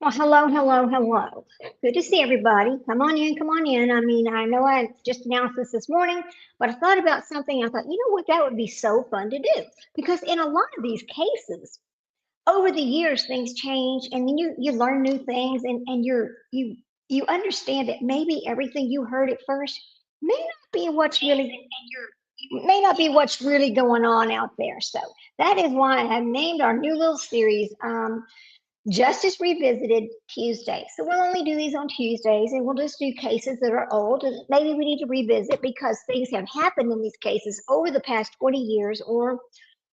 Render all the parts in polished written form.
Well, hello, hello, hello. Good to see everybody. Come on in, come on in. I mean, I know I just announced this morning, but I thought about something. I thought, you know what, that would be so fun to do. Because in a lot of these cases, over the years, things change and then you learn new things and you understand that maybe everything you heard at first may not be what's really may not be what's really going on out there. So that is why I have named our new little series Justice Revisited Tuesday. So we'll only do these on Tuesdays and we'll just do cases that are old and maybe we need to revisit because things have happened in these cases over the past 20 years or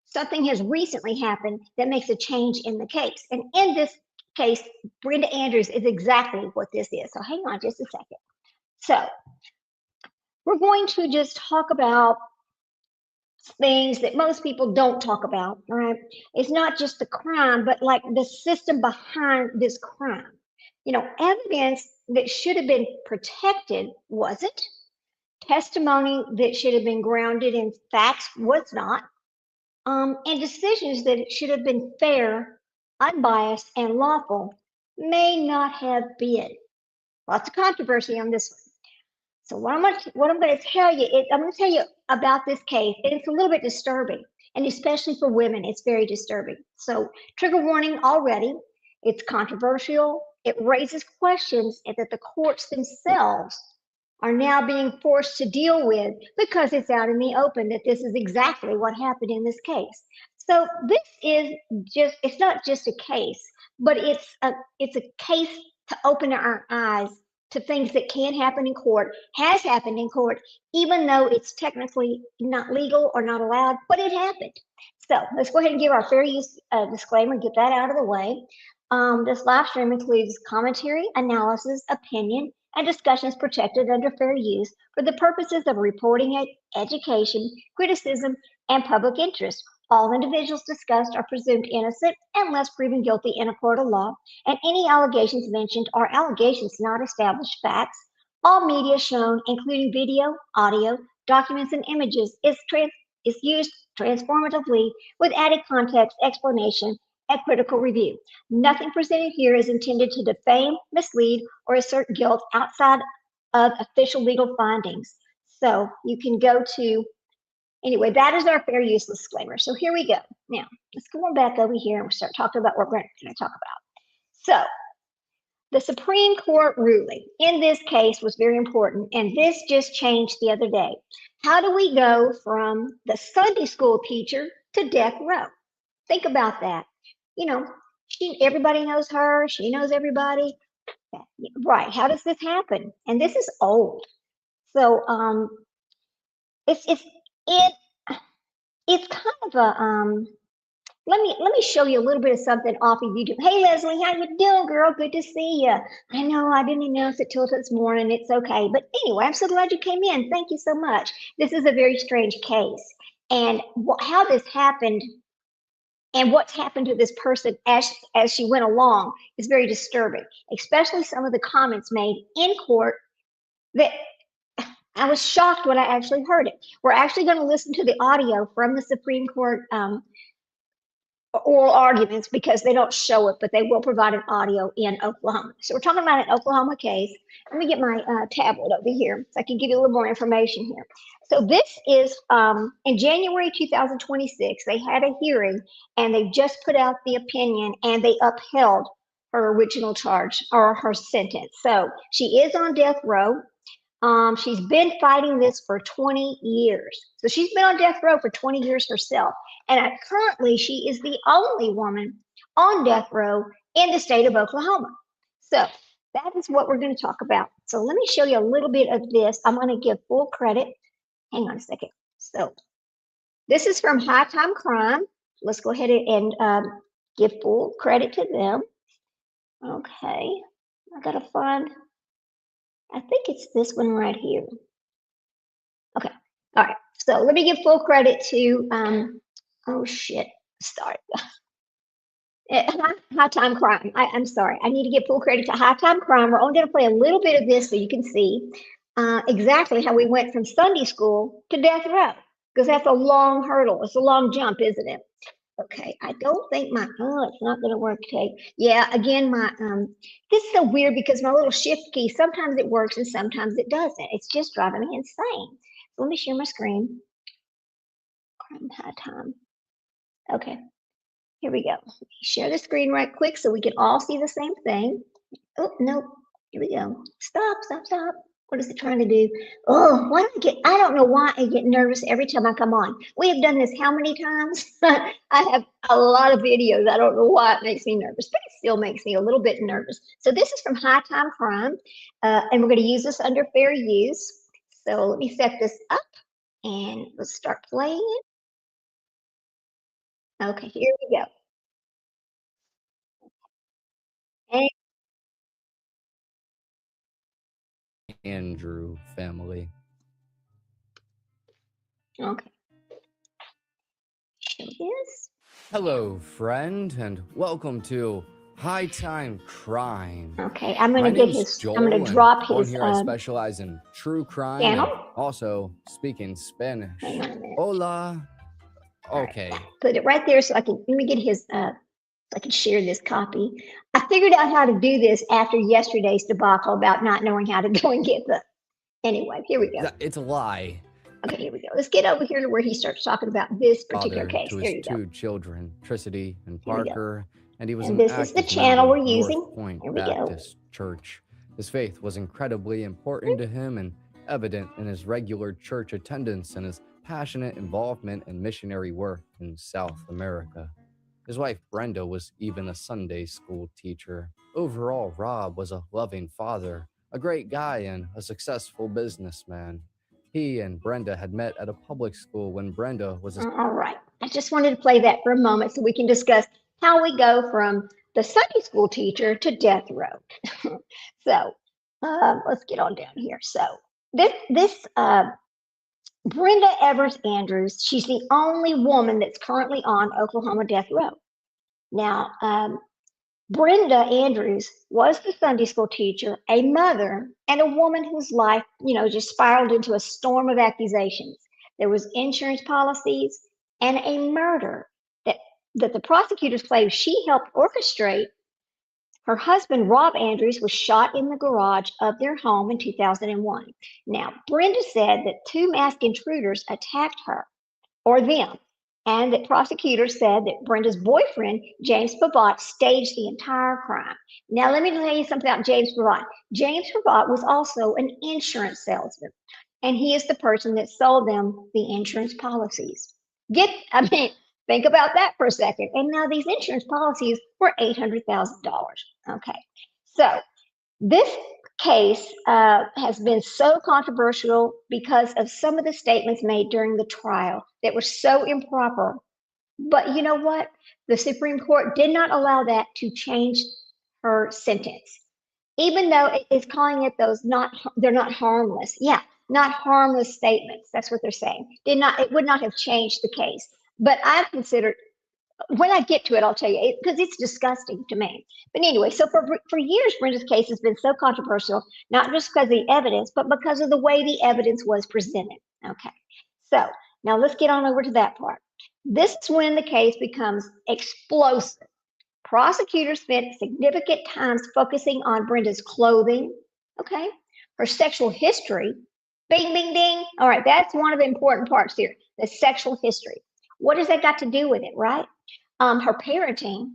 something has recently happened that makes a change in the case. And in this case, Brenda Andrews is exactly what this is. So hang on just a second. So we're going to just talk about things that most people don't talk about, right? It's not just the crime, but like the system behind this crime. You know, evidence that should have been protected wasn't. Testimony that should have been grounded in facts was not. And decisions that should have been fair, unbiased, and lawful may not have been. Lots of controversy on this one. So what I'm going to tell you is I'm going to tell you about this case. It's a little bit disturbing, and especially for women, it's very disturbing. So trigger warning already. It's controversial. It raises questions that the courts themselves are now being forced to deal with because it's out in the open that this is exactly what happened in this case. So this is just, it's not just a case, but it's a case to open our eyes to things that can happen in court, has happened in court, even though it's technically not legal or not allowed, but it happened. So let's go ahead and give our fair use disclaimer, get that out of the way. This live stream includes commentary, analysis, opinion, and discussions protected under fair use for the purposes of reporting, education, criticism, and public interest. All individuals discussed are presumed innocent unless proven guilty in a court of law, and any allegations mentioned are allegations not established facts. All media shown, including video, audio, documents, and images, is used transformatively with added context, explanation, and critical review. Nothing presented here is intended to defame, mislead, or assert guilt outside of official legal findings. So you can go to, anyway, that is our fair use disclaimer. So here we go. Now, let's go on back over here and start talking about what we're going to talk about. So the Supreme Court ruling in this case was very important, and this just changed the other day. How do we go from the Sunday school teacher to death row? Think about that. You know, everybody knows her, she knows everybody. Right. How does this happen? And this is old. So it's it it's kind of a let me show you a little bit of something off of YouTube. Hey Leslie, how you doing, girl? Good to see you. I know I didn't announce it till this morning. It's okay. But anyway, I'm so glad you came in. Thank you so much. This is a very strange case. And how this happened and what's happened to this person as she went along is very disturbing, especially some of the comments made in court that I was shocked when I actually heard it. We're actually going to listen to the audio from the Supreme Court oral arguments because they don't show it, but they will provide an audio in Oklahoma. So we're talking about an Oklahoma case. Let me get my tablet over here so I can give you a little more information here. So this is in January 2026, they had a hearing and they just put out the opinion and they upheld her original charge or her sentence. So she is on death row. She's been fighting this for 20 years. So she's been on death row for 20 years herself. And currently, she is the only woman on death row in the state of Oklahoma. So that is what we're going to talk about. So let me show you a little bit of this. I'm going to give full credit. Hang on a second. So this is from High Time Crime. Let's go ahead and give full credit to them. Okay. I got to find... I think it's this one right here. Okay. All right. So let me give full credit to, oh shit, sorry. High Time Crime. I'm sorry. I need to give full credit to High Time Crime. We're only going to play a little bit of this so you can see exactly how we went from Sunday school to death row, because that's a long hurdle. It's a long jump, isn't it? Okay, I don't think it's not gonna work today. Yeah, again, this is so weird because my little shift key, sometimes it works and sometimes it doesn't. It's just driving me insane. So let me share my screen. High time. Okay, here we go. Let me share the screen right quick so we can all see the same thing. Oh, no, here we go. Stop, stop, stop. What is it trying to do? Oh, I don't know why I get nervous every time I come on. We have done this how many times? I have a lot of videos. I don't know why it makes me nervous, but it still makes me a little bit nervous. So this is from High Time Crime, and we're going to use this under fair use. So let me set this up and let's start playing it. Okay, here we go. And, Andrew family. okay, show this. Hello, friend, and welcome to High Time Crime. Okay, I'm My going to get name's his, Joel, I'm going to and drop on his here I specialize in true crime channel. and also speaking Spanish. Hang on a minute. Hola. Okay. Right, put it right there so I can, let me get his, so I can share this copy. I figured out how to do this after yesterday's debacle about not knowing how to go and get the, anyway, here we go. It's a lie. Okay, here we go. Let's get over here to where he starts talking about this particular Father case. to There his you go. two children, Tricity and Here we go. Parker, and he was And an this is the active channel member we're of using. North Point Here we go. Baptist Church. His faith was incredibly important to him and evident in his regular church attendance and his passionate involvement in missionary work in South America. His wife Brenda was even a Sunday school teacher. Overall, Rob was a loving father, a great guy, and a successful businessman. He and Brenda had met at a public school when Brenda was a All right. I just wanted to play that for a moment so we can discuss how we go from the Sunday school teacher to death row. So let's get on down here. So this Brenda Evers Andrews, she's the only woman that's currently on Oklahoma death row. Now, Brenda Andrews was the Sunday school teacher, a mother, and a woman whose life, just spiraled into a storm of accusations. There was insurance policies and a murder that the prosecutors claimed she helped orchestrate. Her husband, Rob Andrews, was shot in the garage of their home in 2001. Now, Brenda said that two masked intruders attacked her or them, and that prosecutors said that Brenda's boyfriend, James Pavot, staged the entire crime. Now, let me tell you something about James Pavot. James Pavot was also an insurance salesman, and he is the person that sold them the insurance policies. Think about that for a second. And now these insurance policies were $800,000. Okay, so this case has been so controversial because of some of the statements made during the trial that were so improper. But you know what? The Supreme Court did not allow that to change her sentence, even though it is calling it they're not harmless. Yeah, not harmless statements. That's what they're saying. It would not have changed the case. But I consider, when I get to it, I'll tell you, because it's disgusting to me. But anyway, so for years, Brenda's case has been so controversial, not just because of the evidence, but because of the way the evidence was presented. Okay, so now let's get on over to that part. This is when the case becomes explosive. Prosecutors spent significant times focusing on Brenda's clothing, okay, her sexual history. Bing, bing, ding. All right, that's one of the important parts here, the sexual history. What has that got to do with it, right? Her parenting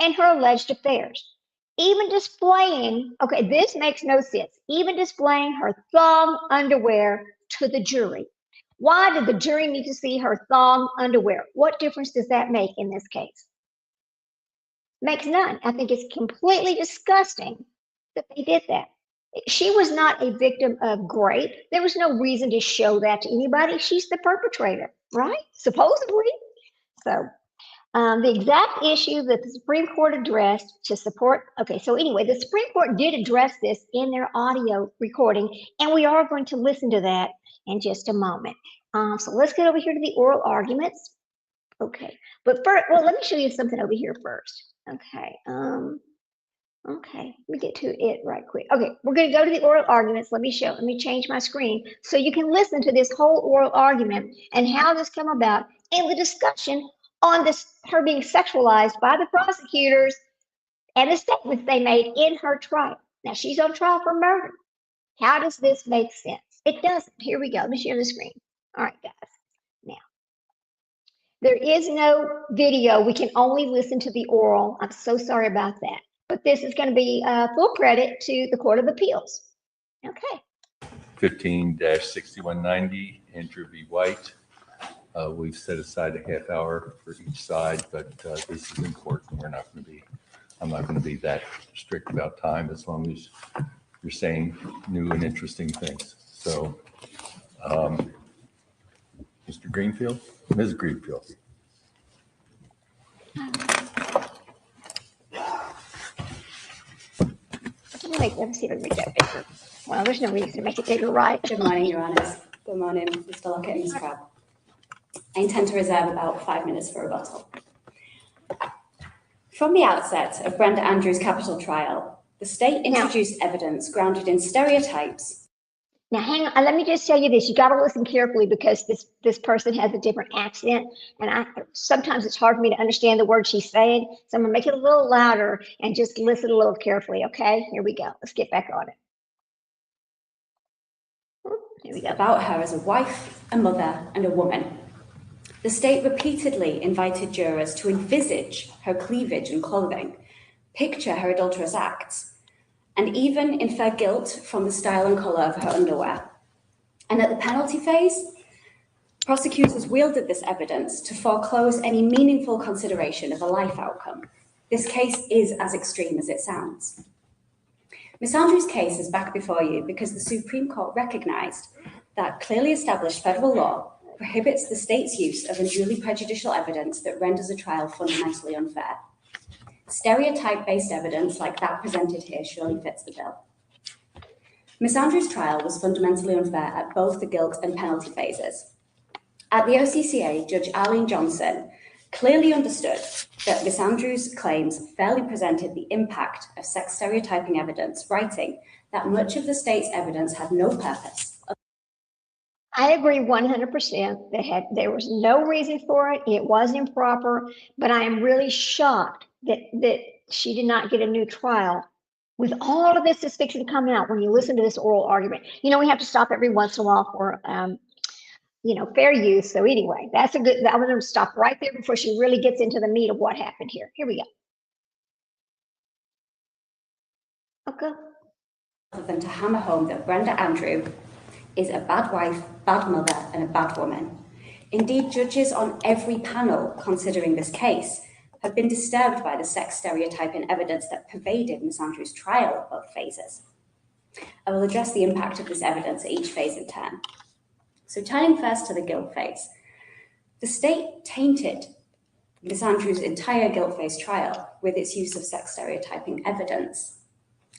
and her alleged affairs. Even displaying, okay, this makes no sense, even displaying her thong underwear to the jury. Why did the jury need to see her thong underwear? What difference does that make in this case? Makes none. I think it's completely disgusting that they did that. She was not a victim of rape. There was no reason to show that to anybody. She's the perpetrator, right? Supposedly. So the exact issue that the Supreme Court addressed to support, okay, so anyway, the Supreme Court did address this in their audio recording, and we are going to listen to that in just a moment. So let's get over here to the oral arguments. Okay, but first, well, let me show you something over here first. Okay, okay, let me get to it right quick. Okay, we're going to go to the oral arguments. Let me change my screen so you can listen to this whole oral argument and how this came about and the discussion on this, her being sexualized by the prosecutors and the statements they made in her trial. Now she's on trial for murder. How does this make sense? It doesn't. Here we go. Let me share the screen. All right, guys. Now, there is no video. We can only listen to the oral. I'm so sorry about that. But this is going to be full credit to the Court of Appeals. Okay. 15-6190, Andrew B. White. We've set aside a half hour for each side, but this is important. I'm not going to be that strict about time as long as you're saying new and interesting things. So, Mr. Greenfield, Ms. Greenfield. Let me see if I can make that bigger. Well, there's no reason to make it bigger, right? Good morning, Your Honours. Good morning, Mr. Lockett and Ms. Crabb. I intend to reserve about 5 minutes for rebuttal. From the outset of Brenda Andrews' capital trial, the state introduced evidence grounded in stereotypes. Now, hang on. Let me just tell you this. You got to listen carefully because this person has a different accent, and sometimes it's hard for me to understand the words she's saying. So I'm gonna make it a little louder and just listen a little carefully. Okay, here we go. Let's get back on it. Here we go. About her as a wife, a mother, and a woman. The state repeatedly invited jurors to envisage her cleavage and clothing, picture her adulterous acts, and even infer guilt from the style and colour of her underwear. And at the penalty phase, prosecutors wielded this evidence to foreclose any meaningful consideration of a life outcome. This case is as extreme as it sounds. Ms. Andrews' case is back before you because the Supreme Court recognised that clearly established federal law prohibits the state's use of unduly prejudicial evidence that renders a trial fundamentally unfair. Stereotype-based evidence like that presented here surely fits the bill. Ms. Andrews' trial was fundamentally unfair at both the guilt and penalty phases. At the OCCA, Judge Arlene Johnson clearly understood that Ms. Andrews' claims fairly presented the impact of sex stereotyping evidence, writing that much of the state's evidence had no purpose. I agree 100%. There was no reason for it. It was improper, but I am really shocked that she did not get a new trial with all of this that's fixing to come out when you listen to this oral argument. You know, we have to stop every once in a while for, fair use. So anyway, I'm going to stop right there before she really gets into the meat of what happened here. Here we go. Okay. Other than to hammer home that Brenda Andrews is a bad wife, bad mother, and a bad woman. Indeed, judges on every panel considering this case have been disturbed by the sex stereotyping evidence that pervaded Ms. Andrews' trial at both phases. I will address the impact of this evidence at each phase in turn. So turning first to the guilt phase, the state tainted Ms. Andrews' entire guilt phase trial with its use of sex stereotyping evidence.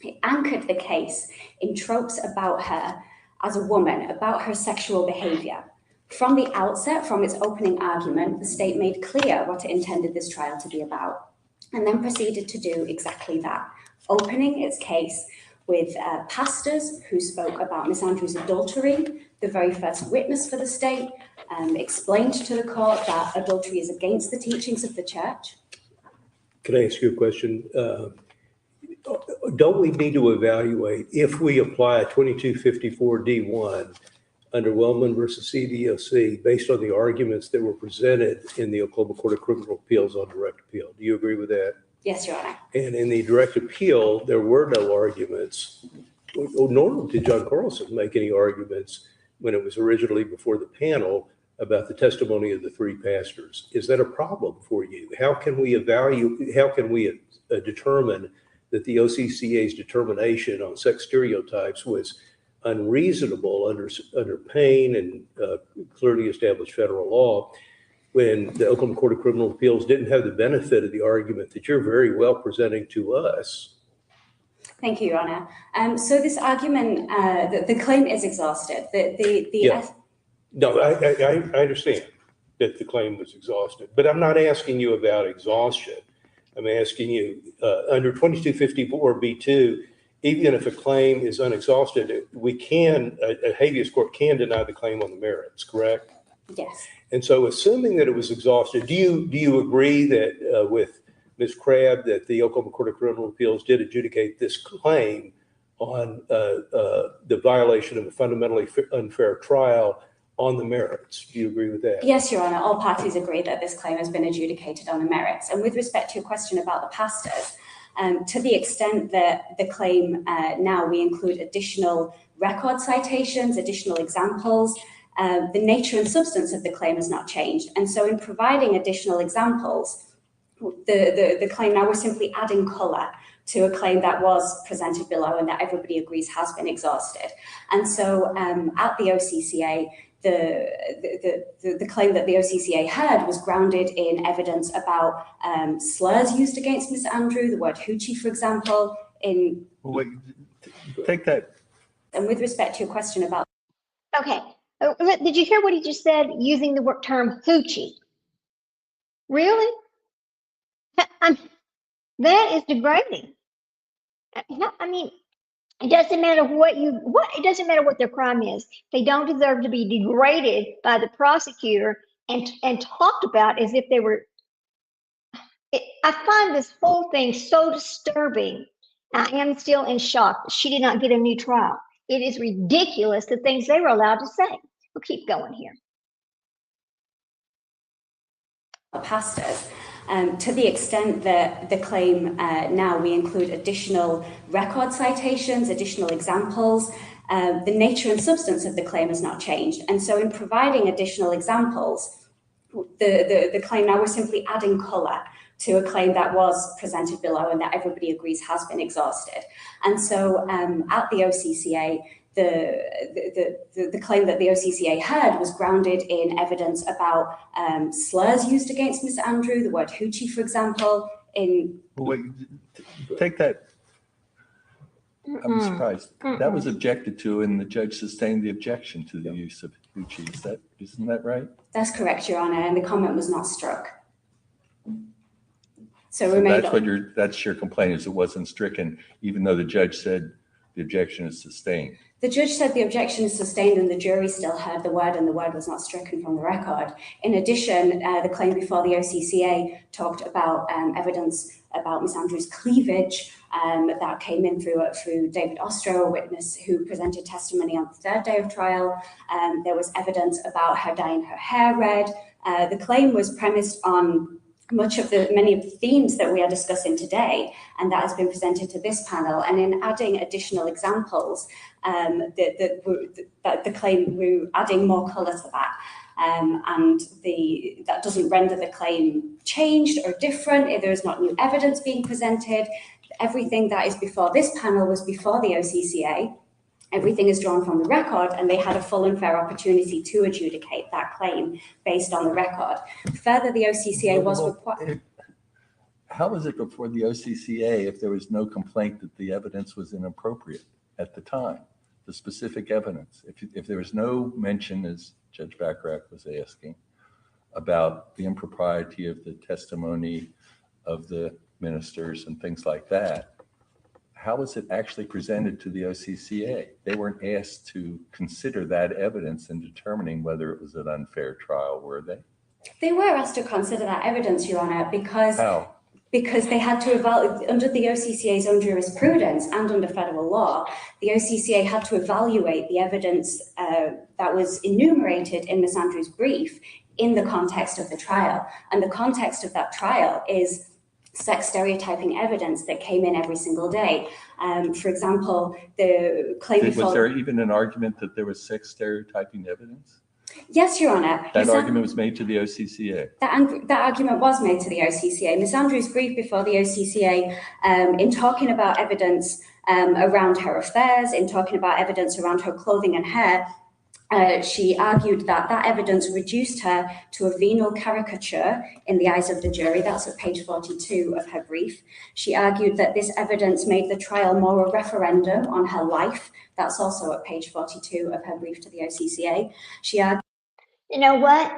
It anchored the case in tropes about her as a woman, about her sexual behavior. From the outset, from its opening argument, the state made clear what it intended this trial to be about, and then proceeded to do exactly that, opening its case with pastors who spoke about Ms. Andrews' adultery. The very first witness for the state explained to the court that adultery is against the teachings of the church. Can I ask you a question? Don't we need to evaluate if we apply a 2254 D1 under Wellman versus CDOC based on the arguments that were presented in the Oklahoma Court of Criminal Appeals on direct appeal? Do you agree with that? Yes, Your Honor. And in the direct appeal, there were no arguments, nor did John Carlson make any arguments when it was originally before the panel about the testimony of the three pastors. Is that a problem for you? How can we determine that the OCCA's determination on sex stereotypes was unreasonable under Payne and clearly established federal law when the Oklahoma Court of Criminal Appeals didn't have the benefit of the argument that you're very well presenting to us? Thank you, Your Honor. So this argument, the claim is exhausted. No, I understand that the claim was exhausted, but I'm not asking you about exhaustion. I'm asking you, under 2254 B2, even if a claim is unexhausted, a habeas court can deny the claim on the merits, correct? Yes. And so assuming that it was exhausted, do you agree that with Ms. Crabb that the Oklahoma Court of Criminal Appeals did adjudicate this claim on the violation of a fundamentally unfair trial on the merits? Do you agree with that? Yes, Your Honour, all parties agree that this claim has been adjudicated on the merits. And with respect to your question about the pastors, to the extent that the claim now we include additional record citations, additional examples, the nature and substance of the claim has not changed. And so in providing additional examples, the claim now we're simply adding colour to a claim that was presented below and that everybody agrees has been exhausted. And so at the OCCA, the claim that the OCCA heard was grounded in evidence about slurs used against Ms. Andrew, the word hoochie, for example, in... Wait, take that. And with respect to your question about... Okay, did you hear what he just said, using the word term hoochie? Really? That is degrading. I mean, it doesn't matter it doesn't matter what their crime is. They don't deserve to be degraded by the prosecutor and talked about as if they were. I find this whole thing so disturbing. I am still in shock. She did not get a new trial. It is ridiculous the things they were allowed to say. We'll keep going here. Pastors. To the extent that the claim now we include additional record citations, additional examples, the nature and substance of the claim has not changed. And so in providing additional examples, the claim now we're simply adding colour to a claim that was presented below and that everybody agrees has been exhausted. And so at the OCCA, the claim that the OCCA heard was grounded in evidence about slurs used against Ms. Andrew, the word hoochie, for example, in... Wait, take that. I'm surprised. That was objected to and the judge sustained the objection to the use of hoochie. Isn't that right? That's correct, Your Honour, and the comment was not struck. So that's your complaint, is it wasn't stricken, even though the judge said the objection is sustained. The judge said the objection is sustained and the jury still heard the word and the word was not stricken from the record. In addition, the claim before the OCCA talked about evidence about Ms. Andrew's cleavage that came in through David Ostro, a witness who presented testimony on the third day of trial. There was evidence about her dyeing her hair red. The claim was premised on many of the themes that we are discussing today, and that has been presented to this panel. And in adding additional examples, the claim, we're adding more colour to that. And that doesn't render the claim changed or different if there is not new evidence being presented. Everything that is before this panel was before the OCCA. Everything is drawn from the record, and they had a full and fair opportunity to adjudicate that claim based on the record. Further, the OCCA was required. How was it before the OCCA if there was no complaint that the evidence was inappropriate at the time, the specific evidence? If there was no mention, as Judge Bachrach was asking, about the impropriety of the testimony of the ministers and things like that, how was it actually presented to the OCCA? They weren't asked to consider that evidence in determining whether it was an unfair trial, were they? They were asked to consider that evidence, Your Honour, because... How? Because they had to evaluate, under the OCCA's own jurisprudence and under federal law, the OCCA had to evaluate the evidence that was enumerated in Ms. Andrews' brief in the context of the trial. And the context of that trial is sex stereotyping evidence that came in every single day. For example, the claim... Was there even an argument that there was sex stereotyping evidence? Yes, Your Honour. That argument was made to the OCCA. That argument was made to the OCCA. Ms. Andrews' brief before the OCCA, in talking about evidence around her affairs, in talking about evidence around her clothing and hair, she argued that that evidence reduced her to a venal caricature in the eyes of the jury. That's at page 42 of her brief. She argued that this evidence made the trial more a referendum on her life. That's also at page 42 of her brief to the OCCA. She argued... You know what?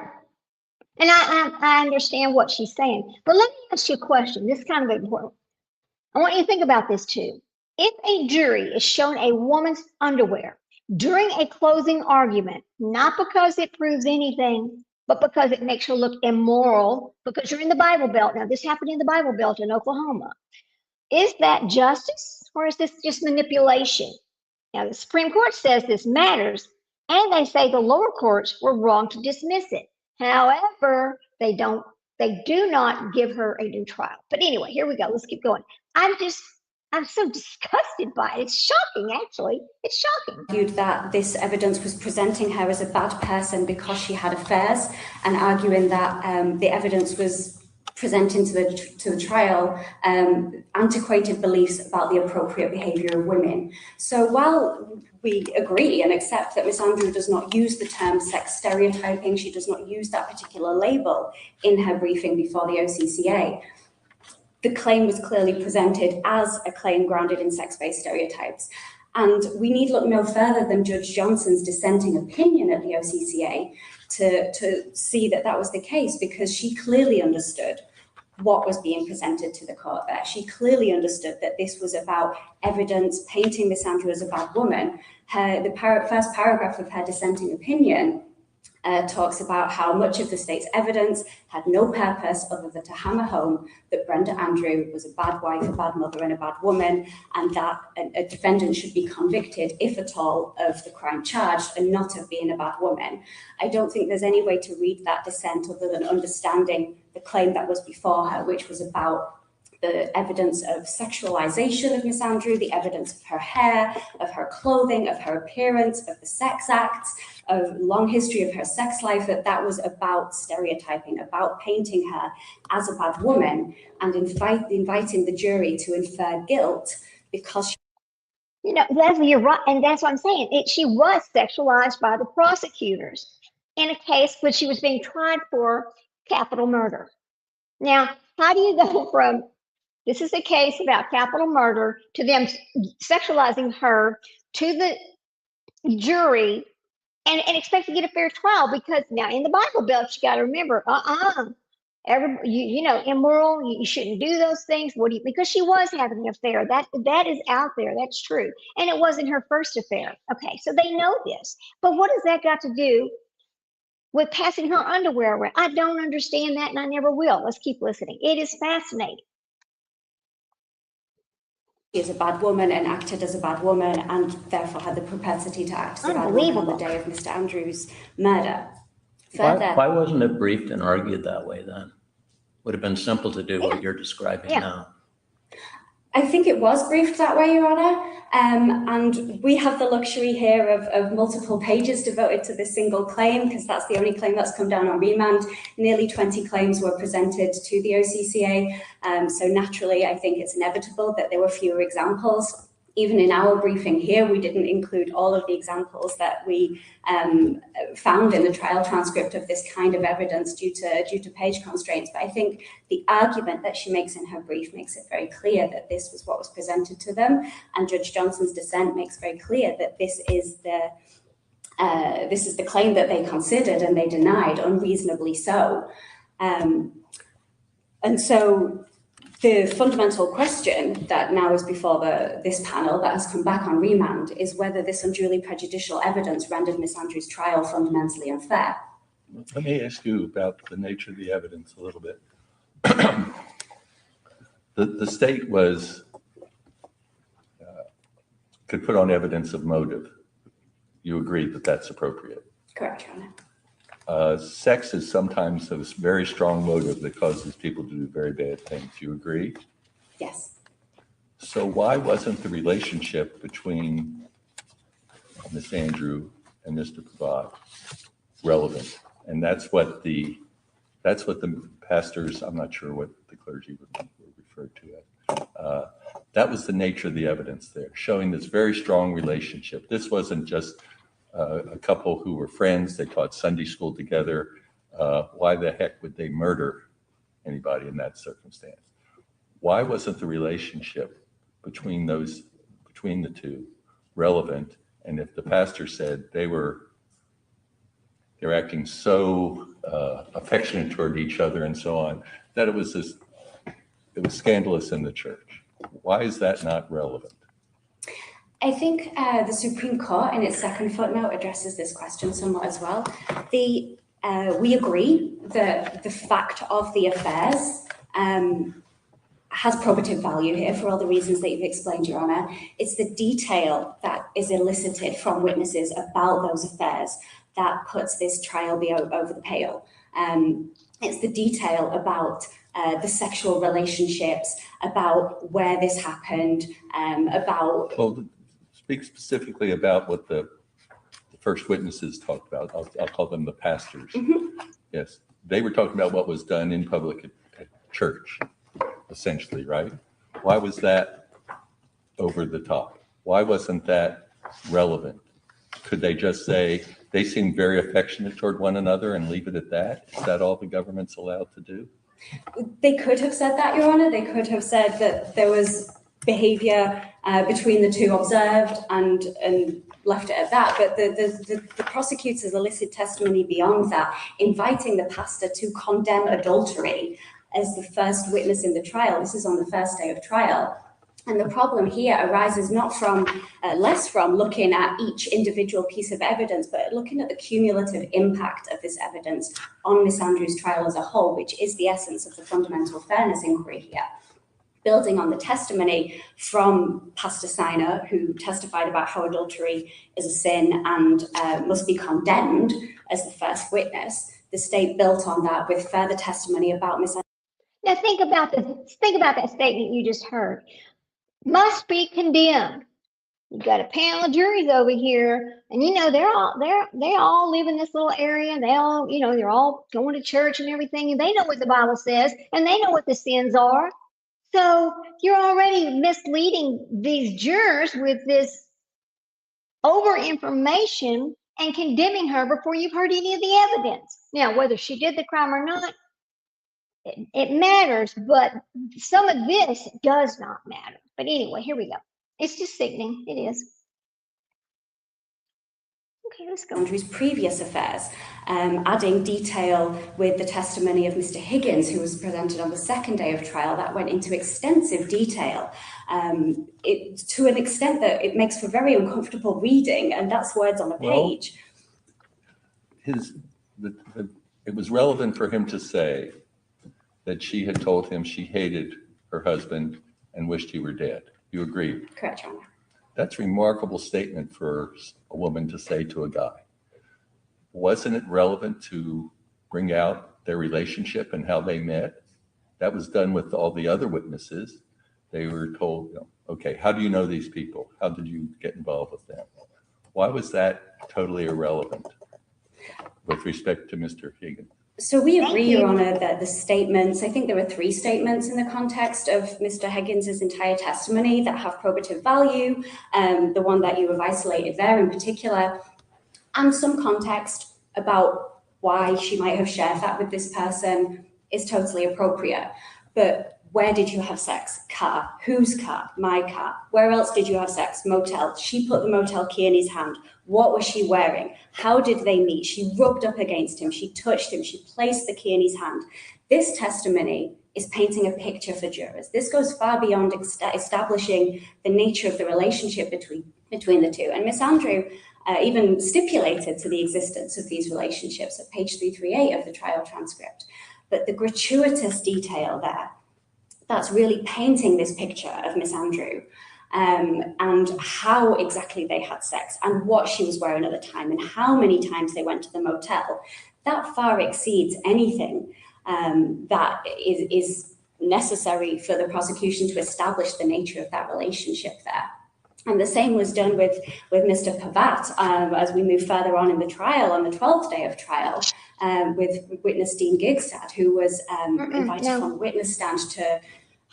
And I understand what she's saying. But let me ask you a question. This is kind of important. I want you to think about this too. If a jury is shown a woman's underwear during a closing argument, not because it proves anything, but because it makes her look immoral, because you're in the Bible Belt. Now, this happened in the Bible Belt in Oklahoma. Is that justice, or is this just manipulation? Now, the Supreme Court says this matters, and they say the lower courts were wrong to dismiss it. However, they do not give her a new trial. But anyway, here we go. Let's keep going. I'm so disgusted by it. It's shocking, actually. It's shocking. Argued that this evidence was presenting her as a bad person because she had affairs, and arguing that the evidence was presenting to the trial antiquated beliefs about the appropriate behaviour of women. So while we agree and accept that Miss Andrew does not use the term sex stereotyping, she does not use that particular label in her briefing before the OCCA, the claim was clearly presented as a claim grounded in sex-based stereotypes. And we need look no further than Judge Johnson's dissenting opinion at the OCCA to see that that was the case, because she clearly understood what was being presented to the court there. She clearly understood that this was about evidence painting Miss Andrew as a bad woman. First paragraph of her dissenting opinion talks about how much of the state's evidence had no purpose other than to hammer home that Brenda Andrew was a bad wife, a bad mother, and a bad woman, and that a defendant should be convicted, if at all, of the crime charged and not of being a bad woman. I don't think there's any way to read that dissent other than understanding the claim that was before her, which was about the evidence of sexualization of Miss Andrew, the evidence of her hair, of her clothing, of her appearance, of the sex acts, of long history of her sex life, that was about stereotyping, about painting her as a bad woman and inviting the jury to infer guilt because You know, Leslie, you're right, and that's what I'm saying. She was sexualized by the prosecutors in a case when she was being tried for capital murder. Now, how do you go from this is a case about capital murder to them sexualizing her to the jury and expect to get a fair trial? Because now in the Bible Belt, you got to remember, immoral. You shouldn't do those things. Because she was having an affair. That is out there. That's true, and it wasn't her first affair. Okay, so they know this, but what has that got to do with passing her underwear around? I don't understand that, and I never will. Let's keep listening. It is fascinating. She is a bad woman and acted as a bad woman and therefore had the propensity to act as a bad woman on the day of Mr. Andrews' murder. Further, Why wasn't it briefed and argued that way then? Would have been simple to do what you're describing now. I think it was briefed that way, Your Honour, and we have the luxury here of multiple pages devoted to this single claim, because that's the only claim that's come down on remand. Nearly 20 claims were presented to the OCCA, so naturally I think it's inevitable that there were fewer examples. Even in our briefing here, we didn't include all of the examples that we found in the trial transcript of this kind of evidence due to page constraints. But I think the argument that she makes in her brief makes it very clear that this was what was presented to them. And Judge Johnson's dissent makes very clear that this is the claim that they considered and they denied, unreasonably so. And so the fundamental question that now is before this panel that has come back on remand is whether this unduly prejudicial evidence rendered Miss Andrews' trial fundamentally unfair. Let me ask you about the nature of the evidence a little bit. The state could put on evidence of motive. You agree that that's appropriate? Correct, Your Honor. Sex is sometimes a very strong motive that causes people to do very bad things. You agree? Yes. So why wasn't the relationship between Miss Andrew and Mr. Pravad relevant? And that's what the pastors, I'm not sure what the clergy were referred to as. That was the nature of the evidence there, showing this very strong relationship. This wasn't just a couple who were friends, they taught Sunday school together. Why the heck would they murder anybody in that circumstance? Why wasn't the relationship between the two relevant? And if the pastor said they're acting so affectionate toward each other and so on, that it was scandalous in the church. Why is that not relevant? I think the Supreme Court in its second footnote addresses this question somewhat as well. The We agree that the fact of the affairs has probative value here for all the reasons that you've explained, Your Honour. It's the detail that is elicited from witnesses about those affairs that puts this trial over the pale. It's the detail about the sexual relationships, about where this happened, about... Well, speak specifically about what the first witnesses talked about. I'll call them the pastors. Yes, they were talking about what was done in public at church, essentially, right? Why was that over the top? Why wasn't that relevant? Could they just say they seemed very affectionate toward one another and leave it at that? Is that all the government's allowed to do? They could have said that, Your Honour. They could have said that there was behaviour between the two observed and left it at that. But the prosecutors elicit testimony beyond that, inviting the pastor to condemn adultery as the first witness in the trial. This is on the first day of trial. And the problem here arises not from, less from looking at each individual piece of evidence, but looking at the cumulative impact of this evidence on Miss Andrews' trial as a whole, which is the essence of the fundamental fairness inquiry here. Building on the testimony from Pastor Siner, who testified about how adultery is a sin and must be condemned as the first witness, the state built on that with further testimony about Miss Andrews. Now think about that statement you just heard. Must be condemned. You've got a panel of juries over here, and you know they all live in this little area, and they all, you know, they're all going to church and everything, and they know what the Bible says, and they know what the sins are. So you're already misleading these jurors with this over information and condemning her before you've heard any of the evidence. Now, whether she did the crime or not, it matters, but some of this does not matter. But anyway, here we go. It's just sickening. It is. Okay, let's go. Andrew's previous affairs, adding detail with the testimony of Mr. Higgins, who was presented on the second day of trial. That went into extensive detail, to an extent that it makes for very uncomfortable reading, and that's words on a page. It was relevant for him to say that she had told him she hated her husband and wished he were dead. You agree? Correct, Your Honor. That's a remarkable statement for a woman to say to a guy. Wasn't it relevant to bring out their relationship and how they met? That was done with all the other witnesses. They were told, okay, how do you know these people? How did you get involved with them? Why was that totally irrelevant with respect to Mr. Higgins? So we agree, Your Honour, that the statements, I think there were 3 statements in the context of Mr. Higgins's entire testimony that have probative value, the one that you have isolated there in particular, and some context about why she might have shared that with this person is totally appropriate. But where did you have sex? Car. Whose car? My car. Where else did you have sex? Motel. She put the motel key in his hand. What was she wearing? How did they meet? She rubbed up against him. She touched him. She placed the key in his hand. This testimony is painting a picture for jurors. This goes far beyond establishing the nature of the relationship between the two. And Miss Andrew even stipulated to the existence of these relationships at page 338 of the trial transcript. But the gratuitous detail there, that's really painting this picture of Miss Andrew and how exactly they had sex and what she was wearing at the time and how many times they went to the motel. That far exceeds anything that is necessary for the prosecution to establish the nature of that relationship there. And the same was done with Mr. Pavat as we move further on in the trial, on the 12th day of trial, with witness Dean Gigstad, who was invited on the witness stand to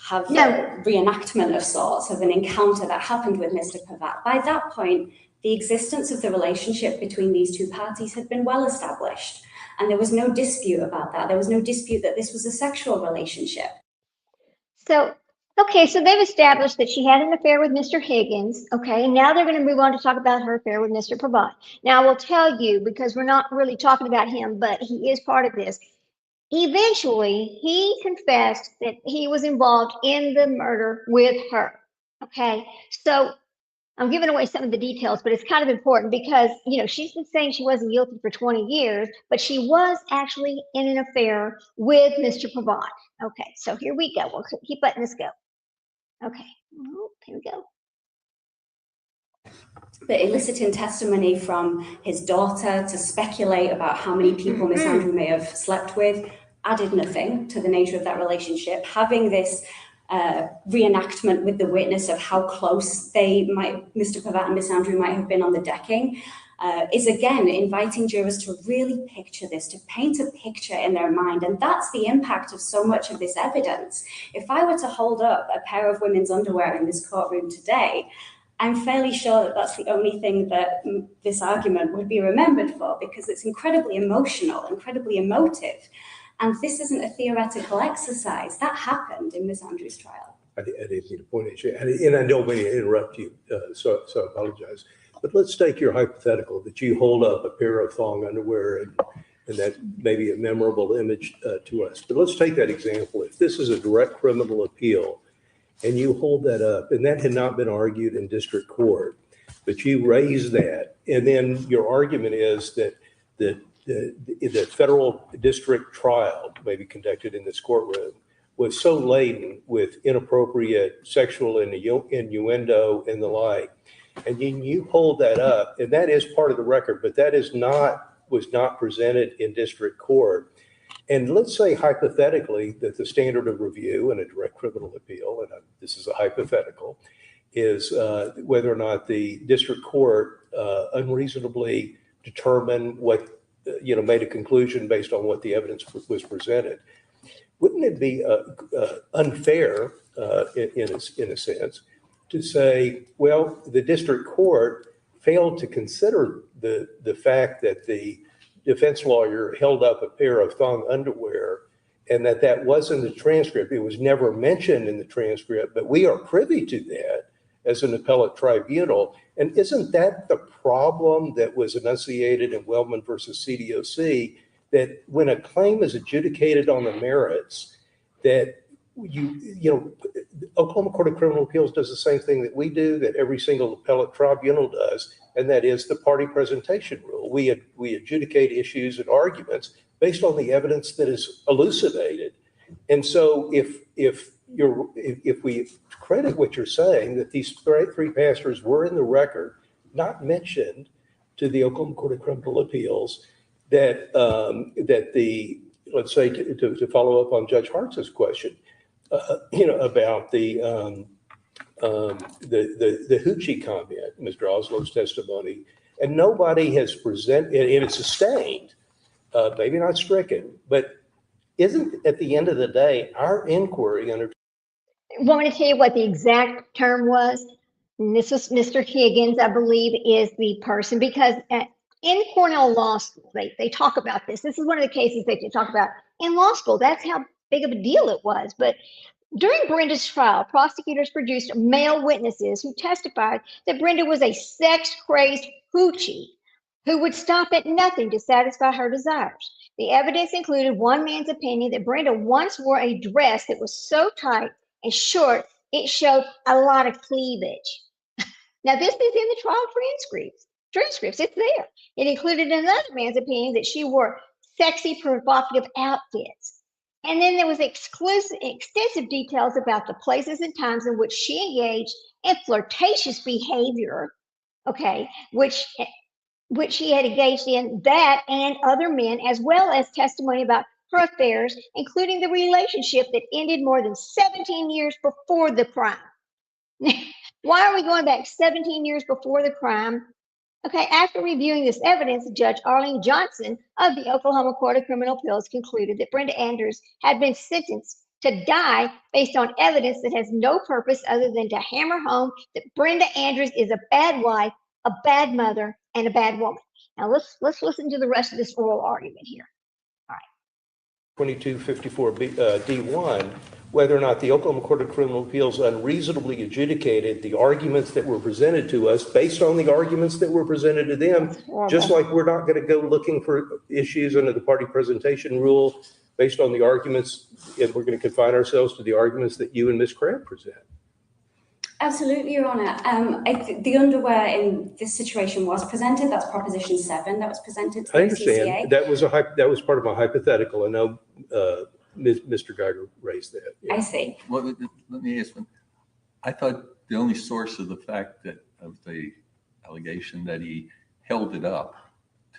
have a reenactment of sorts of an encounter that happened with Mr. Pavat. By that point, the existence of the relationship between these two parties had been well established, and there was no dispute about that. There was no dispute that this was a sexual relationship. So, okay, so they've established that she had an affair with Mr. Higgins, okay, and now they're going to move on to talk about her affair with Mr. Pavat. Now, I will tell you, because we're not really talking about him, but he is part of this. Eventually, he confessed that he was involved in the murder with her, okay? So I'm giving away some of the details, but it's kind of important because, you know, she's been saying she wasn't guilty for 20 years, but she was actually in an affair with Mr. Pavad. Okay, so here we go. We'll keep letting this go. Okay, here we go. But eliciting testimony from his daughter to speculate about how many people Miss Andrew may have slept with added nothing to the nature of that relationship. Having this reenactment with the witness of how close Mr. Pavad and Miss Andrew might have been on the decking, is again inviting jurors to really picture this, to paint a picture in their mind. And that's the impact of so much of this evidence. If I were to hold up a pair of women's underwear in this courtroom today, I'm fairly sure that that's the only thing that this argument would be remembered for, because it's incredibly emotional, incredibly emotive. And this isn't a theoretical exercise. That happened in Miss Andrews' trial. I didn't mean to point at you, and I don't mean to interrupt you, so I apologize. But let's take your hypothetical that you hold up a pair of thong underwear, and that may be a memorable image to us. But let's take that example. If this is a direct criminal appeal, and you hold that up, and that had not been argued in district court, but you raise that, and then your argument is that the federal district trial, maybe conducted in this courtroom, was so laden with inappropriate sexual innuendo and the like, and then you hold that up, and that is part of the record, but that was not presented in district court. And let's say hypothetically that the standard of review in a direct criminal appeal, and this is a hypothetical, is whether or not the district court unreasonably determined what, made a conclusion based on what the evidence was presented. Wouldn't it be unfair, in a sense, to say, well, the district court failed to consider the fact that the defense lawyer held up a pair of thong underwear and that wasn't the transcript. It was never mentioned in the transcript, but we are privy to that as an appellate tribunal. And isn't that the problem that was enunciated in Wellman versus CDOC, that when a claim is adjudicated on the merits, that Oklahoma Court of Criminal Appeals does the same thing that we do, that every single appellate tribunal does, and that is the party presentation rule. We adjudicate issues and arguments based on the evidence that is elucidated. And so if we credit what you're saying, that these three pastors were in the record, not mentioned to the Oklahoma Court of Criminal Appeals, that let's say to follow up on Judge Hartz's question, about the hoochie comment, Mr. Oslow's testimony, and nobody has presented, and it's sustained, maybe not stricken, but isn't at the end of the day our inquiry under. Want me to tell you what the exact term was? And this is Mr. Higgins, I believe, is the person, because in Cornell Law School, they talk about this. This is one of the cases that you talk about in law school. That's how big of a deal it was. But during Brenda's trial, prosecutors produced male witnesses who testified that Brenda was a sex-crazed hoochie who would stop at nothing to satisfy her desires. The evidence included one man's opinion that Brenda once wore a dress that was so tight and short, it showed a lot of cleavage. Now, this is in the trial transcripts. It's there. It included another man's opinion that she wore sexy, provocative outfits. And then there was extensive details about the places and times in which she engaged in flirtatious behavior, which she had engaged in, that and other men, as well as testimony about her affairs, including the relationship that ended more than 17 years before the crime. Why are we going back 17 years before the crime? After reviewing this evidence, Judge Arlene Johnson of the Oklahoma Court of Criminal Appeals concluded that Brenda Andrews had been sentenced to die based on evidence that has no purpose other than to hammer home that Brenda Andrews is a bad wife, a bad mother, and a bad woman. Now let's listen to the rest of this oral argument here. All right. 2254 D1, whether or not the Oklahoma Court of Criminal Appeals unreasonably adjudicated the arguments that were presented to us based on the arguments that were presented to them, just like we're not going to go looking for issues under the party presentation rule based on the arguments, and we're going to confine ourselves to the arguments that you and Ms. Crabb present. Absolutely, Your Honour. The underwear in this situation was presented. That's Proposition 7 that was presented to the I understand. OCCA. That was part of my hypothetical. I know Mr. Geiger raised that. Yeah. I see. Well, let me ask one. I thought the only source of the fact that of the allegation that he held it up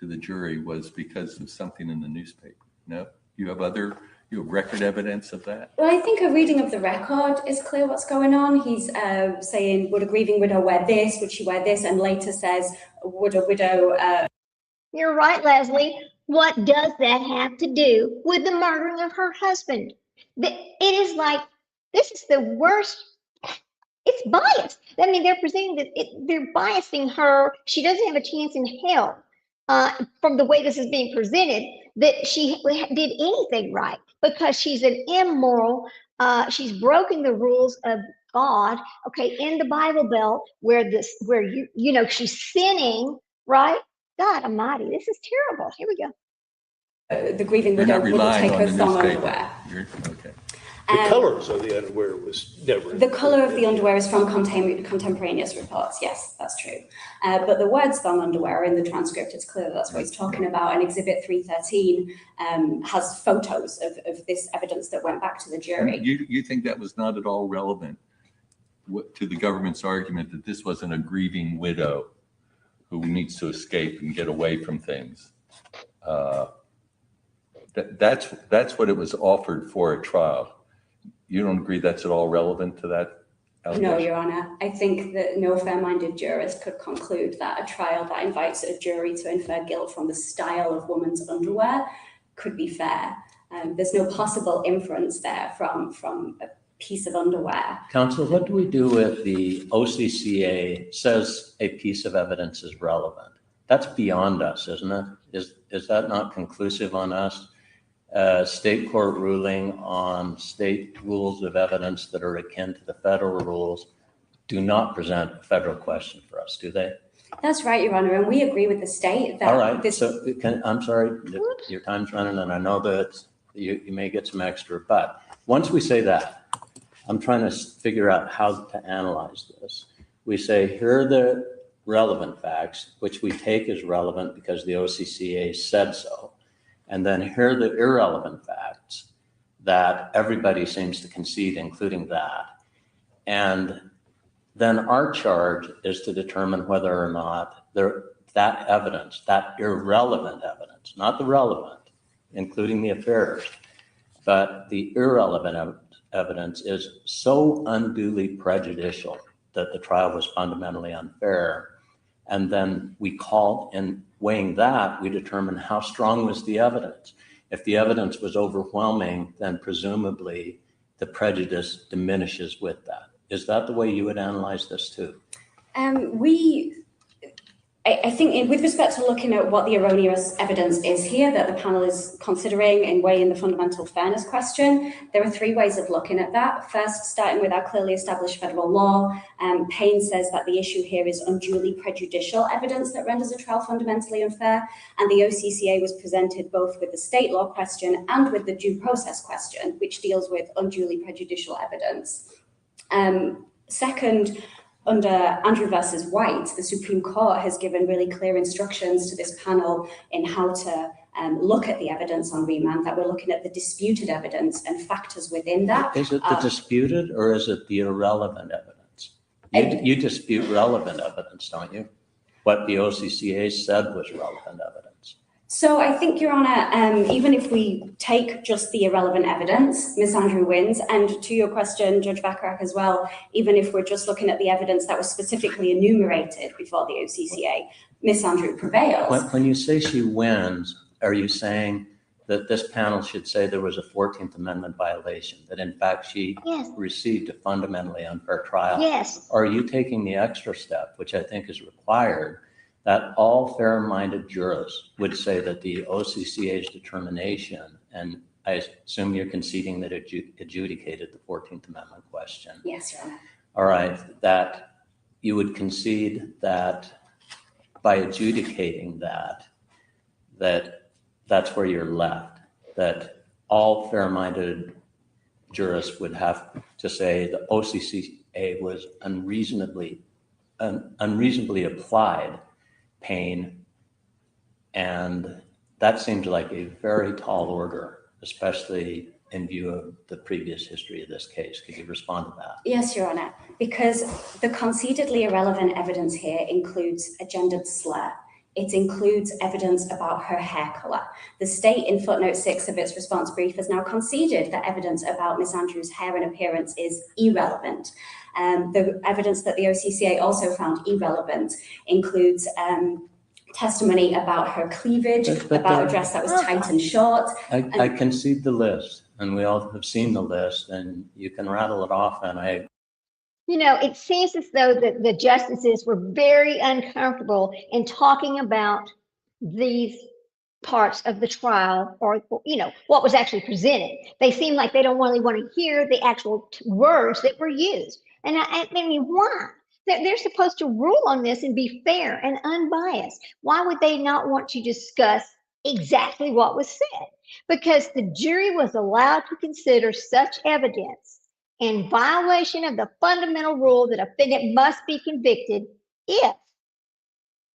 to the jury was because of something in the newspaper. No, you have record evidence of that? Well, I think a reading of the record is clear what's going on. He's saying, would a grieving widow wear this? Would she wear this? And later says, would a widow... You're right, Leslie. What does that have to do with the murdering of her husband? It is like, this is the worst. It's biased. I mean, they're presuming that they're biasing her. She doesn't have a chance in hell from the way this is being presented that she did anything right because she's an immoral. She's broken the rules of God. Okay, in the Bible Belt where you know she's sinning, right? God Almighty, this is terrible. Here we go. The grieving You're widow not wouldn't relying take on her the thong newspaper. underwear. Okay. The colors of the underwear was never. The colour of the underwear is from contemporaneous reports. Yes, that's true. But the words thong underwear are in the transcript. It's clear that's what he's talking about. And Exhibit 313 has photos of this evidence that went back to the jury. You think that was not at all relevant to the government's argument that this wasn't a grieving widow who needs to escape and get away from things? That's what it was offered for at trial. You don't agree that's at all relevant to that allegation? No, Your Honour. I think that no fair-minded jurist could conclude that a trial that invites a jury to infer guilt from the style of woman's underwear could be fair. There's no possible inference there from a piece of underwear. Counsel, what do we do if the OCCA says a piece of evidence is relevant? That's beyond us, isn't it? Is that not conclusive on us? State court ruling on state rules of evidence that are akin to the federal rules do not present a federal question for us, do they? That's right, Your Honour, and we agree with the state that all right. I'm sorry, your time's running, and I know that you may get some extra, but once we say that, I'm trying to figure out how to analyze this. We say, here are the relevant facts, which we take as relevant because the OCCA said so. And then here are the irrelevant facts that everybody seems to concede, including that. And then our charge is to determine whether or not that evidence, that irrelevant evidence, not the relevant, including the affairs, but the irrelevant evidence is so unduly prejudicial that the trial was fundamentally unfair. And then we call, in weighing that, we determine how strong was the evidence. If the evidence was overwhelming, then presumably the prejudice diminishes with that. Is that the way you would analyze this too? I think with respect to looking at what the erroneous evidence is here that the panel is considering in weighing the fundamental fairness question, there are three ways of looking at that. First, starting with our clearly established federal law, Payne says that the issue here is unduly prejudicial evidence that renders a trial fundamentally unfair, and the OCCA was presented both with the state law question and with the due process question, which deals with unduly prejudicial evidence. Second, under Andrew versus White, the Supreme Court has given really clear instructions to this panel in how to look at the evidence on remand, that we're looking at the disputed evidence and factors within that. Is it the disputed or is it the irrelevant evidence? You dispute relevant evidence, don't you? What the OCCA said was relevant evidence. So I think, Your Honour, even if we take just the irrelevant evidence, Ms. Andrew wins. And to your question, Judge Bacharach, as well, even if we're just looking at the evidence that was specifically enumerated before the OCCA, Ms. Andrew prevails. When you say she wins, are you saying that this panel should say there was a 14th Amendment violation, that in fact she received a fundamentally unfair trial? Yes. Or are you taking the extra step, which I think is required, that all fair-minded jurists would say that the OCCA's determination, and I assume you're conceding that it adjudicated the 14th Amendment question. Yes, Your Honour. All right, that you would concede that by adjudicating that's where you're left, that all fair-minded jurist would have to say the OCCA was unreasonably applied pain. And that seems like a very tall order, especially in view of the previous history of this case. Could you respond to that? Yes, Your Honour, because the concededly irrelevant evidence here includes a gendered slur. It includes evidence about her hair colour. The state in footnote 6 of its response brief has now conceded that evidence about Miss Andrews' hair and appearance is irrelevant. The evidence that the OCCA also found irrelevant includes testimony about her cleavage, about a dress that was tight and short. I concede the list, and we all have seen the list, and you can rattle it off, and You know, it seems as though that the justices were very uncomfortable in talking about these parts of the trial, or, you know, what was actually presented. They seem like they don't really want to hear the actual words that were used. And I mean, why? They're supposed to rule on this and be fair and unbiased. Why would they not want to discuss exactly what was said? Because the jury was allowed to consider such evidence in violation of the fundamental rule that a defendant must be convicted if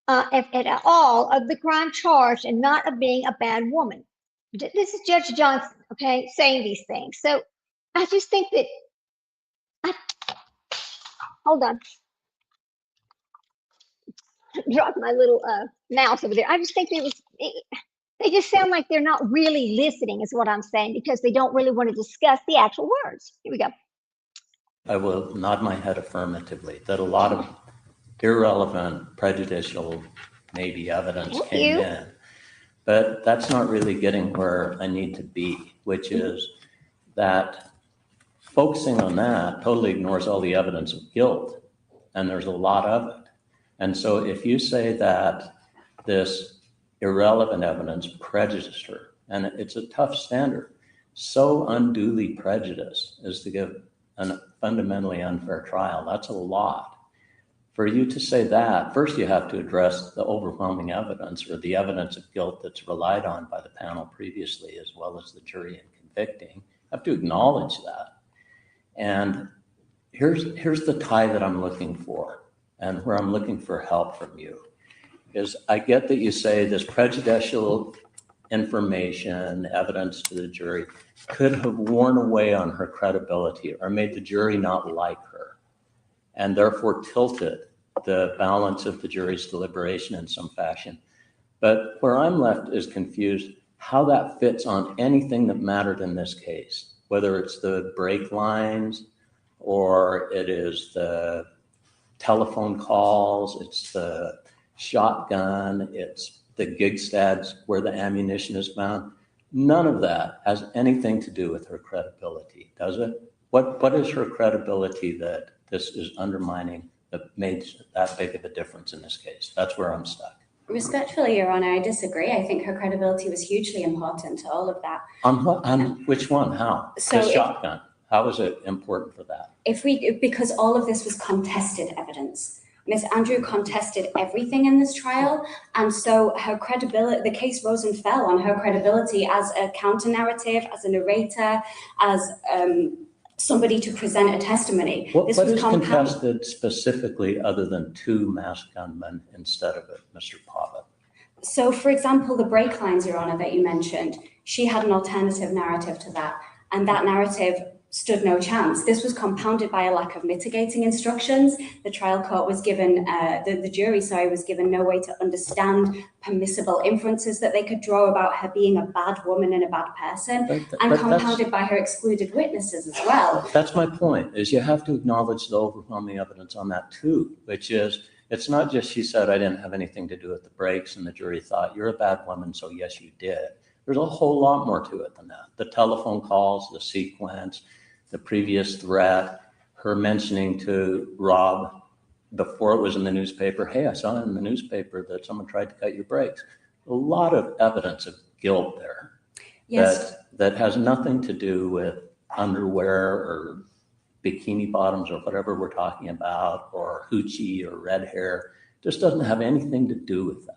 at all of the crime charged and not of being a bad woman. This is Judge Johnson, okay, saying these things. So I just think that, hold on, dropped my little mouse over there. I just think they just sound like they're not really listening is what I'm saying, because they don't really want to discuss the actual words. Here we go. I will nod my head affirmatively that a lot of irrelevant, prejudicial, maybe evidence came in. But that's not really getting where I need to be, which is that focusing on that totally ignores all the evidence of guilt, and there's a lot of it. And so if you say that this irrelevant evidence prejudiced her, and it's a tough standard, so unduly prejudiced as to give a fundamentally unfair trial, that's a lot. For you to say that, first you have to address the overwhelming evidence, or the evidence of guilt that's relied on by the panel previously, as well as the jury in convicting. You have to acknowledge that. And here's the tie that I'm looking for, and where I'm looking for help from you, is I get that you say this prejudicial information, evidence to the jury could have worn away on her credibility or made the jury not like her, and therefore tilted the balance of the jury's deliberation in some fashion. But where I'm left is confused how that fits on anything that mattered in this case, whether it's the brake lines, or it is the telephone calls, it's the shotgun, it's the gig stads where the ammunition is found. None of that has anything to do with her credibility, does it? What is her credibility that this is undermining that made that big of a difference in this case? That's where I'm stuck. Respectfully, Your Honour, I disagree. I think her credibility was hugely important to all of that. On what? On which one? How? So the shotgun. How is it important for that? Because all of this was contested evidence. Miss Andrew contested everything in this trial, and so her credibility, the case rose and fell on her credibility as a counter-narrative, as a narrator, as somebody to present a testimony. What is contested specifically other than two masked gunmen instead of Mr. Pava? So, for example, the brake lines, Your Honour, that you mentioned, she had an alternative narrative to that, and that narrative stood no chance. This was compounded by a lack of mitigating instructions. The trial court was given, the jury, was given no way to understand permissible inferences that they could draw about her being a bad woman and a bad person, and compounded by her excluded witnesses as well. That's my point, is you have to acknowledge the overwhelming evidence on that too, which is, it's not just she said, I didn't have anything to do with the brakes, and the jury thought, you're a bad woman, so yes, you did. There's a whole lot more to it than that. The telephone calls, the sequence, the previous threat, her mentioning to Rob before it was in the newspaper, hey, I saw in the newspaper that someone tried to cut your brakes. A lot of evidence of guilt there. Yes. That has nothing to do with underwear or bikini bottoms or whatever we're talking about, or hoochie or red hair. Just doesn't have anything to do with that.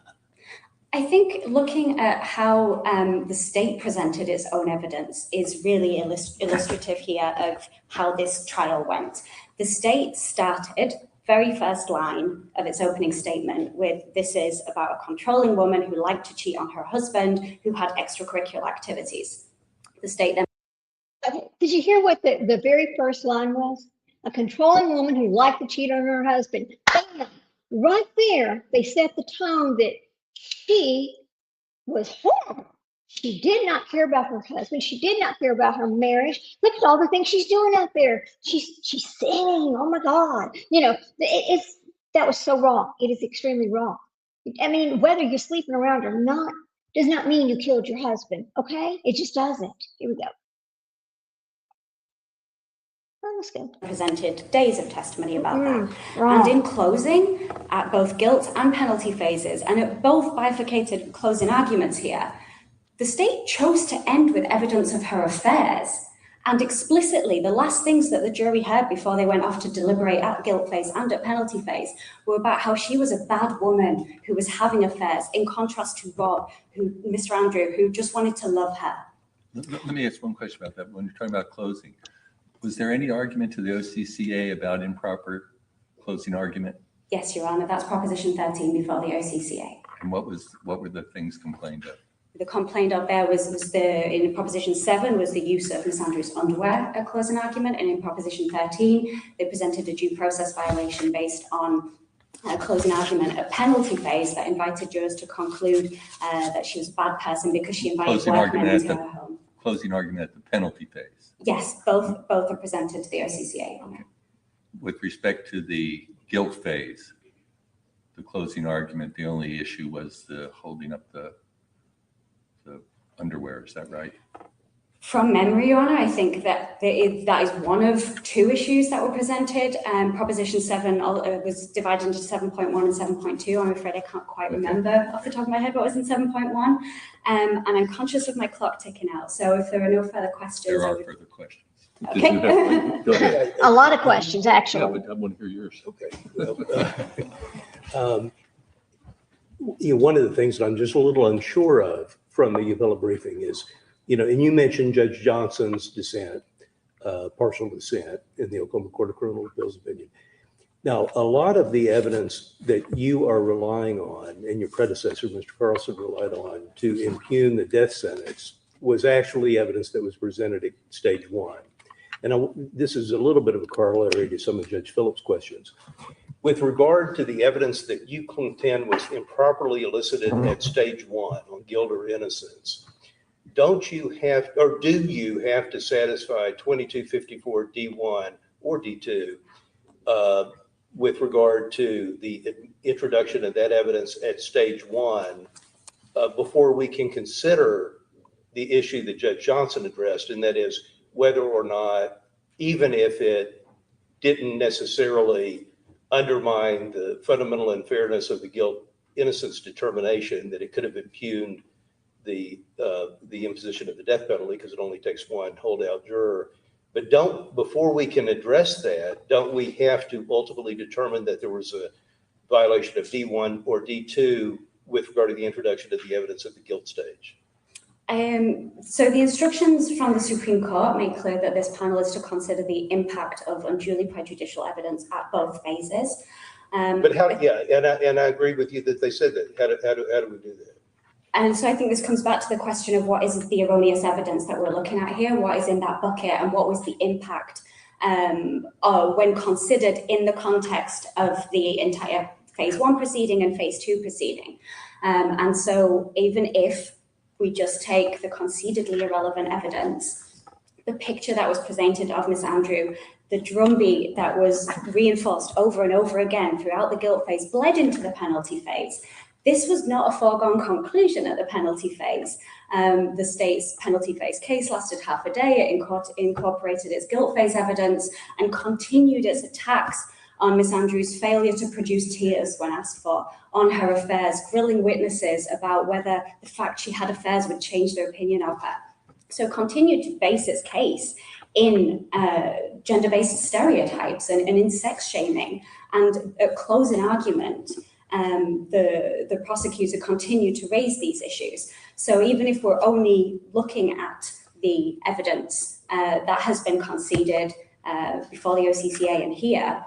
I think looking at how the state presented its own evidence is really illustrative here of how this trial went. The state started, very first line of its opening statement, with this is about a controlling woman who liked to cheat on her husband, who had extracurricular activities. The state then... Okay, did you hear what the very first line was? A controlling woman who liked to cheat on her husband. Bam! Right there, they set the tone that she was horrible. She did not care about her husband. She did not care about her marriage. Look at all the things she's doing out there. She's singing. Oh my God! You know, that was so wrong. It is extremely wrong. I mean, whether you're sleeping around or not does not mean you killed your husband. Okay, it just doesn't. Here we go. Oh, that's good. Presented days of testimony about that. Wrong. And in closing, at both guilt and penalty phases, and at both bifurcated closing arguments here, the state chose to end with evidence of her affairs. And explicitly, the last things that the jury heard before they went off to deliberate at guilt phase and at penalty phase were about how she was a bad woman who was having affairs, in contrast to Rob, Mr. Andrew, who just wanted to love her. Let me ask one question about that. When you're talking about closing, was there any argument to the OCCA about improper closing argument? Yes, Your Honor, that's Proposition 13 before the OCCA. And what were the things complained of? The complaint of there was in Proposition 7 was the use of Ms. Andrews' underwear at closing argument, and in Proposition 13, they presented a due process violation based on a closing argument at penalty phase that invited jurors to conclude that she was a bad person because she invited black men into her home. Closing argument at the penalty phase? Yes, both are presented to the OCCA. Okay. With respect to the guilt phase, the closing argument, the only issue was the holding up the underwear, is that right? From memory, Your Honor, I think that that is one of two issues that were presented. Proposition 7 was divided into 7.1 and 7.2. I'm afraid I can't quite remember off the top of my head what was in 7.1. And I'm conscious of my clock ticking out. So if there are no further questions. There are further questions. Okay. Go ahead. A lot of questions, Yeah, actually. but I want to hear yours. Okay. Well, one of the things that I'm just a little unsure of from the appellate briefing is, and you mentioned Judge Johnson's dissent, partial dissent in the Oklahoma Court of Criminal Appeals opinion. Now, a lot of the evidence that you are relying on, and your predecessor, Mr. Carlson, relied on to impugn the death sentence, was actually evidence that was presented at stage 1. And this is a little bit of a corollary to some of Judge Phillips' questions. With regard to the evidence that you contend was improperly elicited at stage 1 on guilt or innocence, don't you have, or do you have to satisfy 2254 D1 or D2 with regard to the introduction of that evidence at stage 1 before we can consider the issue that Judge Johnson addressed, and that is whether or not, even if it didn't necessarily undermine the fundamental unfairness of the guilt innocence determination, that it could have impugned the imposition of the death penalty because it only takes one holdout juror. But before we can address that, don't we have to ultimately determine that there was a violation of D1 or D2 with regard to the introduction of the evidence at the guilt stage? So the instructions from the Supreme Court make clear that this panel is to consider the impact of unduly prejudicial evidence at both phases. But how? Yeah, and I agree with you that they said that. How do we do that? And so I think this comes back to the question of what is the erroneous evidence that we're looking at here, what is in that bucket, and what was the impact when considered in the context of the entire phase 1 proceeding and phase 2 proceeding. And so even if we just take the concededly irrelevant evidence, the picture that was presented of Miss Andrew, the drumbeat that was reinforced over and over again throughout the guilt phase bled into the penalty phase. This was not a foregone conclusion at the penalty phase. The state's penalty phase case lasted half a day. It incorporated its guilt phase evidence and continued its attacks on Miss Andrews' failure to produce tears when asked for, on her affairs, grilling witnesses about whether the fact she had affairs would change their opinion of her. So continued to base its case in gender-based stereotypes and in sex shaming. And at closing argument, the prosecutor continued to raise these issues. So even if we're only looking at the evidence that has been conceded before the OCCA and here,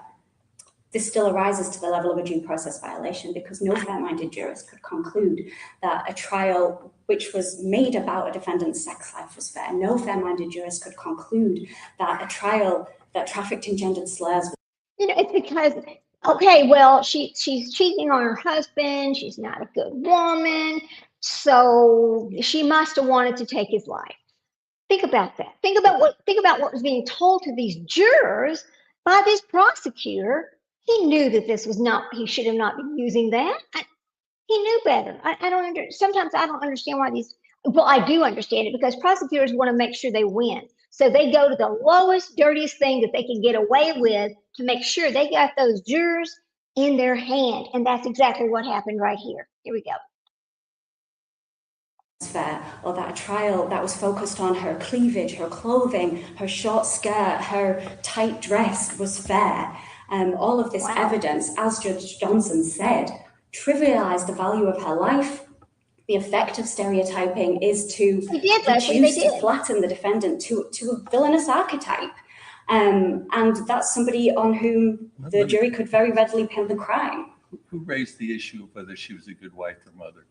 this still arises to the level of a due process violation, because no fair-minded jurist could conclude that a trial which was made about a defendant's sex life was fair. No fair-minded jurist could conclude that a trial that trafficked in gendered slurs. It's because, okay, well, she's cheating on her husband. She's not a good woman. So she must have wanted to take his life. Think about that. Think about what was being told to these jurors by this prosecutor. He knew that this was not, he should have not been using that. He knew better. I don't understand. Sometimes I don't understand why well, I do understand it, because prosecutors want to make sure they win. So they go to the lowest, dirtiest thing that they can get away with to make sure they got those jurors in their hand. And that's exactly what happened right here. Here we go. Fair, or that a trial that was focused on her cleavage, her clothing, her short skirt, her tight dress was fair. All of this evidence, as Judge Johnson said, trivialized the value of her life. The effect of stereotyping is to flatten the defendant to a villainous archetype. And that's somebody on whom the jury could very readily pin the crime. Who raised the issue of whether she was a good wife or mother?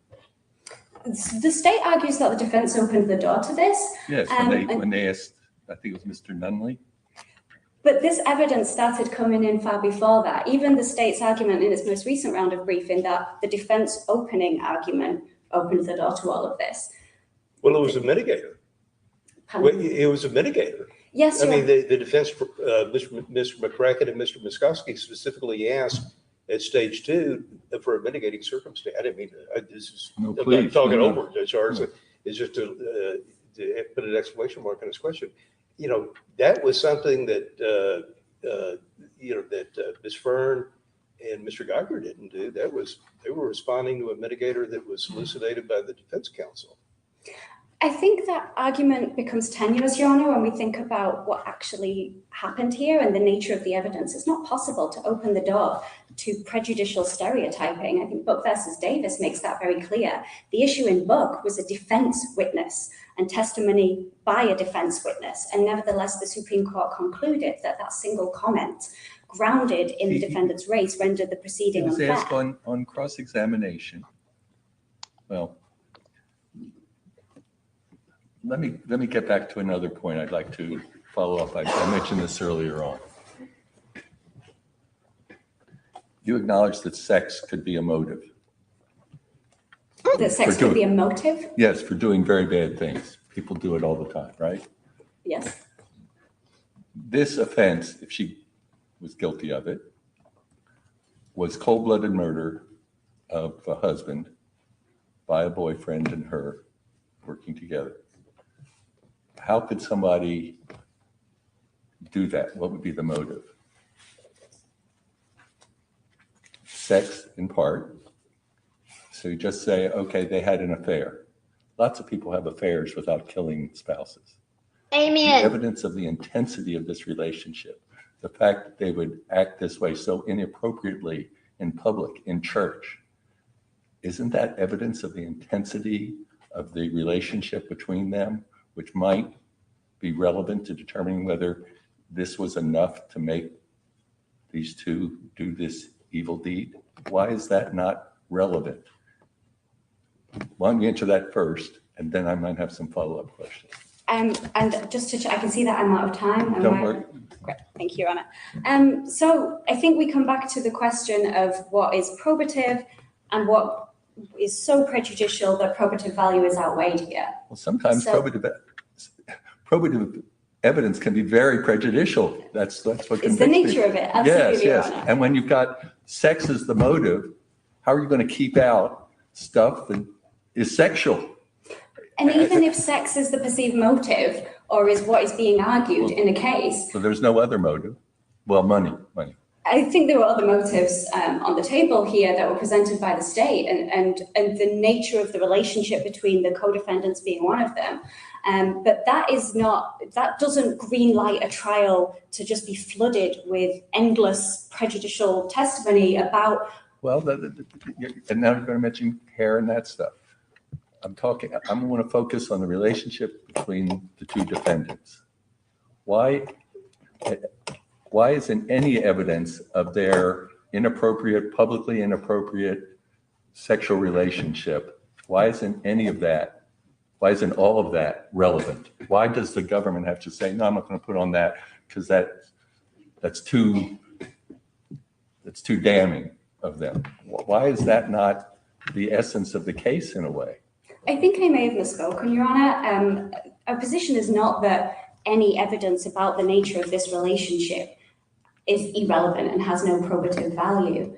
The state argues that the defense opened the door to this. Yes, when they asked, I think it was Mr. Nunley. But this evidence started coming in far before that. Even the state's argument in its most recent round of briefing that the defense opening argument opened the door to all of this. Well, it was a mitigator. It was a mitigator. Yes, I mean, the defense, Mr. McCracken and Mr. Muskowski specifically asked at stage 2 for a mitigating circumstance. I didn't mean to, this is, I'm not talking over Judge Harris. It's just to put an exclamation mark on his question. That was something that, that Ms. Fern and Mr. Geiger didn't do. They were responding to a mitigator that was elucidated by the defense counsel. I think that argument becomes tenuous, Your Honor, when we think about what actually happened here and the nature of the evidence. It's not possible to open the door to prejudicial stereotyping. I think Buck versus Davis makes that very clear. The issue in Buck was a defense witness and testimony by a defense witness. And nevertheless, the Supreme Court concluded that that single comment grounded in the defendant's race rendered the proceeding unfair. He was asked on cross-examination. Well, let me get back to another point I'd like to follow up. I mentioned this earlier on. You acknowledge that sex could be a motive. That sex could be a motive? Yes, for doing very bad things. People do it all the time, right? Yes. This offense, if she was guilty of it, was cold-blooded murder of a husband by a boyfriend and her working together. How could somebody do that? What would be the motive? Sex, in part. So you just say, okay, they had an affair. Lots of people have affairs without killing spouses. Amen. The evidence of the intensity of this relationship, the fact that they would act this way so inappropriately in public, in church, isn't that evidence of the intensity of the relationship between them, which might be relevant to determining whether this was enough to make these two do this evil deed? Why is that not relevant? Why don't you answer that first, and then I might have some follow-up questions. And just to check, I can see that I'm out of time. Don't worry. Great, thank you, Your Honor. So I think we come back to the question of what is probative and what is so prejudicial that probative value is outweighed here. Well, sometimes probative evidence can be very prejudicial. That's what it's the nature of it. Absolutely, yes. Your Honor. And when you've got sex as the motive, how are you going to keep out stuff that is sexual? And even if sex is the perceived motive or is what is being argued in a case. So there's no other motive. Well, money. I think there were other motives on the table here that were presented by the state and the nature of the relationship between the co-defendants being one of them. But that doesn't green light a trial to just be flooded with endless prejudicial testimony about Well, and now you're going to mention hair and that stuff. I'm going to focus on the relationship between the two defendants. Why isn't any evidence of their publicly inappropriate sexual relationship? Why isn't any of that? Why isn't all of that relevant? Why does the government have to say, no, I'm not going to put on that because that's too damning of them? Why is that not the essence of the case in a way? I think I may have misspoken, Your Honor. Our position is not that any evidence about the nature of this relationship is irrelevant and has no probative value.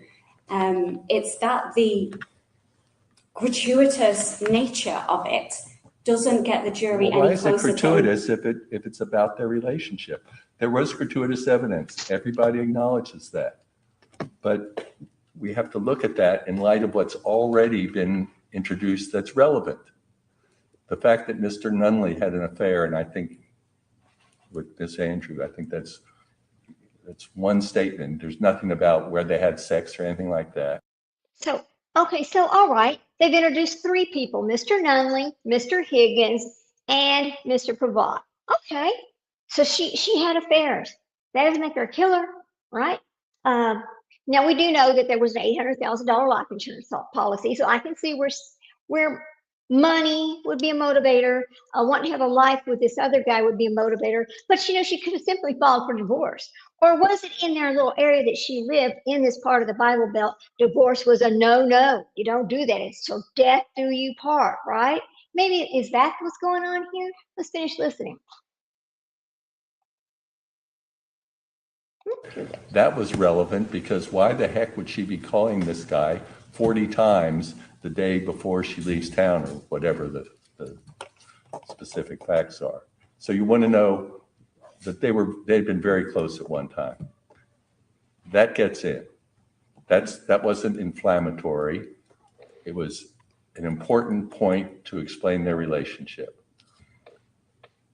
It's that the gratuitous nature of it doesn't get the jury any closer. Why is it gratuitous if it's about their relationship? There was gratuitous evidence. Everybody acknowledges that. But we have to look at that in light of what's already been introduced that's relevant. The fact that Mr. Nunley had an affair, and I think with Miss Andrew, I think that's one statement. There's nothing about where they had sex or anything like that. So, okay, so all right, they've introduced 3 people, Mr. Nunley, Mr. Higgins, and Mr. Pravat. Okay, so she had affairs. That doesn't make her a killer, right? Now we do know that there was an $800,000 life insurance policy, so I can see where money would be a motivator. Wanting to have a life with this other guy would be a motivator. But she could have simply filed for divorce. Or was it in their little area that she lived in this part of the Bible Belt? Divorce was a no. You don't do that. It's till death do you part, right? Maybe is that what's going on here? Let's finish listening. That was relevant because why the heck would she be calling this guy 40 times the day before she leaves town, or whatever the specific facts are? So you want to know that they'd been very close at one time. That gets in. That wasn't inflammatory. It was an important point to explain their relationship.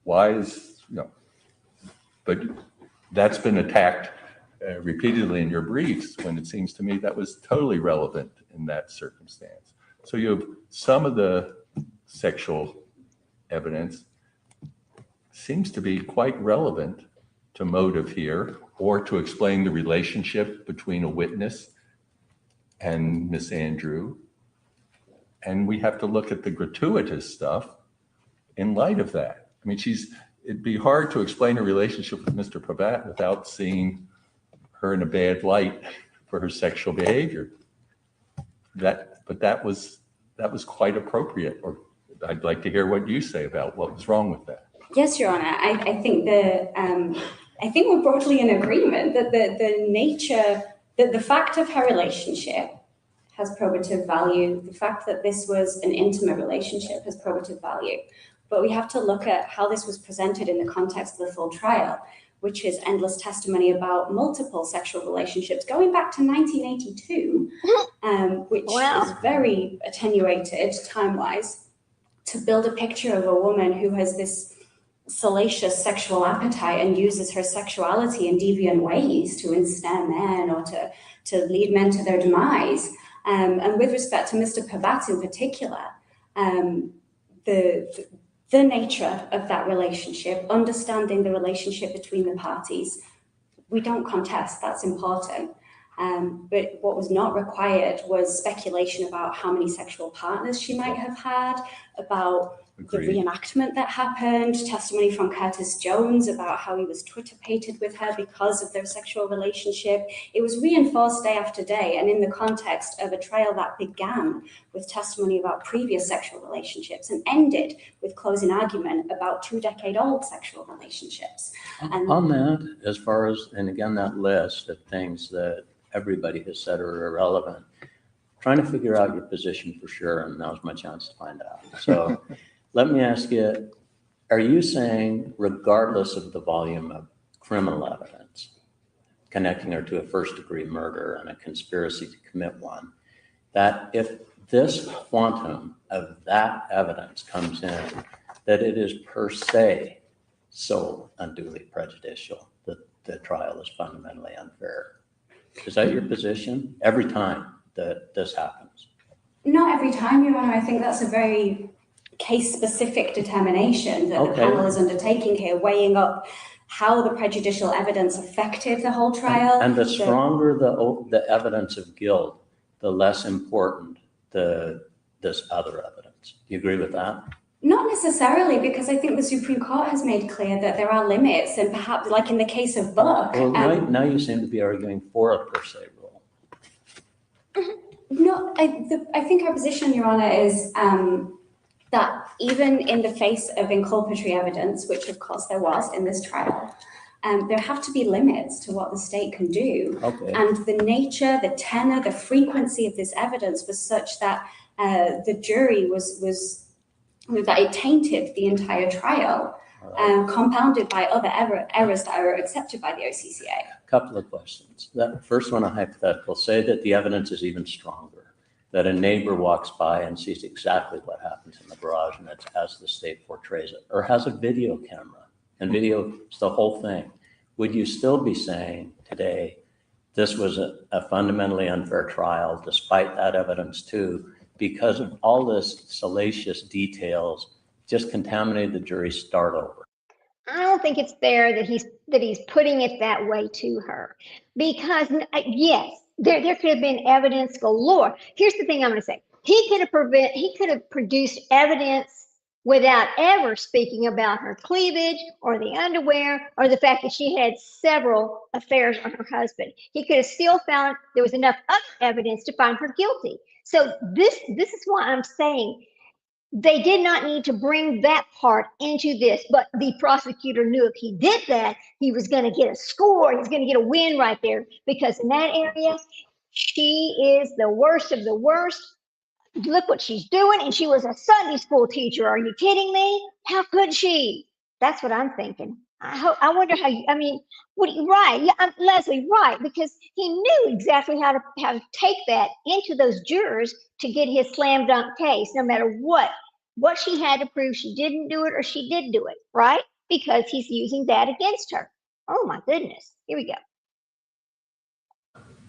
But that's been attacked repeatedly in your briefs, when it seems to me that was totally relevant in that circumstance. So you have some of the sexual evidence seems to be quite relevant to motive here, or to explain the relationship between a witness and Miss Andrew. And we have to look at the gratuitous stuff in light of that. I mean, it'd be hard to explain a relationship with Mr. Pravat without seeing her in a bad light for her sexual behavior. But that was quite appropriate. Or I'd like to hear what you say about what was wrong with that. Yes, Your Honor. I think we're broadly in agreement that the nature, that the fact of her relationship has probative value. The fact that this was an intimate relationship has probative value. But we have to look at how this was presented in the context of the full trial, which is endless testimony about multiple sexual relationships going back to 1982, which is very attenuated time-wise, to build a picture of a woman who has this salacious sexual appetite and uses her sexuality in deviant ways to ensnare men or to lead men to their demise. And with respect to Mr. Pravat in particular, the nature of that relationship, understanding the relationship between the parties, we don't contest, that's important. But what was not required was speculation about how many sexual partners she might have had, about the reenactment that happened, testimony from Curtis Jones about how he was Twitter-pated with her because of their sexual relationship. It was reinforced day after day, and in the context of a trial that began with testimony about previous sexual relationships and ended with closing argument about 2-decade-old sexual relationships. And on that, as far as, and again, that list of things that everybody has said are irrelevant, trying to figure out your position for sure, and now's my chance to find out. So let me ask you, are you saying, regardless of the volume of criminal evidence connecting her to a first-degree murder and a conspiracy to commit one, that if this quantum of that evidence comes in, that it is per se so unduly prejudicial that the trial is fundamentally unfair? Is that your position every time that this happens? Not every time, Your Honor. I think that's a very case-specific determination that the panel is undertaking here, weighing up how the prejudicial evidence affected the whole trial. And the stronger the evidence of guilt, the less important this other evidence. Do you agree with that? Not necessarily, because I think the Supreme Court has made clear that there are limits, and perhaps, like in the case of Buck. Well, now you seem to be arguing for a per se rule. No, I think our position, Your Honor, is that even in the face of inculpatory evidence, which of course there was in this trial, there have to be limits to what the state can do. Okay. And the nature, the tenor, the frequency of this evidence was such that the jury that it tainted the entire trial, compounded by other errors that are accepted by the OCCA. A couple of questions. That first one, a hypothetical. Say that the evidence is even stronger, that a neighbor walks by and sees exactly what happens in the garage, and it's as the state portrays it, or has a video camera and videos the whole thing. Would you still be saying today this was a fundamentally unfair trial, despite that evidence too, because of all this salacious details, just contaminated the jury start over? I don't think it's fair that he's putting it that way to her, because yes, there could have been evidence galore. Here's the thing I'm going to say: he could have produced evidence without ever speaking about her cleavage or the underwear or the fact that she had several affairs on her husband. He could have still found there was enough other evidence to find her guilty. So this is why I'm saying they did not need to bring that part into this, but the prosecutor knew if he did that, he was going to get a score. He's going to get a win right there, because in that area, she is the worst of the worst. Look what she's doing. And she was a Sunday school teacher. Are you kidding me? How could she? That's what I'm thinking. I wonder how you, right. Yeah, Leslie, right. Because he knew exactly how to take that into those jurors to get his slam dunk case, no matter what she had to prove. She didn't do it or she did do it, right? Because he's using that against her. Oh my goodness. Here we go.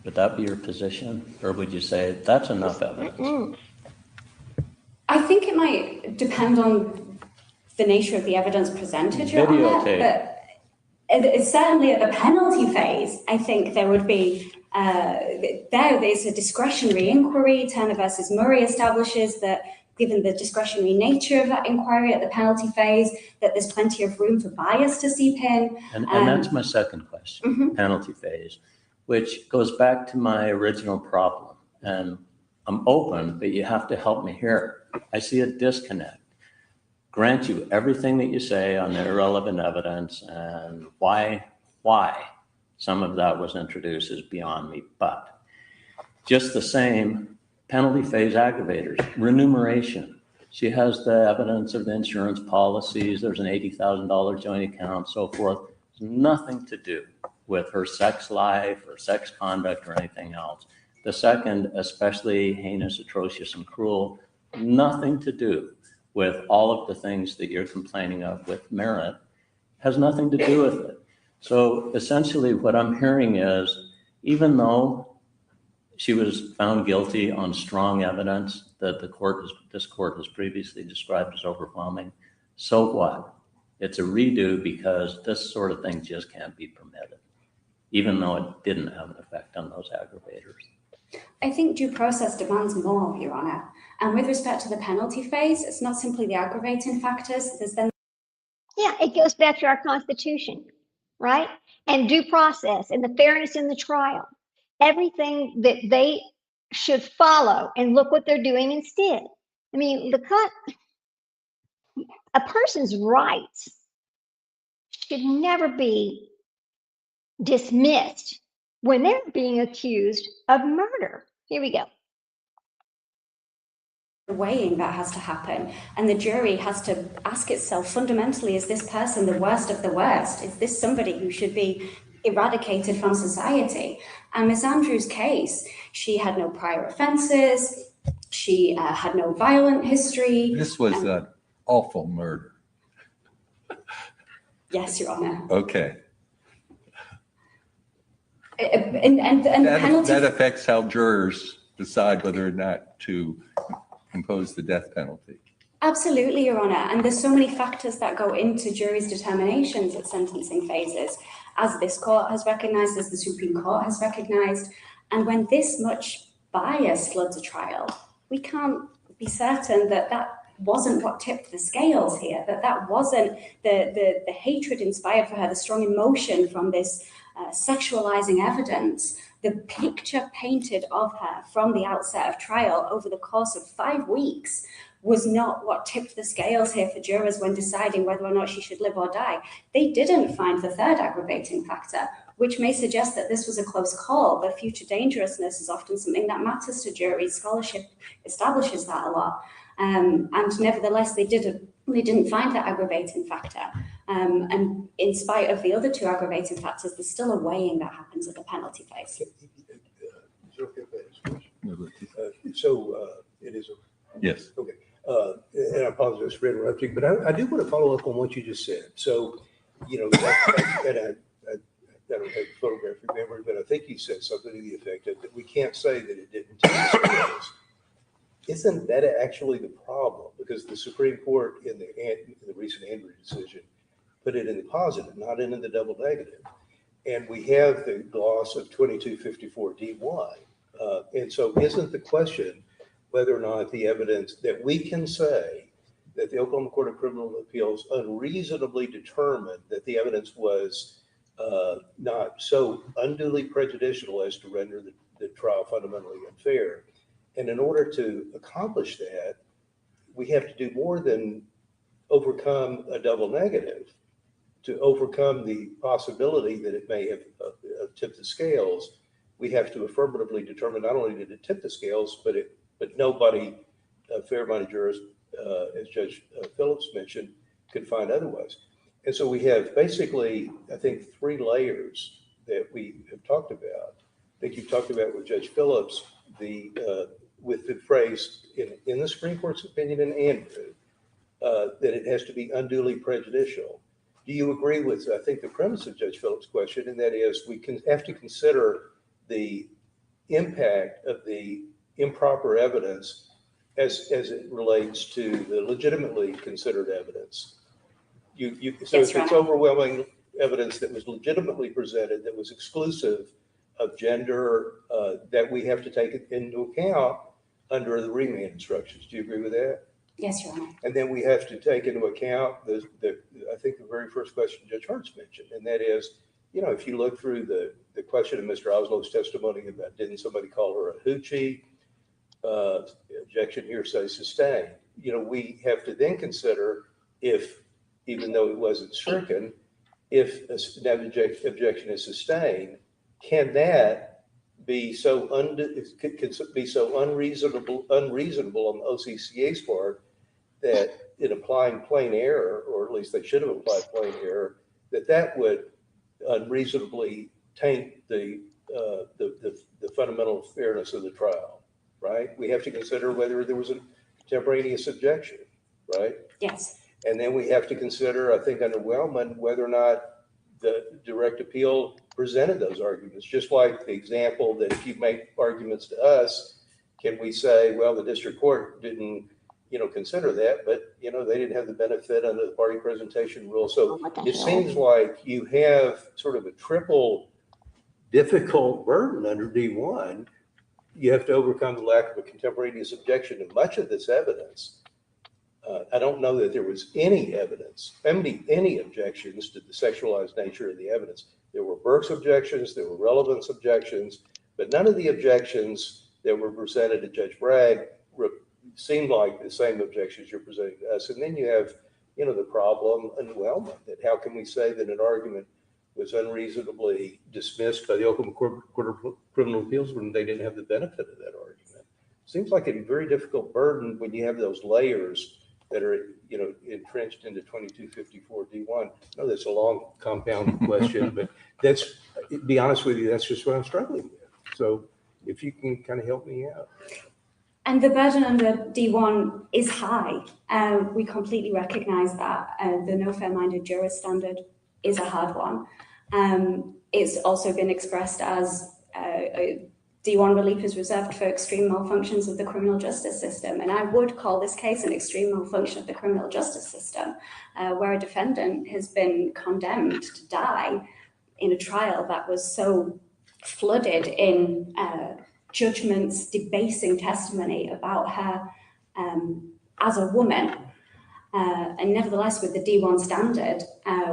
Would that be your position? Or would you say that's enough evidence? I think it might depend on the nature of the evidence presented, Your Honor, but it's certainly at the penalty phase, I think there would be, there's a discretionary inquiry. Turner versus Murray establishes that given the discretionary nature of that inquiry at the penalty phase, that there's plenty of room for bias to seep in. And that's my second question, penalty phase, which goes back to my original problem. And I'm open, but you have to help me here. I see a disconnect. Grant you everything that you say on the irrelevant evidence and why some of that was introduced is beyond me. But just the same, penalty phase aggravators, remuneration. She has the evidence of the insurance policies. There's an $80,000 joint account, so forth. There's nothing to do with her sex life or sex conduct or anything else. The second, especially heinous, atrocious, and cruel, nothing to do with all of the things that you're complaining of with merit, has nothing to do with it. So essentially what I'm hearing is, even though she was found guilty on strong evidence that this court has previously described as overwhelming, so what? It's a redo because this sort of thing just can't be permitted, even though it didn't have an effect on those aggravators. I think due process demands more, Your Honor. And with respect to the penalty phase, it's not simply the aggravating factors. There's then. Yeah, it goes back to our Constitution, right? And due process and the fairness in the trial. Everything that they should follow, and look what they're doing instead. I mean, a person's rights should never be dismissed when they're being accused of murder. Here we go. Weighing that has to happen, and the jury has to ask itself fundamentally, is this person the worst of the worst? Is this somebody who should be eradicated from society? And Ms. Andrews' case, she had no prior offenses, she had no violent history. This was an awful murder. Yes, Your Honor. Okay. And the penalty. That affects how jurors decide whether or not to impose the death penalty. Absolutely, Your Honour. And there's so many factors that go into juries' determinations at sentencing phases, as this court has recognised, as the Supreme Court has recognised. And when this much bias floods a trial, we can't be certain that that wasn't what tipped the scales here, that that wasn't the hatred inspired for her, the strong emotion from this sexualizing evidence, the picture painted of her from the outset of trial over the course of 5 weeks was not what tipped the scales here for jurors when deciding whether or not she should live or die. They didn't find the third aggravating factor, which may suggest that this was a close call. The future dangerousness is often something that matters to juries. Scholarship establishes that a lot. And nevertheless, they didn't find that aggravating factor. And in spite of the other two aggravating factors, there's still a weighing that happens at the penalty phase. It is. Yes. Okay. And I apologize for interrupting, but I do want to follow up on what you just said. So, you know, I don't have photographic memory, but I think you said something to the effect that we can't say that it didn't take scales. Isn't that actually the problem? Because the Supreme Court in the recent Andrew decision put it in the positive, not in the double negative. And we have the gloss of 2254 D1. And so isn't the question whether or not the evidence that we can say that the Oklahoma Court of Criminal Appeals unreasonably determined that the evidence was not so unduly prejudicial as to render the trial fundamentally unfair. And in order to accomplish that, we have to do more than overcome a double negative. To overcome the possibility that it may have tipped the scales, we have to affirmatively determine not only did it tip the scales, but nobody, fair-minded jurist, as Judge Phillips mentioned, could find otherwise. And so we have basically, I think, 3 layers that we have talked about. I think you've talked about with Judge Phillips, with the phrase in the Supreme Court's opinion in Andrew, that it has to be unduly prejudicial. Do you agree with, I think, the premise of Judge Phillips' question, and that is we have to consider the impact of the improper evidence as it relates to the legitimately considered evidence? So if it's overwhelming evidence that was legitimately presented, that was exclusive of gender, that we have to take it into account under the remand instructions. Do you agree with that? Yes, Your Honor. And then we have to take into account I think the very first question Judge Hart's mentioned, and that is, you know, if you look through the question of Mr. Oslow's testimony about didn't somebody call her a hoochie, objection hearsay sustained. You know, we have to then consider if, even though it wasn't stricken, if that objection is sustained, can that be so unreasonable on the OCCA's part that in applying plain error, or at least they should have applied plain error, that would unreasonably taint the fundamental fairness of the trial, right? We have to consider whether there was a contemporaneous objection, right? Yes. And then we have to consider, I think under Wellman, whether or not the direct appeal presented those arguments. Just like the example that if you make arguments to us, can we say, well, the district court didn't, you know, consider that, but, you know, they didn't have the benefit under the party presentation rule. So it seems like you have sort of a triple difficult burden under D1. You have to overcome the lack of a contemporaneous objection to much of this evidence. I don't know that there was any evidence, any objections to the sexualized nature of the evidence. There were Burke's objections, there were relevance objections, but none of the objections that were presented to Judge Bragg seemed like the same objections you're presenting to us. And then you have, you know, the problem in Wellman, that how can we say that an argument was unreasonably dismissed by the Oklahoma Court of Criminal Appeals when they didn't have the benefit of that argument? Seems like a very difficult burden when you have those layers that are, you know, entrenched into 2254 D1. No, that's a long compound question, but be honest with you, that's just what I'm struggling with. So if you can kind of help me out. And the burden under D1 is high. We completely recognize that. The no fair-minded juror standard is a hard one. It's also been expressed as D1 relief is reserved for extreme malfunctions of the criminal justice system. And I would call this case an extreme malfunction of the criminal justice system, where a defendant has been condemned to die in a trial that was so flooded in judgments, debasing testimony about her as a woman. And nevertheless, with the D1 standard,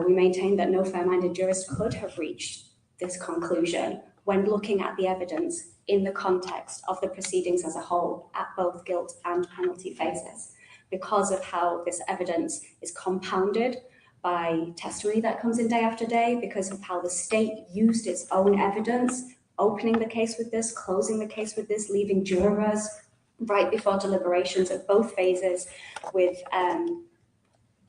we maintain that no fair-minded jurist could have reached this conclusion when looking at the evidence in the context of the proceedings as a whole at both guilt and penalty phases, because of how this evidence is compounded by testimony that comes in day after day, because of how the state used its own evidence, opening the case with this, closing the case with this, leaving jurors right before deliberations at both phases with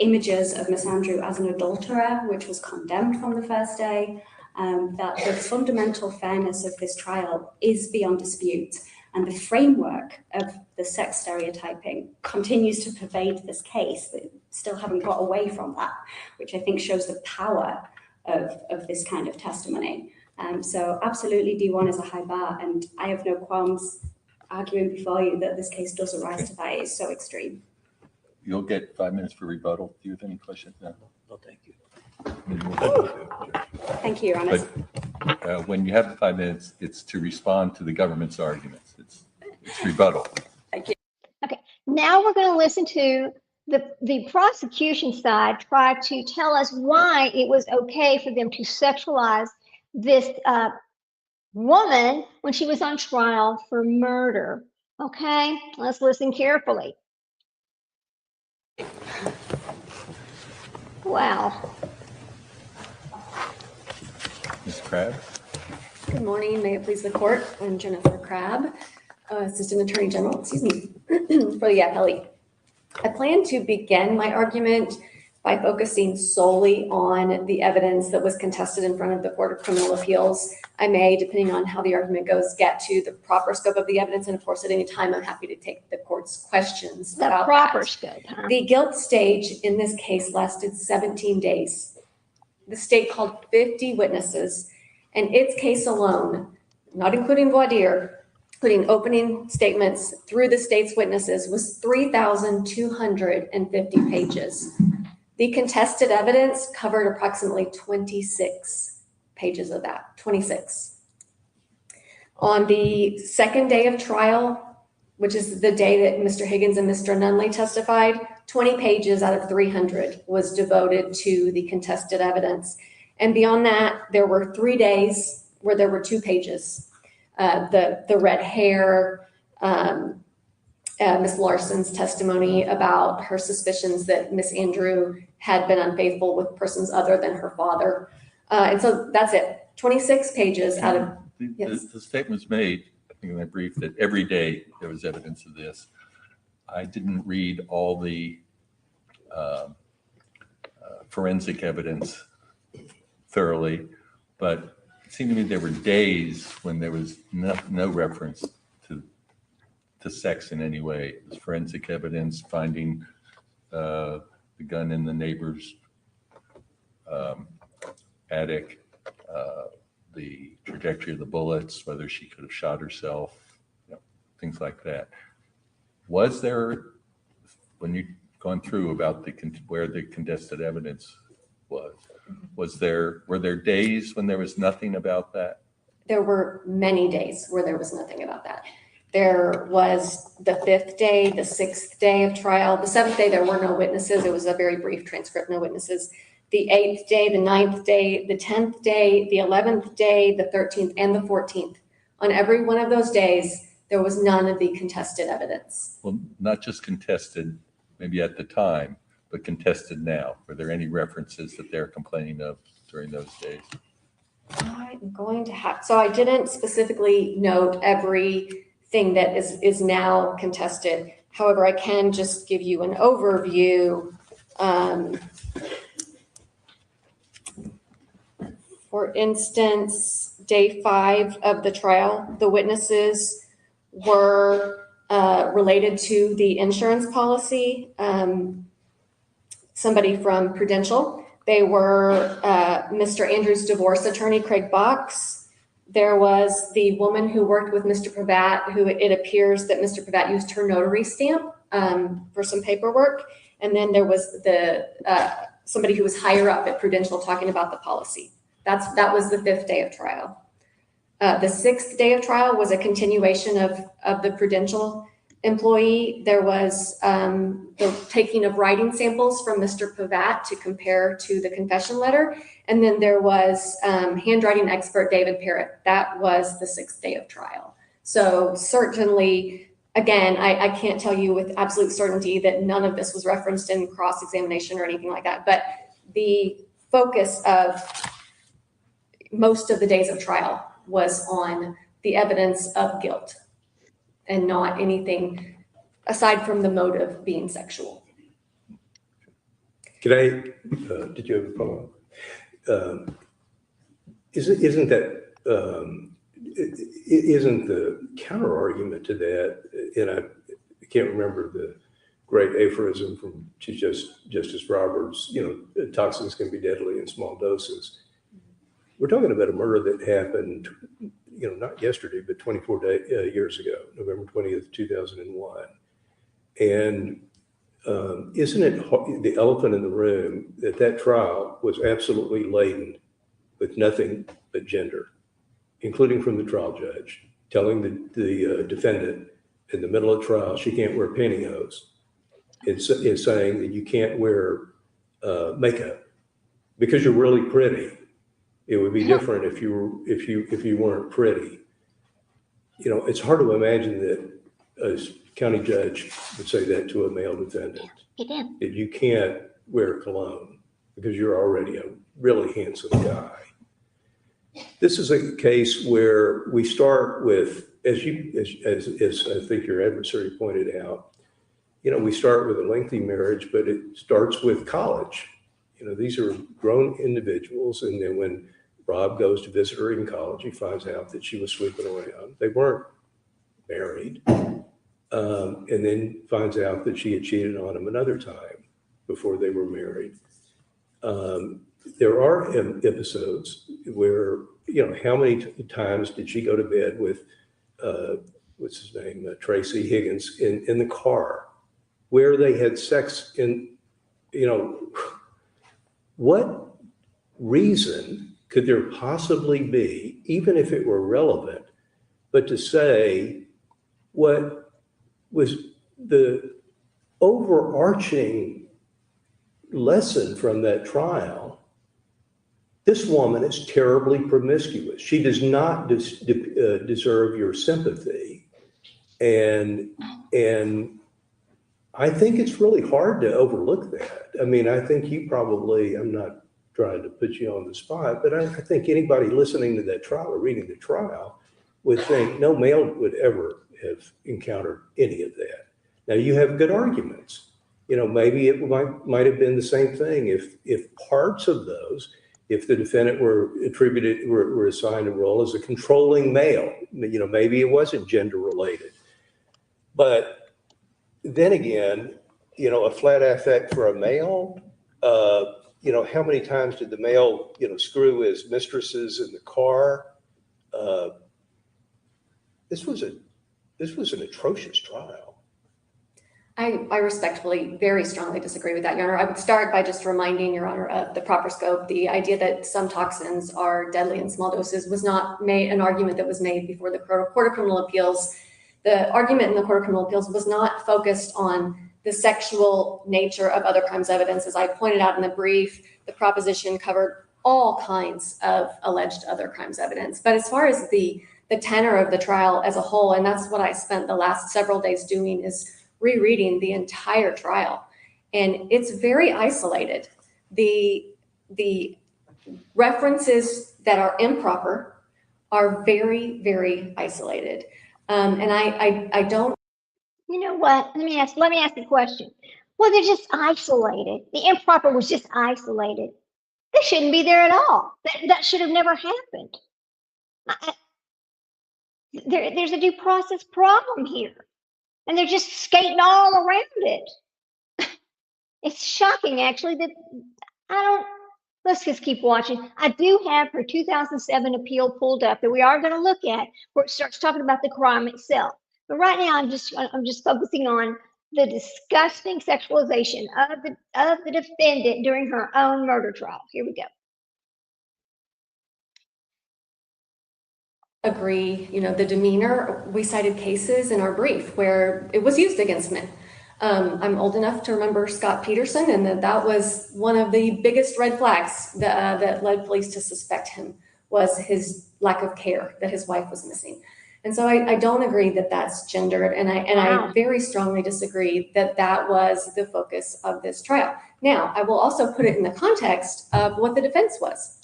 images of Miss Andrew as an adulterer, which was condemned from the first day. That the fundamental fairness of this trial is beyond dispute, and the framework of the sex stereotyping continues to pervade this case. They still haven't got away from that, which I think shows the power of this kind of testimony. So absolutely D1 is a high bar, and I have no qualms arguing before you that this case does arise to that. It is so extreme. You'll get 5 minutes for rebuttal. Do you have any questions now? No, thank you. Thank you, Your Honor. But when you have the 5 minutes, it's to respond to the government's arguments. It's rebuttal. Thank you. Okay, now we're going to listen to the prosecution side try to tell us why it was okay for them to sexualize this woman when she was on trial for murder. Okay, let's listen carefully. Wow. Ms. Crabb? Good morning. May it please the court. I'm Jennifer Crabb, Assistant Attorney General, for the appellee. I plan to begin my argument by focusing solely on the evidence that was contested in front of the Court of Criminal Appeals. I may, depending on how the argument goes, get to the proper scope of the evidence, and of course, at any time, I'm happy to take the court's questions. The about proper that. scope, huh? The guilt stage in this case lasted 17 days. The state called 50 witnesses, and its case alone, not including voir dire, including opening statements through the state's witnesses, was 3,250 pages. The contested evidence covered approximately 26 pages of that, 26. On the second day of trial, which is the day that Mr. Higgins and Mr. Nunley testified, 20 pages out of 300 was devoted to the contested evidence. And beyond that, there were 3 days where there were 2 pages. The red hair, Ms. Larson's testimony about her suspicions that Miss Andrew had been unfaithful with persons other than her father. And so that's it, 26 pages out of, yes. The statement was made, I think in my brief, that every day there was evidence of this. I didn't read all the forensic evidence thoroughly, but it seemed to me there were days when there was no reference to sex in any way. It was forensic evidence, finding the gun in the neighbor's attic, the trajectory of the bullets, whether she could have shot herself, things like that. Was there, when you've gone through about where the contested evidence was, were there days when there was nothing about that? There were many days where there was nothing about that. There was the 5th day, the 6th day of trial. The 7th day, there were no witnesses. It was a very brief transcript, no witnesses. The 8th day, the 9th day, the 10th day, the 11th day, the 13th, and the 14th. On every one of those days, there was none of the contested evidence. Well, not just contested, maybe at the time, but contested now. Were there any references that they're complaining of during those days? I'm going to have, so I didn't specifically note everything that is now contested. However, I can just give you an overview. For instance, day 5 of the trial, the witnesses were related to the insurance policy. Somebody from Prudential. They were Mr. Andrews' divorce attorney, Craig Box, There was the woman who worked with Mr. Pravat, who it appears that Mr. Pravat used her notary stamp for some paperwork. And then there was the somebody who was higher up at Prudential talking about the policy. That was the 5th day of trial. The 6th day of trial was a continuation of the Prudential employee. There was the taking of writing samples from Mr. Pravat to compare to the confession letter. And then there was handwriting expert David Parrott. That was the 6th day of trial. So certainly, again, I can't tell you with absolute certainty that none of this was referenced in cross-examination or anything like that. But the focus of most of the days of trial was on the evidence of guilt and not anything aside from the motive being sexual. Can I, did you have a follow-up? Isn't the counter argument to that, and I can't remember the great aphorism from Chief Justice Roberts, toxins can be deadly in small doses. We're talking about a murder that happened, not yesterday, but 24 years ago, November 20th, 2001. And isn't it the elephant in the room that trial was absolutely laden with nothing but gender, including from the trial judge, telling the defendant in the middle of trial she can't wear pantyhose, and saying that you can't wear makeup because you're really pretty. It would be different if you weren't pretty. It's hard to imagine that a county judge would say that to a male defendant. That you can't wear cologne because you're already a really handsome guy. This is a case where we start with, as I think your adversary pointed out, we start with a lengthy marriage, but it starts with college. These are grown individuals, and then when Rob goes to visit her in college, he finds out that she was sleeping around. They weren't married, and then finds out that she had cheated on him another time before they were married. There are episodes where, how many times did she go to bed with, what's his name, Tracy Higgins in the car, where they had sex in, what reason could there possibly be, even if it were relevant, but to say what was the overarching lesson from that trial? This woman is terribly promiscuous. She does not deserve your sympathy. And I think it's really hard to overlook that. I mean, I think you probably, I'm not trying to put you on the spot, but I think anybody listening to that trial or reading the trial would think no male would ever have encountered any of that. Now you have good arguments. Maybe it might have been the same thing if parts of those, if the defendant were assigned a role as a controlling male, maybe it wasn't gender related. But then again, a flat affect for a male, how many times did the male, screw his mistresses in the car? This was an atrocious trial. I respectfully, very strongly disagree with that, Your Honor. I would start by just reminding Your Honor of the proper scope. The idea that some toxins are deadly in small doses was not an argument that was made before the Court of Criminal Appeals. The argument in the Court of Criminal Appeals was not focused on the sexual nature of other crimes evidence. As I pointed out in the brief, the proposition covered all kinds of alleged other crimes evidence. But as far as the tenor of the trial as a whole, and that's what I spent the last several days doing, is rereading the entire trial. And it's very isolated. The references that are improper are very, very isolated. And I don't. You know what? Let me ask you a question. Well, they're just isolated. The improper was just isolated. They shouldn't be there at all. That should have never happened. There's a due process problem here. And they're just skating all around it. It's shocking, actually, that let's just keep watching. I do have her 2007 appeal pulled up that we are going to look at, where it starts talking about the crime itself. But right now, I'm just focusing on the disgusting sexualization of the defendant during her own murder trial. Here we go. Agree, the demeanor, we cited cases in our brief where it was used against men. I'm old enough to remember Scott Peterson, and that was one of the biggest red flags that led police to suspect him, was his lack of care, that his wife was missing. And so I don't agree that that's gendered, and I very strongly disagree that that was the focus of this trial. Now, I will also put it in the context of what the defense was.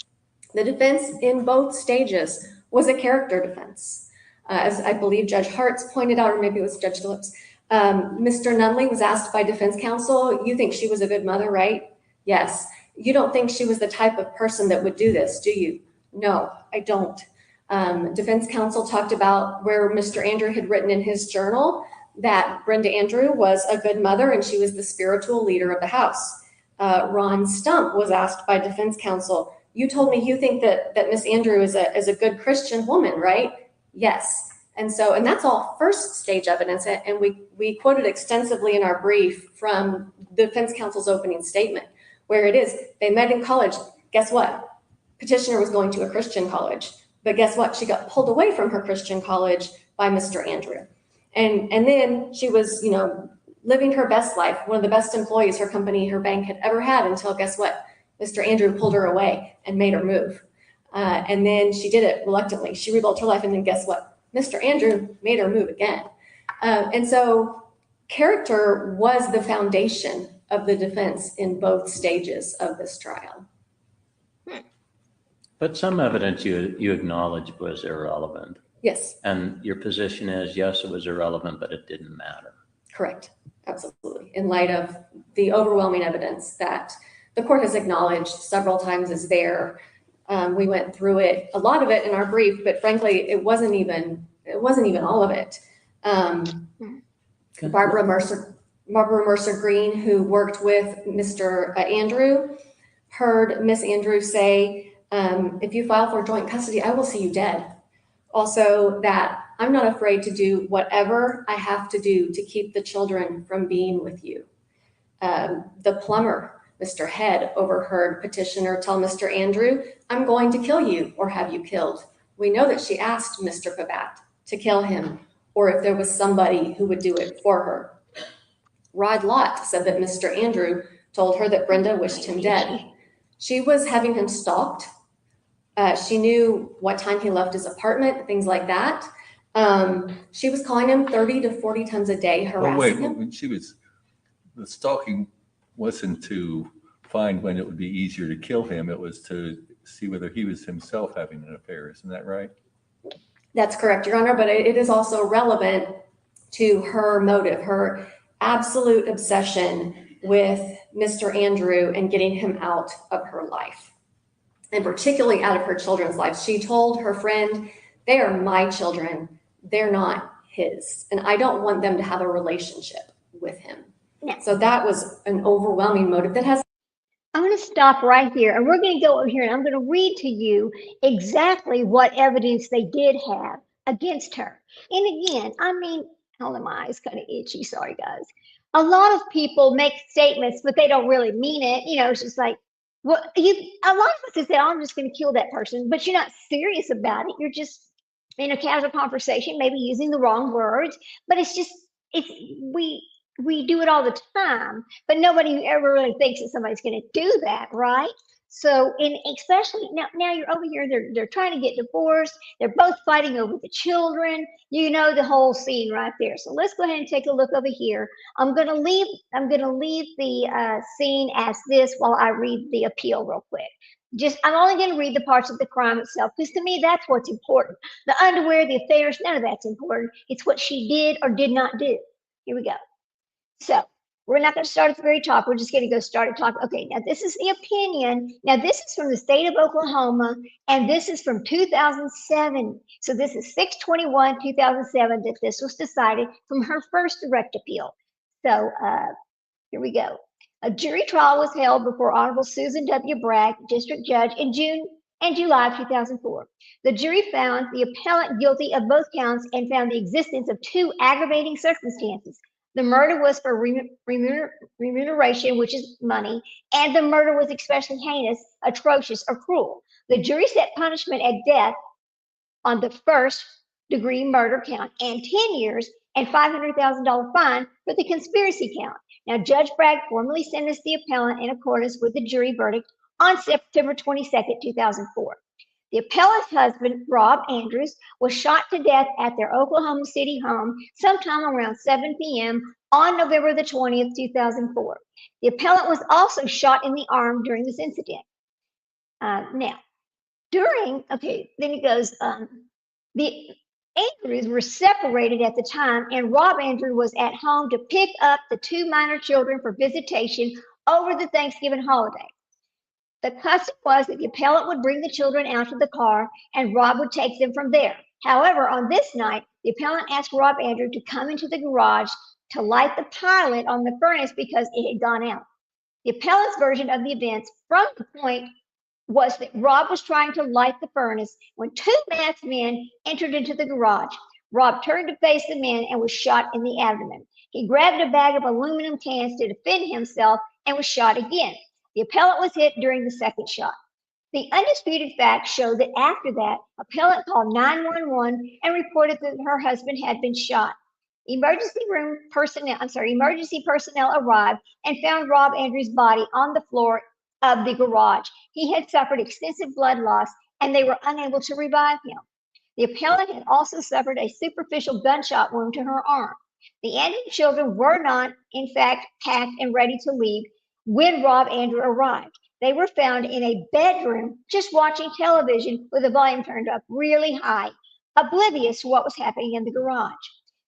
The defense in both stages was a character defense. As I believe Judge Hartz pointed out, or maybe it was Judge Phillips, Mr. Nunley was asked by defense counsel, you think she was a good mother, right? Yes. You don't think she was the type of person that would do this, do you? No, I don't. Defense counsel talked about where Mr. Andrew had written in his journal that Brenda Andrew was a good mother and she was the spiritual leader of the house. Ron Stump was asked by defense counsel, you told me you think that Miss Andrew is a good Christian woman, right? Yes. And that's all first stage evidence. And we quoted extensively in our brief from defense counsel's opening statement, where it is, they met in college. Guess what? Petitioner was going to a Christian college, but guess what? She got pulled away from her Christian college by Mr. Andrew. And then she was, living her best life, one of the best employees her company, her bank had ever had, until guess what? Mr. Andrew pulled her away and made her move. And then she did it reluctantly. She rebuilt her life, and then guess what? Mr. Andrew made her move again. And so character was the foundation of the defense in both stages of this trial. But some evidence you acknowledge was irrelevant. Yes. And your position is, yes, it was irrelevant, but it didn't matter. Correct. Absolutely. In light of the overwhelming evidence that the court has acknowledged several times is there. We went through it, a lot of it in our brief, but frankly, it wasn't even all of it. Barbara Mercer Green, who worked with Mr. Andrew, heard Miss Andrew say, if you file for joint custody, I will see you dead. Also, that I'm not afraid to do whatever I have to do to keep the children from being with you. The plumber, Mr. Head, overheard petitioner tell Mr. Andrew, I'm going to kill you or have you killed. We know that she asked Mr. Pabat to kill him, or if there was somebody who would do it for her. Rod Lott said that Mr. Andrew told her that Brenda wished him dead. She was having him stalked. She knew what time he left his apartment, things like that. She was calling him 30 to 40 times a day, harassing him. When the stalking wasn't to find when it would be easier to kill him, it was to see whether he was himself having an affair. Isn't that right? That's correct, Your Honor, but it is also relevant to her motive, her absolute obsession with Mr. Andrew and getting him out of her life, and particularly out of her children's lives. She told her friend, they are my children, they're not his, and I don't want them to have a relationship with him. No. So that was an overwhelming motive that has. I'm going to stop right here, and we're going to go over here, and I'm going to read to you exactly what evidence they did have against her. And again, hold on, my eyes kind of itchy. Sorry, guys. A lot of people make statements, but they don't really mean it. It's just like, a lot of us have said, I'm just going to kill that person, but you're not serious about it. You're just in a casual conversation, maybe using the wrong words, but we do it all the time, but nobody ever really thinks that somebody's going to do that, right? So, especially now you're over here, they're trying to get divorced. They're both fighting over the children. The whole scene right there. So let's go ahead and take a look over here. I'm going to leave the scene as this while I read the appeal real quick. I'm only going to read the parts of the crime itself, because to me, that's what's important. The underwear, the affairs, none of that's important. It's what she did or did not do. Here we go. So we're not going to start at the very top. We're just going to go start at top. Okay, now this is the opinion. Now this is from the state of Oklahoma, and this is from 2007. So this is 6/21/2007 that this was decided from her first direct appeal. So here we go. A jury trial was held before Honorable Susan W. Bragg, District Judge, in June and July of 2004. The jury found the appellant guilty of both counts and found the existence of two aggravating circumstances. The murder was for remuneration, which is money, and the murder was especially heinous, atrocious, or cruel. The jury set punishment at death on the first-degree murder count and 10 years and $500,000 fine for the conspiracy count. Now, Judge Bragg formally sentenced the appellant in accordance with the jury verdict on September 22nd, 2004. The appellant's husband, Rob Andrews, was shot to death at their Oklahoma City home sometime around 7 p.m. on November the 20th, 2004. The appellant was also shot in the arm during this incident. Then it goes, the Andrews were separated at the time, and Rob Andrew was at home to pick up the two minor children for visitation over the Thanksgiving holiday. The custom was that the appellant would bring the children out to the car and Rob would take them from there. However, on this night, the appellant asked Rob Andrew to come into the garage to light the pilot on the furnace because it had gone out. The appellant's version of the events from the point was that Rob was trying to light the furnace when two masked men entered into the garage. Rob turned to face the men and was shot in the abdomen. He grabbed a bag of aluminum cans to defend himself and was shot again. The appellant was hit during the second shot. The undisputed facts show that after that, appellant called 911 and reported that her husband had been shot. Emergency personnel arrived and found Rob Andrews' body on the floor of the garage. He had suffered extensive blood loss and they were unable to revive him. The appellant had also suffered a superficial gunshot wound to her arm. The Andrews children were not, in fact, packed and ready to leave when Rob Andrew arrived. They were found in a bedroom just watching television with the volume turned up really high, oblivious to what was happening in the garage.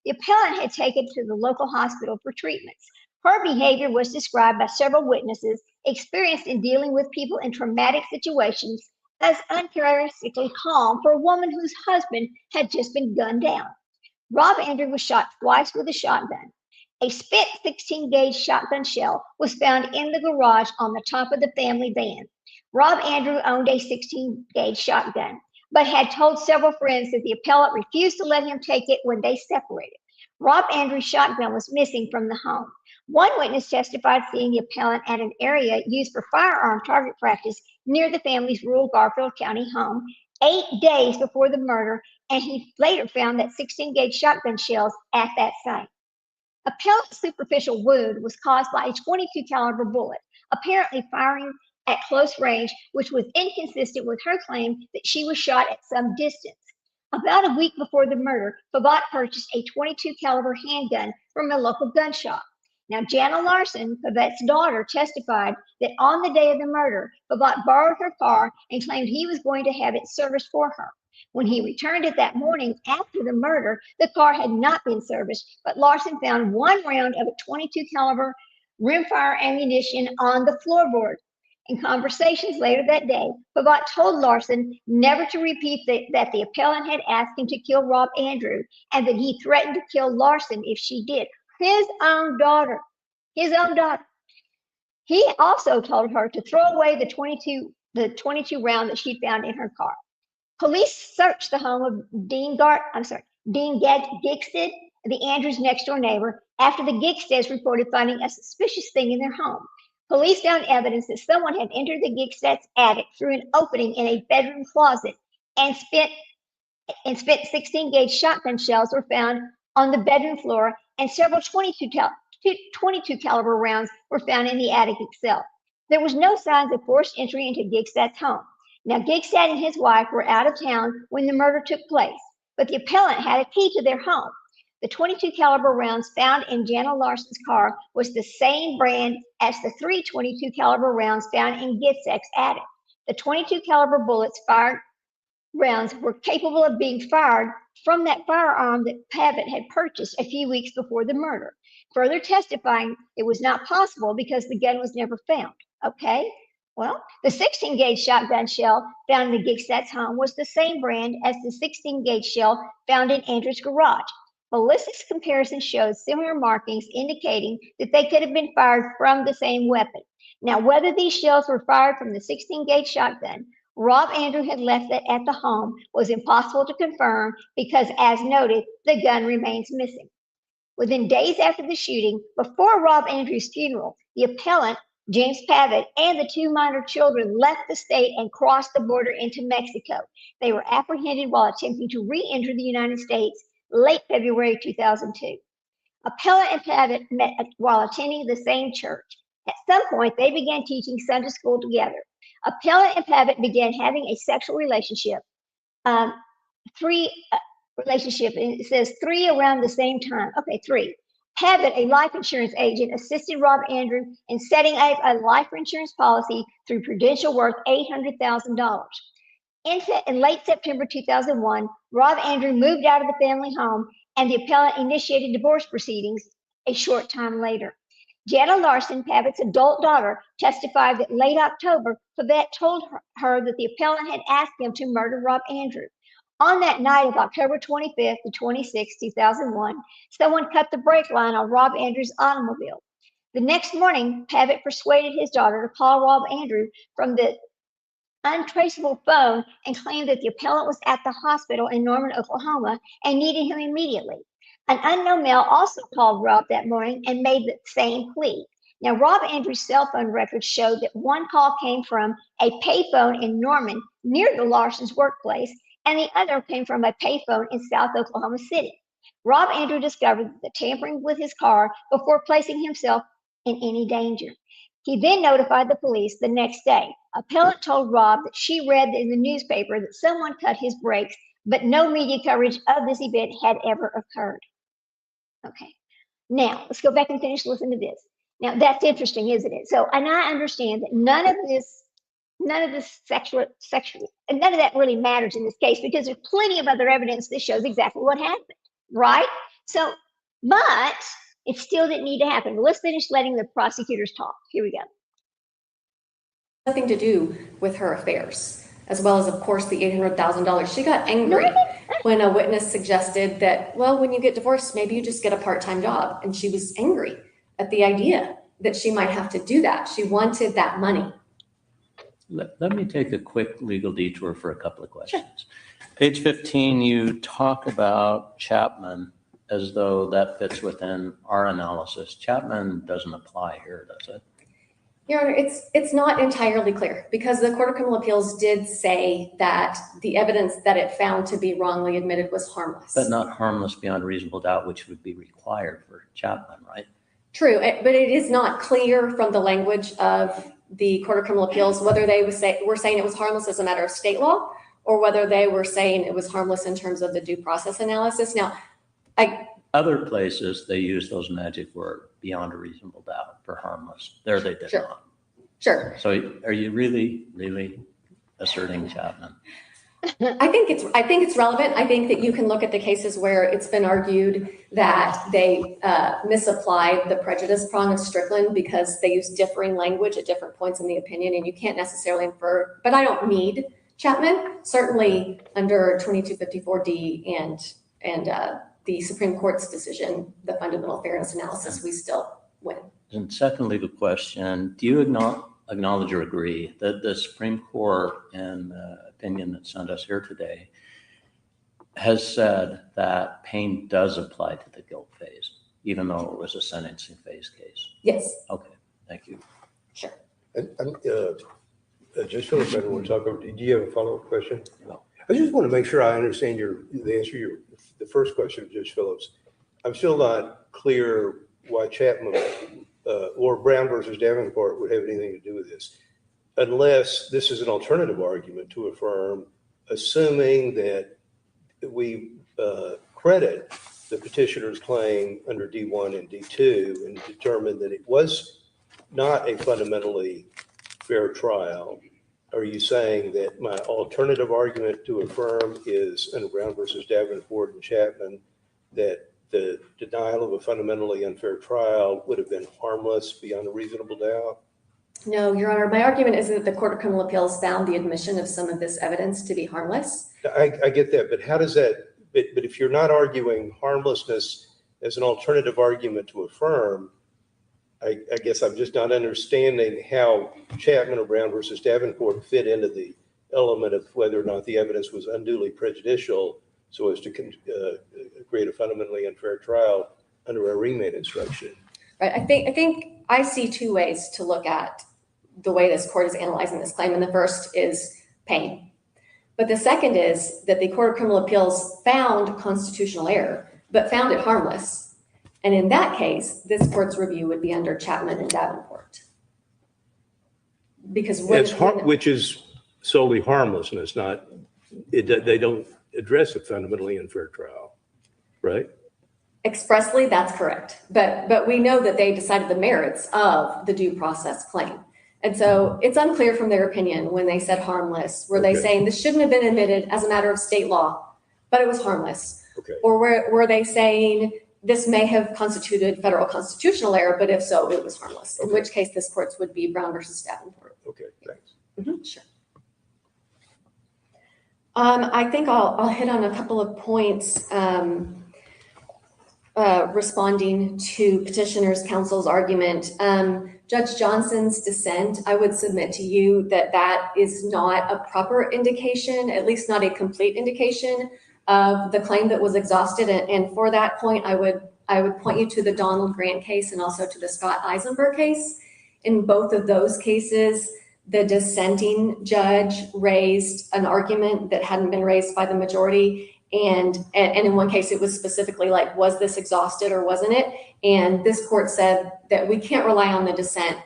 The appellant had taken to the local hospital for treatments. Her behavior was described by several witnesses experienced in dealing with people in traumatic situations as uncharacteristically calm for a woman whose husband had just been gunned down. Rob Andrew was shot twice with a shotgun. A spent 16-gauge shotgun shell was found in the garage on the top of the family van. Rob Andrew owned a 16-gauge shotgun, but had told several friends that the appellant refused to let him take it when they separated. Rob Andrew's shotgun was missing from the home. One witness testified seeing the appellant at an area used for firearm target practice near the family's rural Garfield County home 8 days before the murder, and he later found that 16-gauge shotgun shells at that site. Appellant's superficial wound was caused by a .22 caliber bullet, apparently firing at close range, which was inconsistent with her claim that she was shot at some distance. About a week before the murder, Fabat purchased a .22 caliber handgun from a local gun shop. Now, Jana Larson, Fabat's daughter, testified that on the day of the murder, Fabat borrowed her car and claimed he was going to have it serviced for her. When he returned it that morning after the murder, the car had not been serviced, but Larson found one round of a .22 caliber rimfire ammunition on the floorboard. In conversations later that day, Fabat told Larson never to repeat that the appellant had asked him to kill Rob Andrew and that he threatened to kill Larson if she did. His own daughter. He also told her to throw away the 22 round that she found in her car. Police searched the home of Dean Gigstead, the Andrews' next-door neighbor, after the Gigsteads reported finding a suspicious thing in their home. Police found evidence that someone had entered the Gigsteads' attic through an opening in a bedroom closet, and spent 16-gauge shotgun shells were found on the bedroom floor, and several .22 caliber rounds were found in the attic itself. There was no signs of forced entry into Gigstad's home. Now, Gigstad and his wife were out of town when the murder took place, but the appellant had a key to their home. The .22 caliber rounds found in Jana Larson's car was the same brand as the 3 .22 caliber rounds found in Gigstad's attic. The .22 caliber bullets fired rounds were capable of being fired from that firearm that Pavitt had purchased a few weeks before the murder. Further testifying, it was not possible because the gun was never found. Okay? Well, the 16-gauge shotgun shell found in the Gigstad's home was the same brand as the 16-gauge shell found in Andrew's garage. Ballistics comparison shows similar markings indicating that they could have been fired from the same weapon. Now, whether these shells were fired from the 16-gauge shotgun Rob Andrew had left it at the home was impossible to confirm because, as noted, the gun remains missing. Within days after the shooting, before Rob Andrew's funeral, the appellant, James Pavitt, and the 2 minor children left the state and crossed the border into Mexico. They were apprehended while attempting to re-enter the United States late February 2002. Appellant and Pavitt met while attending the same church. At some point, they began teaching Sunday school together. Appellant and Pavitt began having a sexual relationship. Relationship, and it says 3 around the same time. Okay, 3. Pavitt, a life insurance agent, assisted Rob Andrew in setting up a life insurance policy through Prudential worth $800,000. In late September 2001, Rob Andrew moved out of the family home, and the appellant initiated divorce proceedings a short time later. Jetta Larson, Pavitt's adult daughter, testified that late October, Pavitt told her that the appellant had asked him to murder Rob Andrew. On that night of October 25th to 26, 2001, someone cut the brake line on Rob Andrew's automobile. The next morning, Pavitt persuaded his daughter to call Rob Andrew from the untraceable phone and claimed that the appellant was at the hospital in Norman, Oklahoma, and needed him immediately. An unknown male also called Rob that morning and made the same plea. Now, Rob Andrew's cell phone records showed that one call came from a payphone in Norman near the Larsons' workplace, and the other came from a payphone in South Oklahoma City. Rob Andrew discovered the tampering with his car before placing himself in any danger. He then notified the police the next day. Appellant told Rob that she read in the newspaper that someone cut his brakes, but no media coverage of this event had ever occurred. Okay, now let's go back and finish listening to this. Now that's interesting, isn't it? So, and I understand that none of that really matters in this case because there's plenty of other evidence that shows exactly what happened, right? So, but it still didn't need to happen. Let's finish letting the prosecutors talk. Here we go. Nothing to do with her affairs, as well as, of course, the $800,000. She got angry when a witness suggested that, well, when you get divorced, maybe you just get a part-time job. And she was angry at the idea that she might have to do that. She wanted that money. Let me take a quick legal detour for a couple of questions. Sure. Page 15, you talk about Chapman as though that fits within our analysis. Chapman doesn't apply here, does it? Your Honor, it's not entirely clear because the Court of Criminal Appeals did say that the evidence that it found to be wrongly admitted was harmless. But not harmless beyond reasonable doubt, which would be required for Chapman, right? True, but it is not clear from the language of the Court of Criminal Appeals whether they were saying it was harmless as a matter of state law or whether they were saying it was harmless in terms of the due process analysis. Now, other places, they use those magic words, beyond a reasonable doubt, for harmless. There they did not. Sure. So are you really asserting Chapman? I think it's relevant. I think that you can look at the cases where it's been argued that they misapplied the prejudice prong of Strickland because they use differing language at different points in the opinion, and you can't necessarily infer, but I don't need Chapman. Certainly under 2254D and the Supreme Court's decision, the fundamental fairness analysis, we still win. And second legal question, do you acknowledge or agree that the Supreme Court, in the opinion that sent us here today, has said that pain does apply to the guilt phase, even though it was a sentencing phase case? Yes. Okay, thank you. Sure. Judge Phillips, I don't want to talk over. Do you have a follow-up question? No. I just want to make sure I understand the answer to the first question of Judge Phillips. I'm still not clear why Chapman or Brown versus Davenport would have anything to do with this, unless this is an alternative argument to affirm, assuming that we credit the petitioner's claim under D1 and D2 and determine that it was not a fundamentally fair trial. Are you saying that my alternative argument to affirm is under Brown versus Davenport and Chapman that the denial of a fundamentally unfair trial would have been harmless beyond a reasonable doubt? No, Your Honor, my argument is that the Court of Criminal Appeals found the admission of some of this evidence to be harmless. I get that, but how does that, but if you're not arguing harmlessness as an alternative argument to affirm, I guess I'm just not understanding how Chapman or Brown versus Davenport fit into the element of whether or not the evidence was unduly prejudicial so as to create a fundamentally unfair trial under a remand instruction. Right. I think I see two ways to look at the way this court is analyzing this claim. And the first is pain. But the second is that the Court of Criminal Appeals found constitutional error, but found it harmless. And in that case, this court's review would be under Chapman and Davenport. Because which is solely harmlessness, they don't address a fundamentally unfair trial, right? Expressly, that's correct. But we know that they decided the merits of the due process claim. And so it's unclear from their opinion when they said harmless, were they saying this shouldn't have been admitted as a matter of state law, but it was harmless? Okay. Or were they saying this may have constituted federal constitutional error, but if so, it was harmless, in which case this court's would be Brown versus Davenport. Okay, thanks. Sure. I think I'll hit on a couple of points responding to petitioner's counsel's argument. Judge Johnson's dissent, I would submit to you that that is not a proper indication, at least not a complete indication of the claim that was exhausted. And for that point, I would point you to the Donald Grant case and also to the Scott Eisenberg case. In both of those cases, the dissenting judge raised an argument that hadn't been raised by the majority. And in one case, it was specifically like, was this exhausted or wasn't it? And this court said that we can't rely on the dissent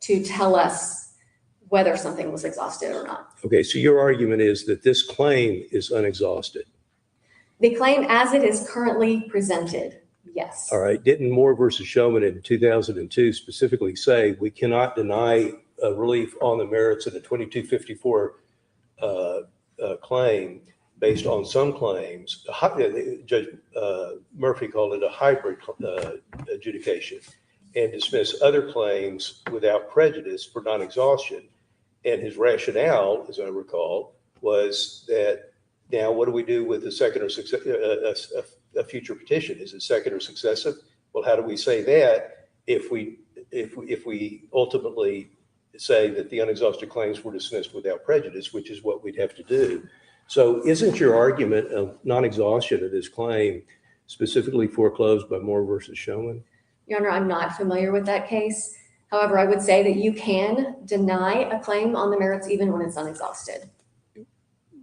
to tell us whether something was exhausted or not. Okay, so your argument is that this claim is unexhausted. The claim as it is currently presented, yes. All right, didn't Moore versus Showman in 2002 specifically say we cannot deny relief on the merits of the 2254 claim based on some claims? Judge Murphy called it a hybrid adjudication, and dismiss other claims without prejudice for non-exhaustion. And his rationale, as I recall, was that now what do we do with the second or a future petition? Is it second or successive? Well, how do we say that if we ultimately say that the unexhausted claims were dismissed without prejudice, which is what we'd have to do? So isn't your argument of non-exhaustion of this claim specifically foreclosed by Moore versus Showman? Your Honor, I'm not familiar with that case. However, I would say that you can deny a claim on the merits even when it's unexhausted.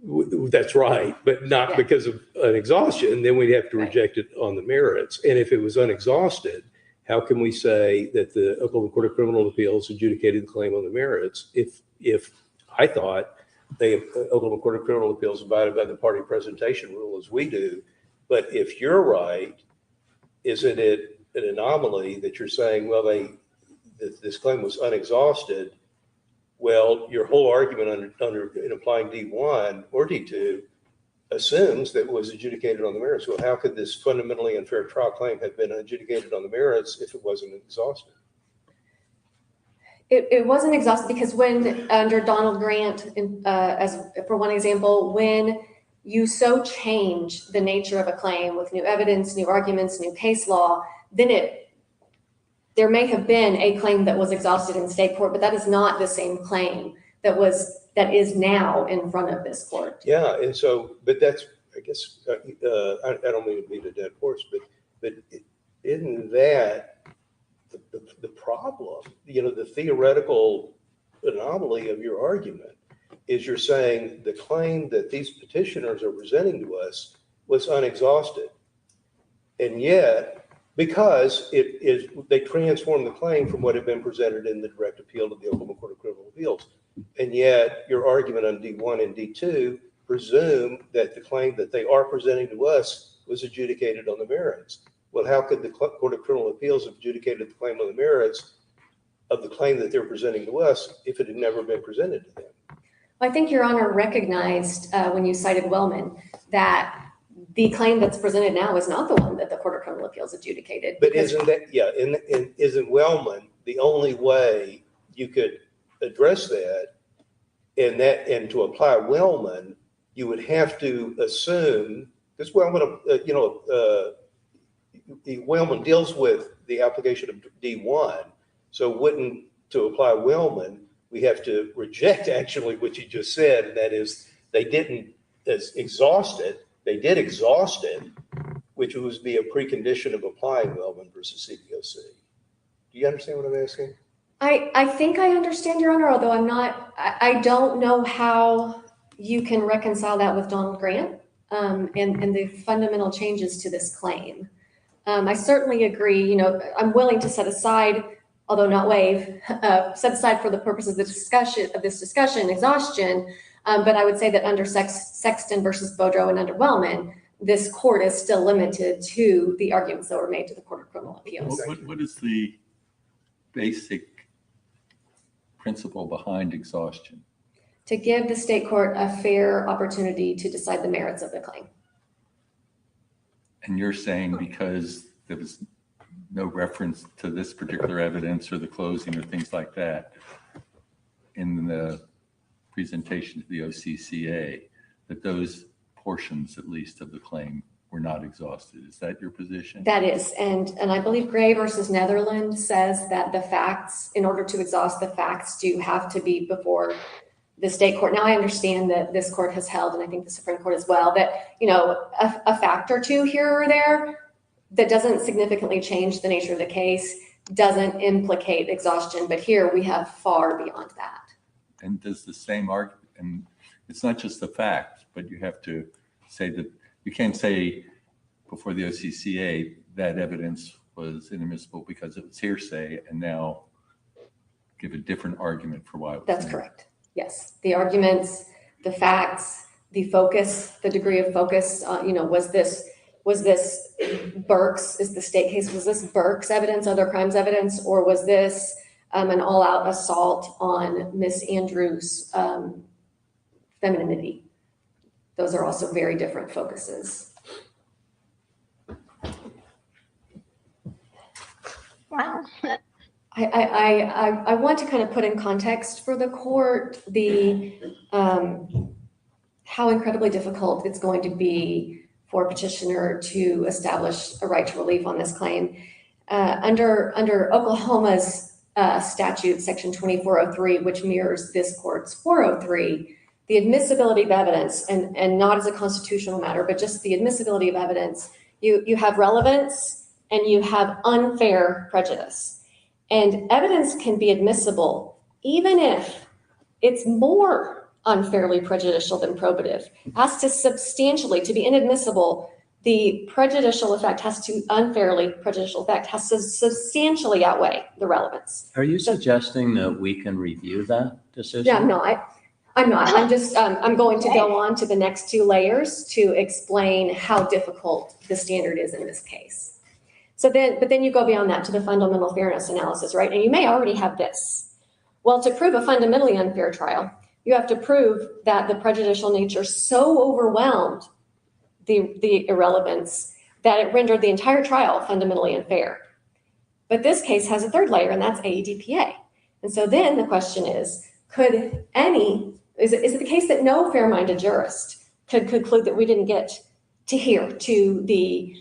That's right, but not because of an exhaustion. Then we'd have to reject it on the merits. And if it was unexhausted, how can we say that the Oklahoma Court of Criminal Appeals adjudicated the claim on the merits if I thought the Oklahoma Court of Criminal Appeals abided by the party presentation rule as we do? But if you're right, isn't it an anomaly that you're saying, well, that this claim was unexhausted? Well, your whole argument in applying D1 or D2 assumes that it was adjudicated on the merits. Well, how could this fundamentally unfair trial claim have been adjudicated on the merits if it wasn't exhausted? It wasn't exhausted because when under Donald Grant, as for one example, when you so change the nature of a claim with new evidence, new arguments, new case law, then there may have been a claim that was exhausted in state court, but that is not the same claim that is now in front of this court. Yeah, and so, but that's, I guess, I don't mean to beat a dead horse, but isn't that the problem? You know, the theoretical anomaly of your argument is you're saying the claim that these petitioners are presenting to us was unexhausted, and yet, because they transformed the claim from what had been presented in the direct appeal to the Oklahoma Court of Criminal Appeals. And yet your argument on D1 and D2 presume that the claim that they are presenting to us was adjudicated on the merits. Well, how could the Court of Criminal Appeals have adjudicated the claim on the merits of the claim that they're presenting to us if it had never been presented to them? I think Your Honor recognized when you cited Wellman that the claim that's presented now is not the one that the Court of Criminal Appeals adjudicated. But isn't that, yeah, and isn't Wellman the only way you could address that? And to apply Wellman, you would have to assume Because Wellman, Wellman deals with the application of D1. So wouldn't, to apply Wellman, we have to reject actually what you just said, and that is they didn't exhaust it. They did exhaust it, which would be a precondition of applying Wellman versus CBOC. Do you understand what I'm asking? I think I understand, Your Honor, although I don't know how you can reconcile that with Donald Grant and the fundamental changes to this claim. I certainly agree, I'm willing to set aside, although not waive, set aside for the purpose of this discussion, exhaustion. But I would say that under Sexton versus Boudreaux and under Wellman, this court is still limited to the arguments that were made to the Court of Criminal Appeals. What is the basic principle behind exhaustion? To give the state court a fair opportunity to decide the merits of the claim. And you're saying because there was no reference to this particular evidence or the closing or things like that in the presentation to the OCCA, that those portions, at least, of the claim were not exhausted. Is that your position? That is, and I believe Gray versus Netherlands says that the facts, in order to exhaust the facts, do have to be before the state court. Now, I understand that this court has held, and I think the Supreme Court as well, that, a fact or two here or there that doesn't significantly change the nature of the case doesn't implicate exhaustion. But here we have far beyond that. And does the same argument, and it's not just the fact, but you have to say that you can't say before the OCCA that evidence was inadmissible because it was hearsay, and now give a different argument for why it was. That's correct. Yes, the arguments, the facts, the focus, the degree of focus. Was this Burke's? Is the state case? Was this Burke's evidence, other crimes evidence, or was this an all-out assault on Miss Andrews' femininity? Those are also very different focuses. Wow. I want to kind of put in context for the court how incredibly difficult it's going to be for a petitioner to establish a right to relief on this claim. Under Oklahoma's statute, section 2403, which mirrors this court's 403, the admissibility of evidence, and not as a constitutional matter, but just the admissibility of evidence, you have relevance and you have unfair prejudice. And evidence can be admissible even if it's more unfairly prejudicial than probative. Has to substantially, to be inadmissible, the prejudicial effect has to, unfairly prejudicial effect has to substantially outweigh the relevance. Are you suggesting that we can review that decision? Yeah, I'm not. I'm just, I'm going to go on to the next two layers to explain how difficult the standard is in this case. But then you go beyond that to the fundamental fairness analysis, right? And you may already have this. Well, to prove a fundamentally unfair trial, you have to prove that the prejudicial nature so overwhelmed the irrelevance that it rendered the entire trial fundamentally unfair. But this case has a third layer, and that's AEDPA. And so then the question is, is it the case that no fair-minded jurist could conclude that we didn't get to hear to the,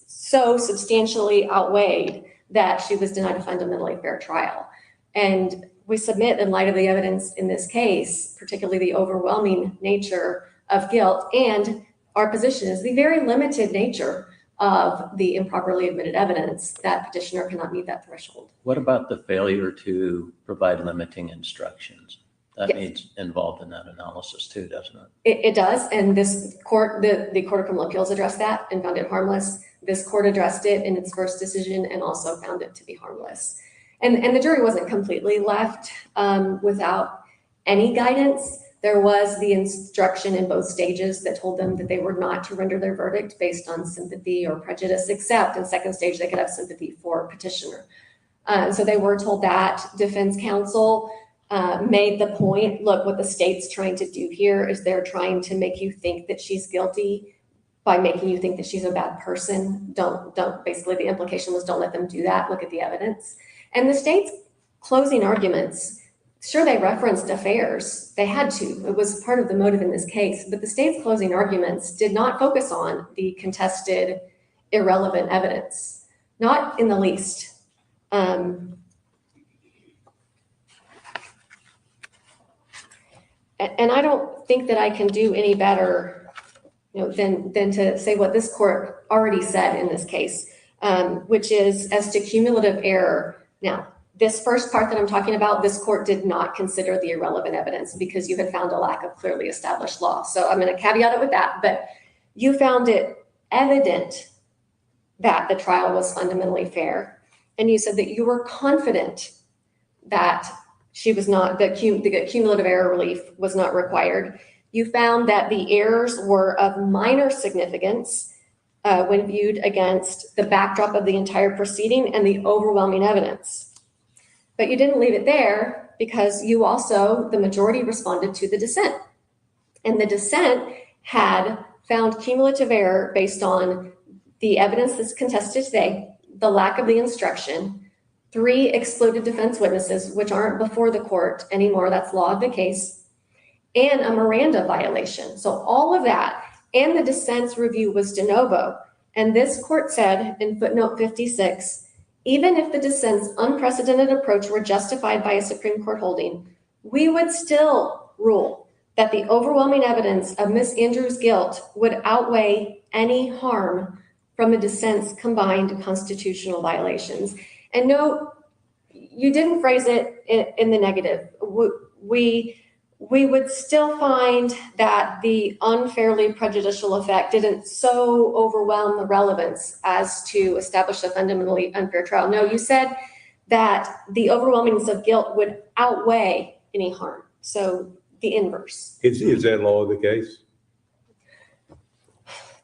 so substantially outweighed that she was denied a fundamentally fair trial? And we submit, in light of the evidence in this case, particularly the overwhelming nature of guilt, and our position is the very limited nature of the improperly admitted evidence, that petitioner cannot meet that threshold. What about the failure to provide limiting instructions? That Yes. needs involved in that analysis too, doesn't it? It does, and this court, the Court of Criminal Appeals addressed that and found it harmless. This court addressed it in its first decision and also found it to be harmless. And the jury wasn't completely left without any guidance. There was the instruction in both stages that told them that they were not to render their verdict based on sympathy or prejudice, except in second stage they could have sympathy for petitioner. So they were told that. Defense counsel made the point, look, what the state's trying to do here is they're trying to make you think that she's guilty by making you think that she's a bad person. Don't, basically the implication was don't let them do that. Look at the evidence. And the state's closing arguments sure, they referenced affairs. They had to. It was part of the motive in this case. But the state's closing arguments did not focus on the contested, irrelevant evidence, not in the least. And I don't think that I can do any better, than to say what this court already said in this case, which is as to cumulative error. Now, this first part that I'm talking about, this court did not consider the irrelevant evidence because you had found a lack of clearly established law. So I'm going to caveat it with that, but you found it evident that the trial was fundamentally fair. And you said that you were confident that she was not, the cumulative error relief was not required. You found that the errors were of minor significance when viewed against the backdrop of the entire proceeding and the overwhelming evidence. But you didn't leave it there because you also, the majority, responded to the dissent. And the dissent had found cumulative error based on the evidence that's contested today, the lack of the instruction, 3 excluded defense witnesses, which aren't before the court anymore, that's law of the case, and a Miranda violation. So all of that, and the dissent's review was de novo. And this court said in footnote 56, even if the dissent's unprecedented approach were justified by a Supreme Court holding, we would still rule that the overwhelming evidence of Ms. Andrews' guilt would outweigh any harm from the dissent's combined constitutional violations. And no, you didn't phrase it in the negative. We would still find that the unfairly prejudicial effect didn't so overwhelm the relevance as to establish a fundamentally unfair trial. No, you said that the overwhelmingness of guilt would outweigh any harm. So the inverse. Is that law of the case?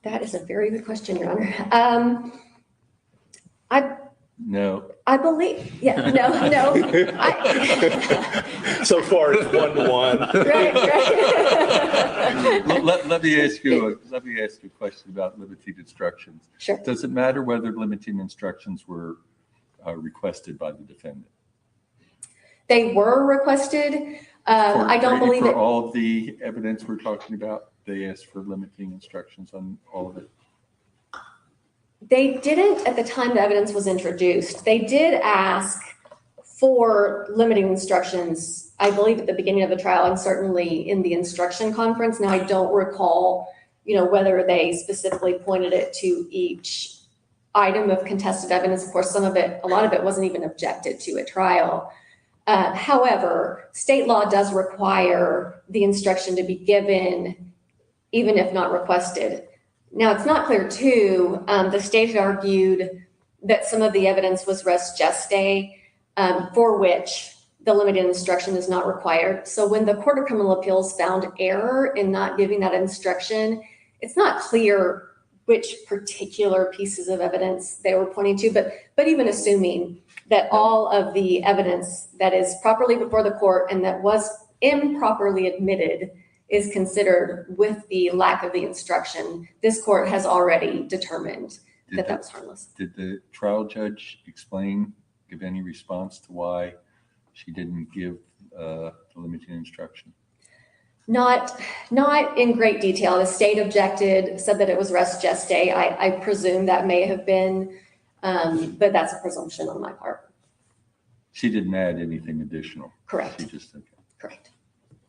That is a very good question, Your Honor. No. I believe, yeah, no. So far, it's 1-1. Right. Let me ask you a question about limiting instructions. Sure. Does it matter whether limiting instructions were requested by the defendant? They were requested. I don't believe for it. all of the evidence we're talking about, they asked for limiting instructions on all of it. They didn't at the time the evidence was introduced. They did ask for limiting instructions, I believe, at the beginning of the trial and certainly in the instruction conference. Now, I don't recall, whether they specifically pointed it to each item of contested evidence. Of course, a lot of it wasn't even objected to at trial. However, state law does require the instruction to be given, even if not requested. Now, it's not clear, too. The state had argued that some of the evidence was res gestae, for which the limited instruction is not required. So when the Court of Criminal Appeals found error in not giving that instruction, it's not clear which particular pieces of evidence they were pointing to. But even assuming that all of the evidence that is properly before the court and that was improperly admitted is considered with the lack of the instruction, this court has already determined that was harmless. Did the trial judge give any response to why she didn't give the limiting instruction? Not in great detail. The state objected, said that it was res gestae. I presume that may have been, but that's a presumption on my part. She didn't add anything additional. Correct. She just, okay. Correct.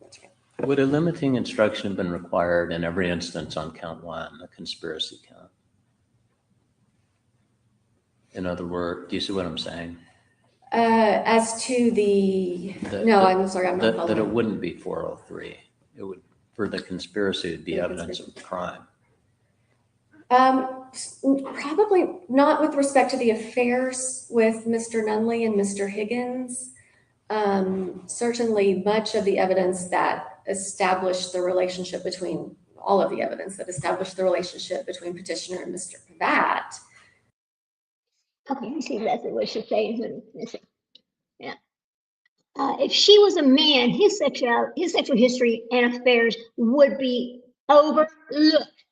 That's right. Would a limiting instruction have been required in every instance on count 1, the conspiracy count? In other words, do you see what I'm saying? As to I'm sorry, I'm not following. That it wouldn't be 403. It would, for the conspiracy, it'd be evidence of the crime. Probably not with respect to the affairs with Mr. Nunley and Mr. Higgins. Certainly much of the evidence that established the relationship between petitioner and Mr. Pravat. Okay, I see exactly what she's saying. Yeah. If she was a man, his sexual history and affairs would be overlooked.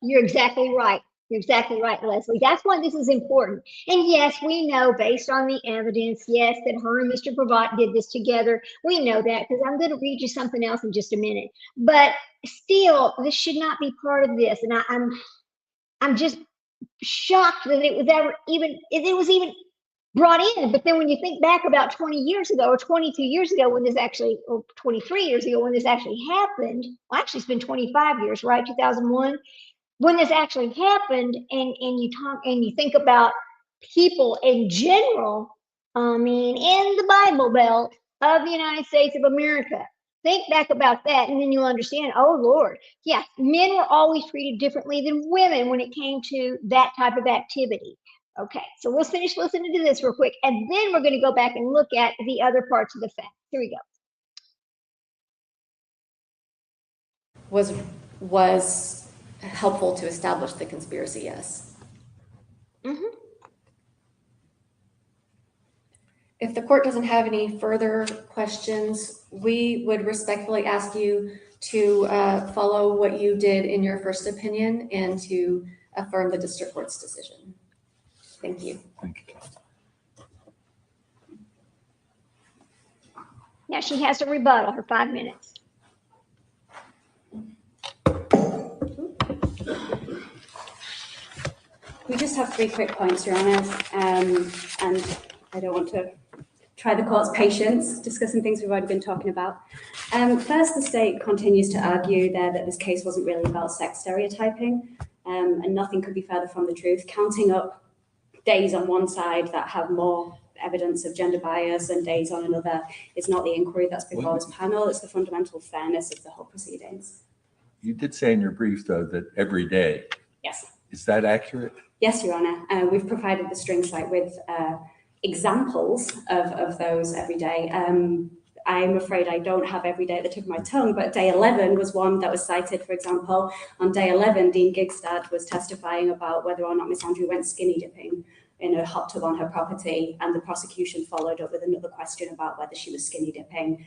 You're exactly right. You're exactly right, Leslie. That's why this is important. And yes, we know based on the evidence, yes, that her and Mr. Pravat did this together. We know that because I'm going to read you something else in just a minute. But still, this should not be part of this. And I'm just shocked that it was ever even, it was even brought in. But then when you think back about 20 years ago or 22 years ago when this actually, or 23 years ago when this actually happened, well, actually it's been 25 years, right? 2001. When this actually happened, and you talk and you think about people in general, I mean, in the Bible Belt of the United States of America, think back about that, and then you'll understand. Oh Lord, yeah, men were always treated differently than women when it came to that type of activity. Okay, so we'll finish listening to this real quick, and then we're going to go back and look at the other parts of the fact. Here we go. Was helpful to establish the conspiracy, yes. Mm-hmm. If the court doesn't have any further questions, we would respectfully ask you to follow what you did in your first opinion and to affirm the district court's decision. Thank you. Thank you. Now she has to rebuttal her 5 minutes. We just have 3 quick points, Your Honour, and I don't want to try the court's patience discussing things we've already been talking about. First, the state continues to argue there that this case wasn't really about sex stereotyping, and nothing could be further from the truth. Counting up days on one side that have more evidence of gender bias and days on another is not the inquiry that's before this panel. It's the fundamental fairness of the whole proceedings. You did say in your brief, though, that every day. Yes. Is that accurate? Yes, Your Honour. We've provided the string site with examples of those every day. I'm afraid I don't have every day at the tip of my tongue, but day 11 was one that was cited, for example. On day 11, Dean Gigstad was testifying about whether or not Miss Andrew went skinny dipping in a hot tub on her property, and the prosecution followed up with another question about whether she was skinny dipping.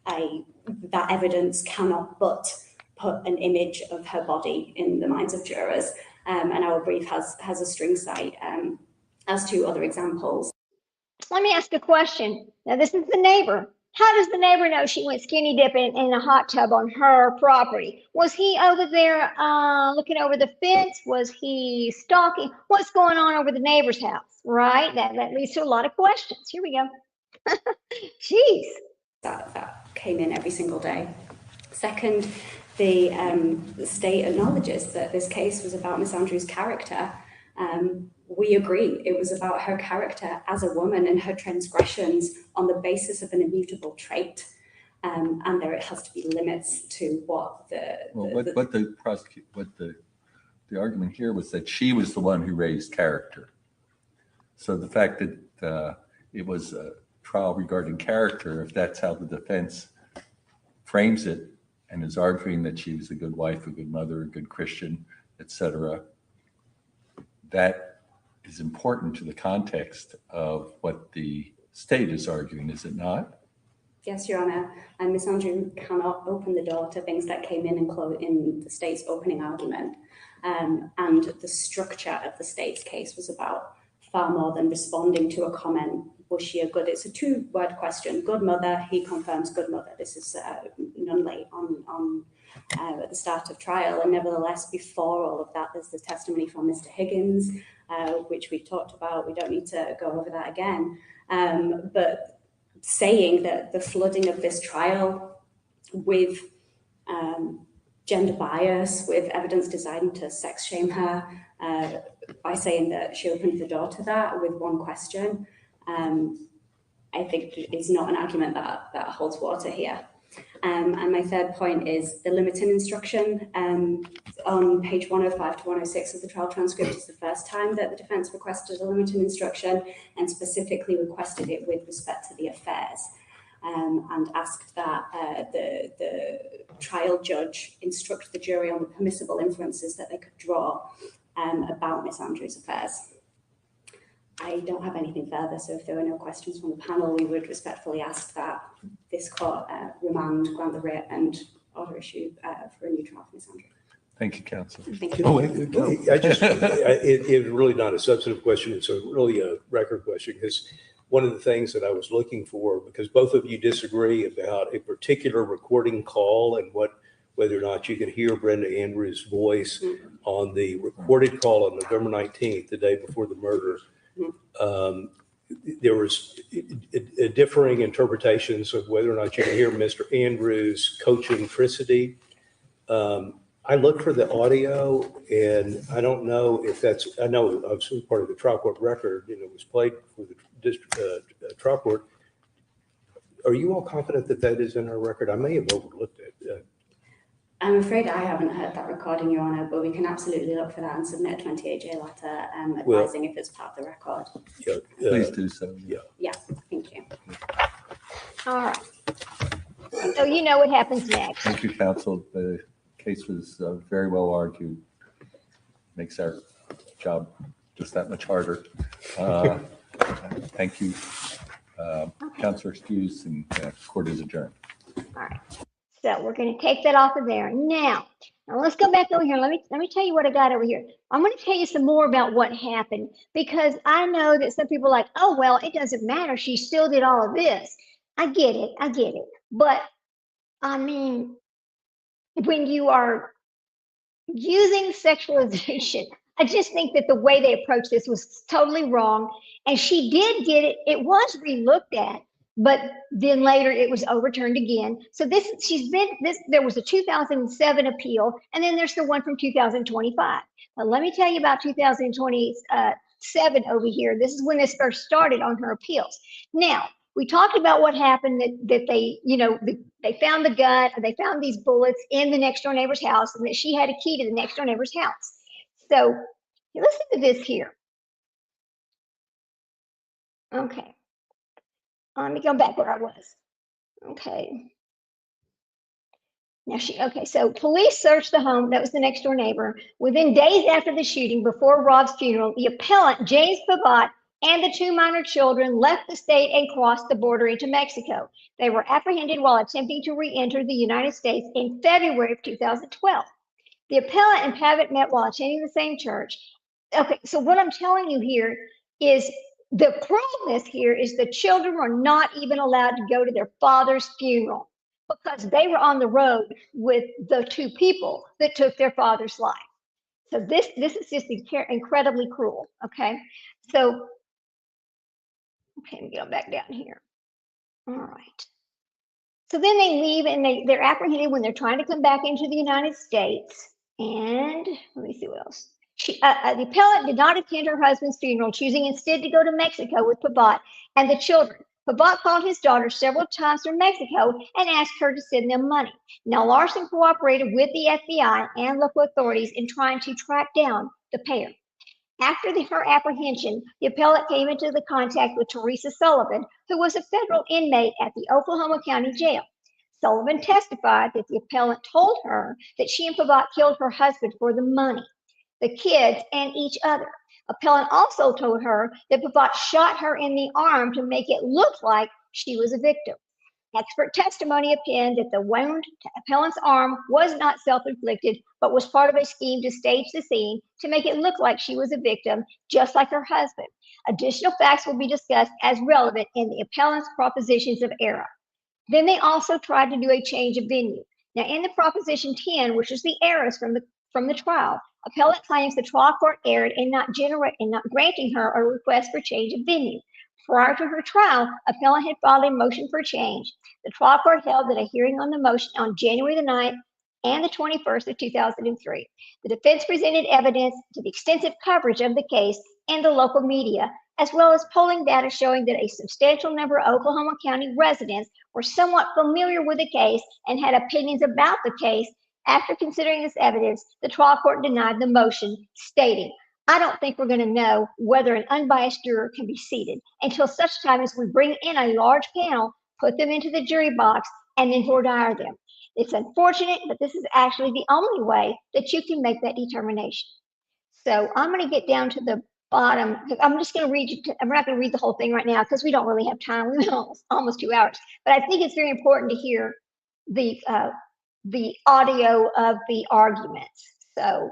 That evidence cannot but put an image of her body in the minds of jurors, and our brief has a string site as to other examples. Let me ask a question. Now, this is the neighbor. How does the neighbor know she went skinny dipping in a hot tub on her property? Was he over there looking over the fence? Was he stalking? What's going on over the neighbor's house, right? That leads to a lot of questions. Here we go. Jeez. That came in every single day. Second, the state acknowledges that this case was about Miss Andrew's character. We agree it was about her character as a woman and her transgressions on the basis of an immutable trait, and there has to be limits to what the argument here was that she was the one who raised character. So the fact that it was a trial regarding character, if that's how the defense frames it and is arguing that she was a good wife, a good mother, a good Christian, etc., that is important to the context of what the state is arguing, is it not? Yes, Your Honour, and Miss Andrew cannot open the door to things that came in in the state's opening argument. And the structure of the state's case was about far more than responding to a comment. Was she a good? It's a 2-word question. Good mother. He confirms good mother. This is none late on at the start of trial, and nevertheless, before all of that, there's the testimony from Mr. Higgins, which we've talked about. We don't need to go over that again. But saying that the flooding of this trial with gender bias, with evidence designed to sex shame her, by saying that she opened the door to that with one question, I think is not an argument that holds water here. And my third point is the limiting instruction. On page 105 to 106 of the trial transcript is the first time that the defence requested a limiting instruction, and specifically requested it with respect to the affairs, and asked that the trial judge instruct the jury on the permissible inferences that they could draw about Miss Andrew's affairs. I don't have anything further, so if there are no questions from the panel, we would respectfully ask that this court grant the writ and order issue for a new trial for Miss Andrew. Thank you, Counsel. Thank you. Oh, wait, I just, it's really not a substantive question. It's really a record question, because one of the things that I was looking for, because both of you disagree about a particular recording call and whether or not you could hear Brenda Andrews' voice on the recorded call on November 19th, the day before the murder. There was differing interpretations of whether or not you could hear Mr. Andrews' coaching Tricity. I looked for the audio, and I don't know if that's, I know obviously part of the trial court record, and it was played for the district trial court. Are you all confident that that is in our record? I may have overlooked it. I'm afraid I haven't heard that recording, Your Honour, but we can absolutely look for that and submit a 28-J letter advising if it's part of the record. Yeah, please do so. Yeah, thank you. All right. So you know what happens next. Thank you, Counsel. The case was very well argued. Makes our job just that much harder. Thank you. Counselor excused, and court is adjourned. All right. So we're going to take that off of there. Now let's go back over here. Let me tell you what I got over here. I'm going to tell you some more about what happened, because I know that some people are like, oh, well, it doesn't matter. She still did all of this. I get it. But I mean, when you are using sexualization, I just think that the way they approached this was totally wrong. And she did get it. It was relooked at, but then later it was overturned again. So there was a 2007 appeal, and then there's the one from 2025. But let me tell you about 2027 over here. This is when this first started on her appeals. Now, we talked about what happened, that they, they found the gun, they found these bullets in the next door neighbor's house, and that she had a key to the next door neighbor's house. So listen to this here. Okay. Let me go back where I was. Okay. Now so police searched the home. That was the next door neighbor. Within days after the shooting, before Rob's funeral, the appellant, James Pivot, and the two minor children left the state and crossed the border into Mexico. They were apprehended while attempting to re-enter the United States in February of 2012. The appellant and Pavitt met while attending the same church. Okay, so what I'm telling you here is the cruelness here is the children were not even allowed to go to their father's funeral because they were on the road with the two people that took their father's life. So this is just incredibly cruel. Okay, so let me go back down here. All right. So then they leave, and they're apprehended when they're trying to come back into the United States. And let me see what else. The appellant did not attend her husband's funeral, choosing instead to go to Mexico with Pivot and the children. Pivot called his daughter several times from Mexico and asked her to send them money. Now, Larson cooperated with the FBI and local authorities in trying to track down the pair. After her apprehension, the appellant came into the contact with Teresa Sullivan, who was a federal inmate at the Oklahoma County Jail. Sullivan testified that the appellant told her that she and Pivot killed her husband for the money, the kids, and each other. Appellant also told her that Pivot shot her in the arm to make it look like she was a victim. Expert testimony opined that the wound to appellant's arm was not self-inflicted, but was part of a scheme to stage the scene to make it look like she was a victim, just like her husband. Additional facts will be discussed as relevant in the appellant's propositions of error. Then they also tried to do a change of venue. Now, in the Proposition 10, which is the errors from the trial, appellant claims the trial court erred in not granting her a request for change of venue. Prior to her trial, appellant had filed a motion for change. The trial court held that a hearing on the motion on January the 9th and the 21st of 2003. The defense presented evidence to the extensive coverage of the case in the local media, as well as polling data showing that a substantial number of Oklahoma County residents were somewhat familiar with the case and had opinions about the case. After considering this evidence, the trial court denied the motion, stating, "I don't think we're going to know whether an unbiased juror can be seated until such time as we bring in a large panel, put them into the jury box, and then voir dire them. It's unfortunate, but this is actually the only way that you can make that determination." So I'm going to get down to the bottom. I'm just going to read you. I'm not going to read the whole thing right now because we don't really have time. We've been almost 2 hours. But I think it's very important to hear the audio of the arguments. So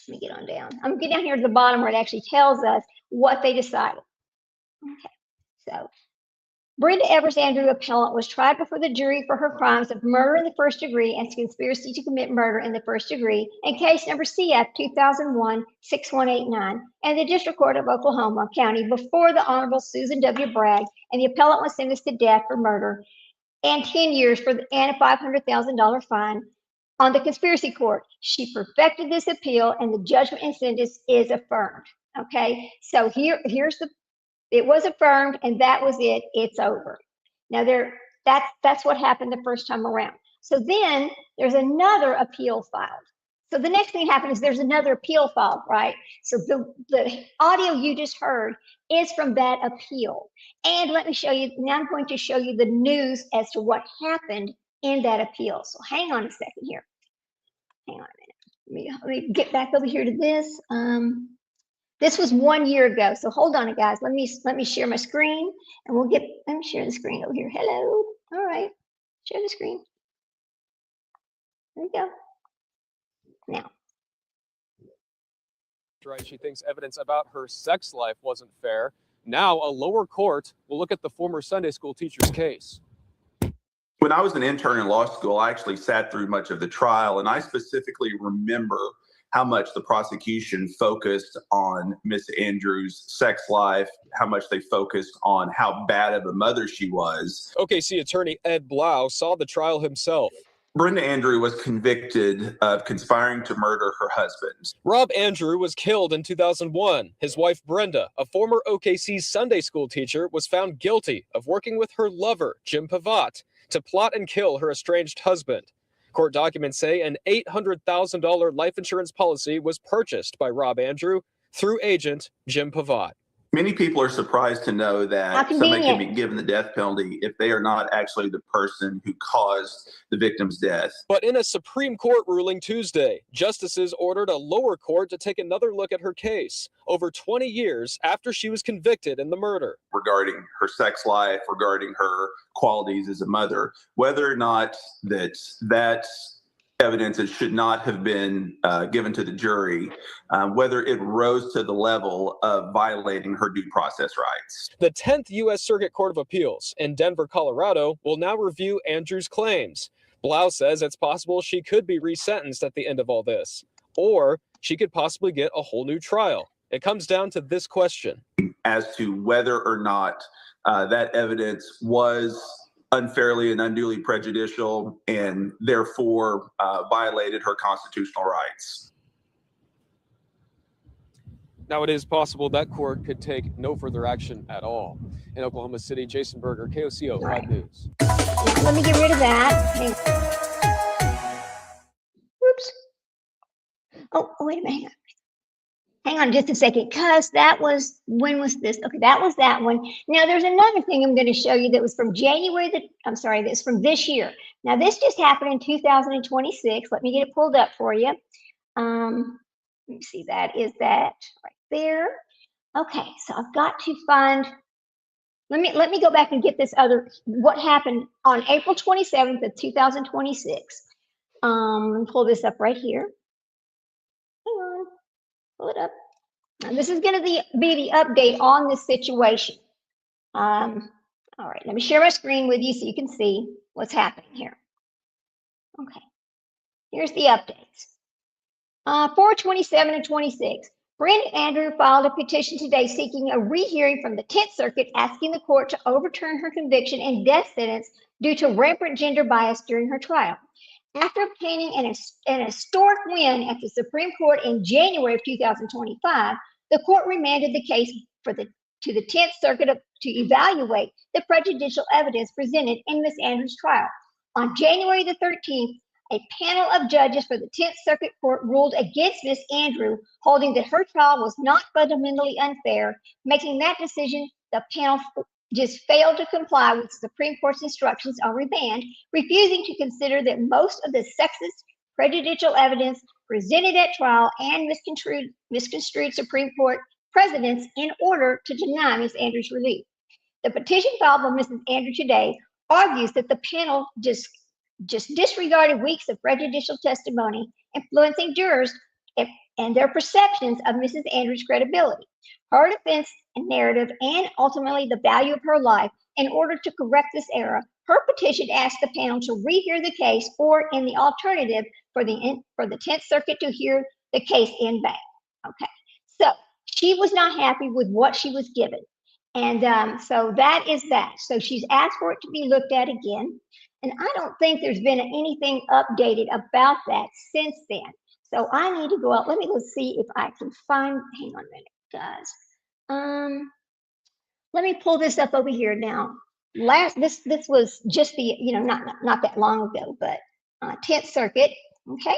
let me get on down. I'm gonna get down here to the bottom where it actually tells us what they decided. Okay, so Brenda Evers Andrew appellant was tried before the jury for her crimes of murder in the first degree and conspiracy to commit murder in the first degree in case number CF 2001-6189 and the District Court of Oklahoma County before the Honorable Susan W. Bragg, and the appellant was sentenced to death for murder and 10 years and a $500,000 fine on the conspiracy court. She perfected this appeal and the judgment and sentence is affirmed. Okay, so here's it was affirmed and that was it. It's over. Now that's what happened the first time around. So then there's another appeal filed. So the next thing happened is there's another appeal filed, right? So the audio you just heard is from that appeal. And let me show you, now I'm going to show you the news as to what happened in that appeal. So hang on a second here. Hang on a minute. Let me get back over here to this. This was 1 year ago. So hold on, guys. Let me share my screen and let me share the screen over here. Hello. All right. Share the screen. There we go. Now. Right, she thinks evidence about her sex life wasn't fair. Now a lower court will look at the former Sunday school teacher's case. When I was an intern in law school, I actually sat through much of the trial, and I specifically remember how much the prosecution focused on Miss Andrews' sex life, how much they focused on how bad of a mother she was. OKC attorney Ed Blau saw the trial himself. Brenda Andrew was convicted of conspiring to murder her husband. Rob Andrew was killed in 2001. His wife Brenda, a former OKC Sunday school teacher, was found guilty of working with her lover, Jim Pavat, to plot and kill her estranged husband. Court documents say an $800,000 life insurance policy was purchased by Rob Andrew through agent Jim Pavat. Many people are surprised to know that somebody can be given the death penalty if they are not actually the person who caused the victim's death. But in a Supreme Court ruling Tuesday, justices ordered a lower court to take another look at her case over 20 years after she was convicted in the murder. Regarding her sex life, regarding her qualities as a mother, whether or not that evidence that should not have been given to the jury, whether it rose to the level of violating her due process rights. The 10th U.S. Circuit Court of Appeals in Denver, Colorado, will now review Andrews' claims. Blau says it's possible she could be resentenced at the end of all this, or she could possibly get a whole new trial. It comes down to this question. As to whether or not that evidence was unfairly and unduly prejudicial and therefore violated her constitutional rights. Now, it is possible that court could take no further action at all. In Oklahoma City, Jason Berger, KOCO 5 News. Let me get rid of that. Whoops. Oh, wait a minute. Hang on just a second, because that was, when was this? Okay, that was that one. Now there's another thing I'm going to show you that was from that's from this year. Now this just happened in 2026. Let me get it pulled up for you. Let me see, that is that right there. Okay, so I've got to find, let me go back and get this what happened on April 27th of 2026. Let me pull this up right here. Hang on. Pull it up. Now, this is going to be the update on this situation. All right, let me share my screen with you so you can see what's happening here. Okay, here's the updates. 4/27 and 26. Brenda Andrew filed a petition today seeking a rehearing from the 10th Circuit, asking the court to overturn her conviction and death sentence due to rampant gender bias during her trial. After obtaining an historic win at the Supreme Court in January of 2025, the court remanded the case to the 10th Circuit to evaluate the prejudicial evidence presented in Ms. Andrews' trial. On January the 13th, a panel of judges for the 10th Circuit Court ruled against Ms. Andrew, holding that her trial was not fundamentally unfair. Making that decision, the panel just failed to comply with the Supreme Court's instructions on remand, refusing to consider that most of the sexist, prejudicial evidence presented at trial and misconstrued Supreme Court precedents in order to deny Ms. Andrews relief. The petition filed by Mrs. Andrew today argues that the panel just just disregarded weeks of prejudicial testimony, influencing jurors and their perceptions of Mrs. Andrews' credibility, her defense and narrative, and ultimately the value of her life. In order to correct this error, her petition asked the panel to rehear the case, or in the alternative, for the 10th Circuit to hear the case in bank. Okay, so she was not happy with what she was given. And so that is that. So she's asked for it to be looked at again. And I don't think there's been anything updated about that since then. So I need to go out. Let me go see if I can find, hang on a minute, guys. Let me pull this up over here now. This was just the, not that long ago, but 10th Circuit. Okay,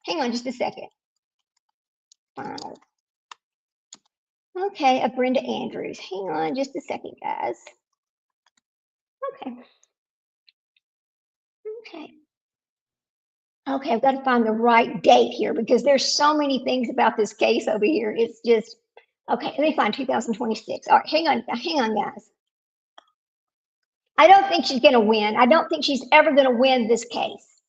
hang on just a second. Okay, Brenda Andrews. Hang on just a second, guys. Okay, I've got to find the right date here because there's so many things about this case over here. It's just, okay, let me find 2026. All right, hang on, guys. I don't think she's going to win. I don't think she's ever going to win this case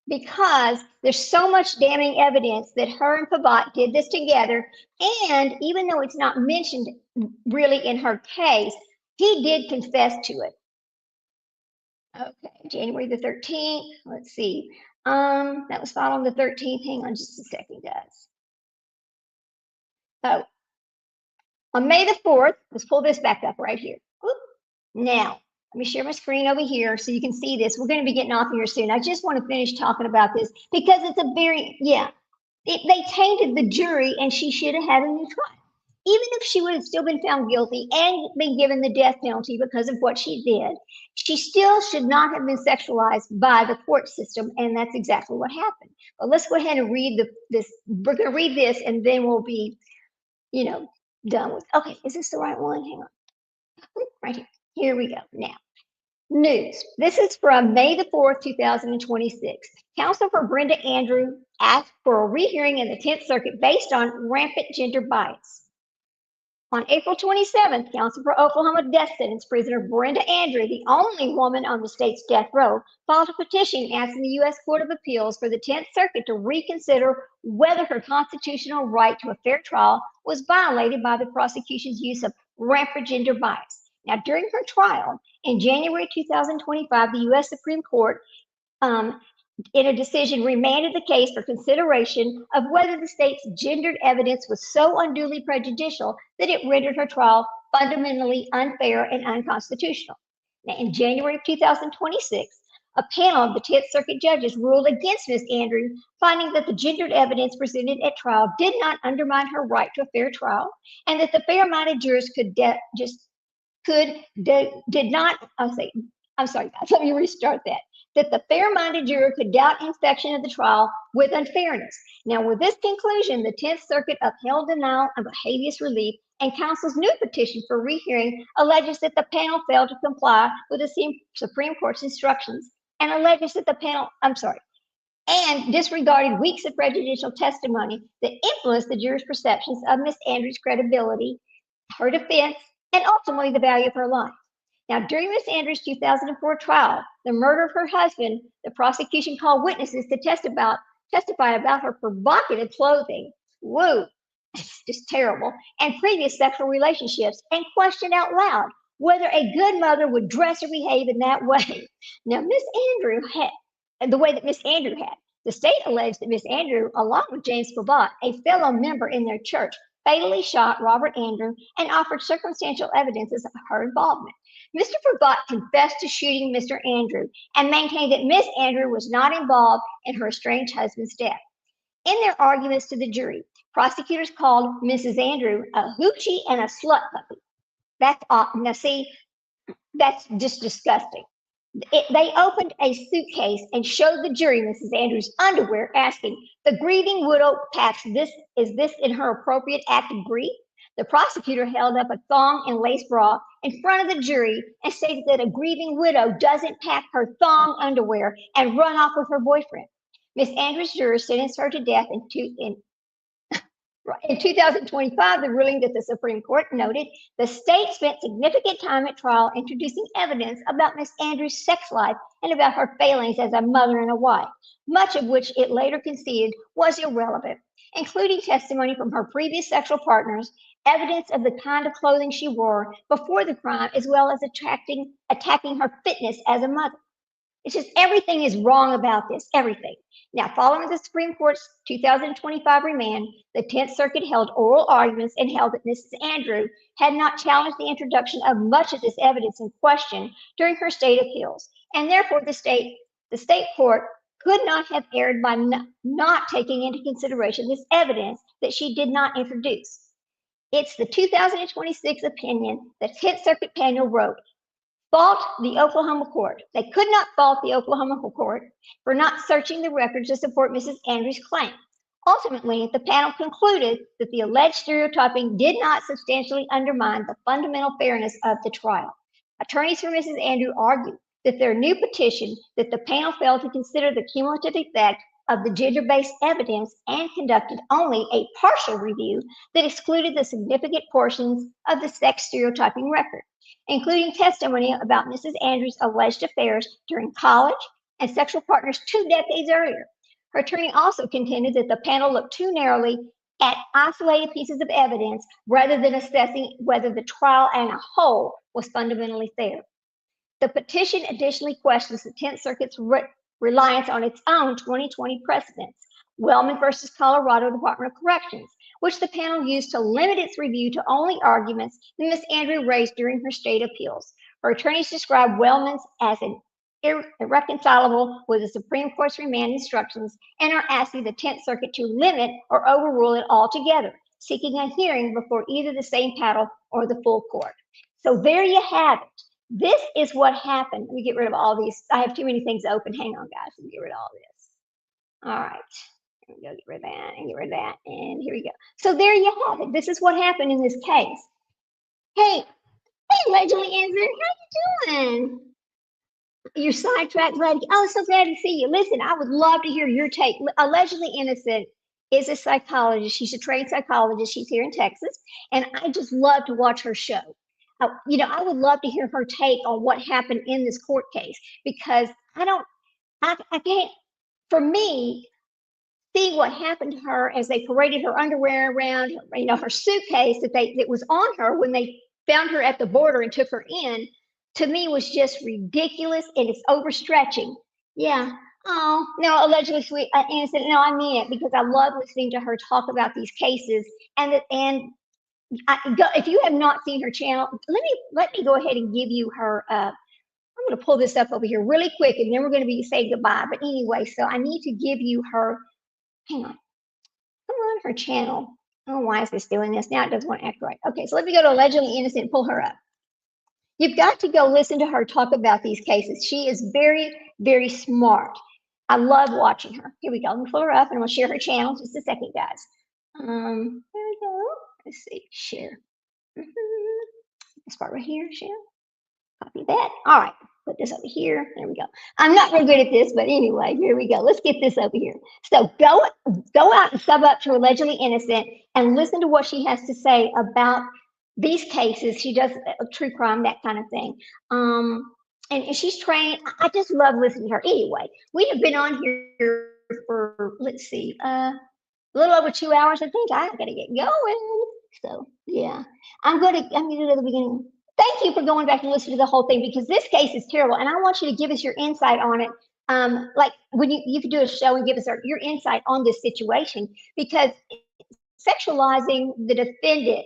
because there's so much damning evidence that her and Pavat did this together. And even though it's not mentioned really in her case, he did confess to it. Okay, January the 13th. Let's see. That was filed on the 13th. Hang on just a second, guys. So on May the 4th, let's pull this back up right here. Oop. Now, let me share my screen over here so you can see this. We're going to be getting off here soon. I just want to finish talking about this because it's a very, they tainted the jury and she should have had a new trial. Even if she would have still been found guilty and been given the death penalty because of what she did, she still should not have been sexualized by the court system, and that's exactly what happened. But let's go ahead and read this. We're going to read this, and then we'll be, done with. Okay, is this the right one? Hang on. Right here. Here we go. Now, news. This is from May the 4th, 2026. Counsel for Brenda Andrews asked for a rehearing in the 10th Circuit based on rampant gender bias. On April 27th, counsel for Oklahoma death sentence prisoner Brenda Andrews, the only woman on the state's death row, filed a petition asking the U.S. Court of Appeals for the 10th Circuit to reconsider whether her constitutional right to a fair trial was violated by the prosecution's use of rampant gender bias. Now, during her trial in January 2025, the U.S. Supreme Court, in a decision, remanded the case for consideration of whether the state's gendered evidence was so unduly prejudicial that it rendered her trial fundamentally unfair and unconstitutional. Now, in January of 2026, a panel of the 10th Circuit judges ruled against Ms. Andrews, finding that the gendered evidence presented at trial did not undermine her right to a fair trial, and that the fair-minded jurors let me restart that the fair-minded juror could doubt inspection of the trial with unfairness. Now, with this conclusion, the 10th Circuit upheld denial of a habeas relief, and counsel's new petition for rehearing alleges that the panel failed to comply with the Supreme Court's instructions and alleges that the panel, and disregarded weeks of prejudicial testimony that influenced the jurors' perceptions of Ms. Andrews' credibility, her defense, and ultimately the value of her life. Now, during Ms. Andrews' 2004 trial, the murder of her husband, the prosecution called witnesses to testify about her provocative clothing. Woo, it's just terrible. And previous sexual relationships, and questioned out loud whether a good mother would dress or behave in that way. Now, Ms. Andrews had, the way that Ms. Andrews had, the state alleged that Ms. Andrews, along with James Pavat, a fellow member in their church, fatally shot Robert Andrews and offered circumstantial evidences of her involvement. Mr. Pavat confessed to shooting Mr. Andrews and maintained that Ms. Andrews was not involved in her estranged husband's death. In their arguments to the jury, prosecutors called Mrs. Andrews a hoochie and a slut puppy. That's awesome. Now, see, that's just disgusting. They opened a suitcase and showed the jury Mrs. Andrews' underwear, asking, "The grieving widow packs this. Is this in her appropriate act of grief?" The prosecutor held up a thong and lace bra in front of the jury and stated that a grieving widow doesn't pack her thong underwear and run off with her boyfriend. Ms. Andrews' jurors sentenced her to death In 2025, the ruling that the Supreme Court noted, the state spent significant time at trial introducing evidence about Ms. Andrews' sex life and about her failings as a mother and a wife, much of which it later conceded was irrelevant, including testimony from her previous sexual partners, evidence of the kind of clothing she wore before the crime, as well as attacking her fitness as a mother. It's just everything is wrong about this, everything. Now, following the Supreme Court's 2025 remand, the 10th Circuit held oral arguments and held that Mrs. Andrew had not challenged the introduction of much of this evidence in question during her state appeals, and therefore the state court could not have erred by not taking into consideration this evidence that she did not introduce. It's the 2026 opinion the 10th Circuit panel wrote. Fault the Oklahoma court. They could not fault the Oklahoma court for not searching the records to support Mrs. Andrews' claim. Ultimately, the panel concluded that the alleged stereotyping did not substantially undermine the fundamental fairness of the trial. Attorneys for Mrs. Andrews argued that their new petition that the panel failed to consider the cumulative effect of the gender-based evidence and conducted only a partial review that excluded the significant portions of the sex stereotyping record, including testimony about Mrs. Andrews' alleged affairs during college and sexual partners 2 decades earlier. Her attorney also contended that the panel looked too narrowly at isolated pieces of evidence rather than assessing whether the trial as a whole was fundamentally fair. The petition additionally questions the 10th Circuit's reliance on its own 2020 precedents, Wellman versus Colorado Department of Corrections, which the panel used to limit its review to only arguments that Ms. Andrews raised during her state appeals. Her attorneys described Wellman's as irreconcilable with the Supreme Court's remand instructions and are asking the 10th Circuit to limit or overrule it altogether, seeking a hearing before either the same panel or the full court. So there you have it. This is what happened. Let me get rid of all these. I have too many things open. Hang on, guys. Let me get rid of all this. All right. Here we go. Get rid of that and get rid of that. And here we go. So there you have it. This is what happened in this case. Hey, allegedly innocent. How you doing? You're sidetracked. Oh, so glad to see you. Listen, I would love to hear your take. Allegedly Innocent is a psychologist. She's a trained psychologist. She's here in Texas. And I just love to watch her show. I would love to hear her take on what happened in this court case, because I can't, for me, see what happened to her as they paraded her underwear around, her suitcase that was on her when they found her at the border and took her in, to me was just ridiculous, and it's overstretching. Yeah. Oh, no, allegedly sweet, innocent. No, I mean it, because I love listening to her talk about these cases. If you have not seen her channel, let me go ahead and give you her. I'm going to pull this up over here really quick, and then we're going to be saying goodbye. But anyway, so I need to give you her. Hang on. Come on, her channel. Oh, why is this doing this? Now it doesn't want to act right. Okay, so let me go to Allegedly Innocent and pull her up. You've got to go listen to her talk about these cases. She is very, very smart. I love watching her. Here we go. Let me pull her up, and I'm going to share her channel. Just a second, guys. Here we go. Let's see. Share. This part right here. Share. Copy that. All right. Put this over here. There we go. I'm not real good at this, but anyway, here we go. Let's get this over here. So go out and sub up to Allegedly Innocent and listen to what she has to say about these cases. She does true crime, that kind of thing. And she's trained. I just love listening to her. Anyway, we have been on here for, let's see, a little over 2 hours, I think. I'm gonna get going. So yeah, I'm gonna do it at the beginning. Thank you for going back and listening to the whole thing, because this case is terrible, and I want you to give us your insight on it. Like when you could do a show and give us your insight on this situation, because sexualizing the defendant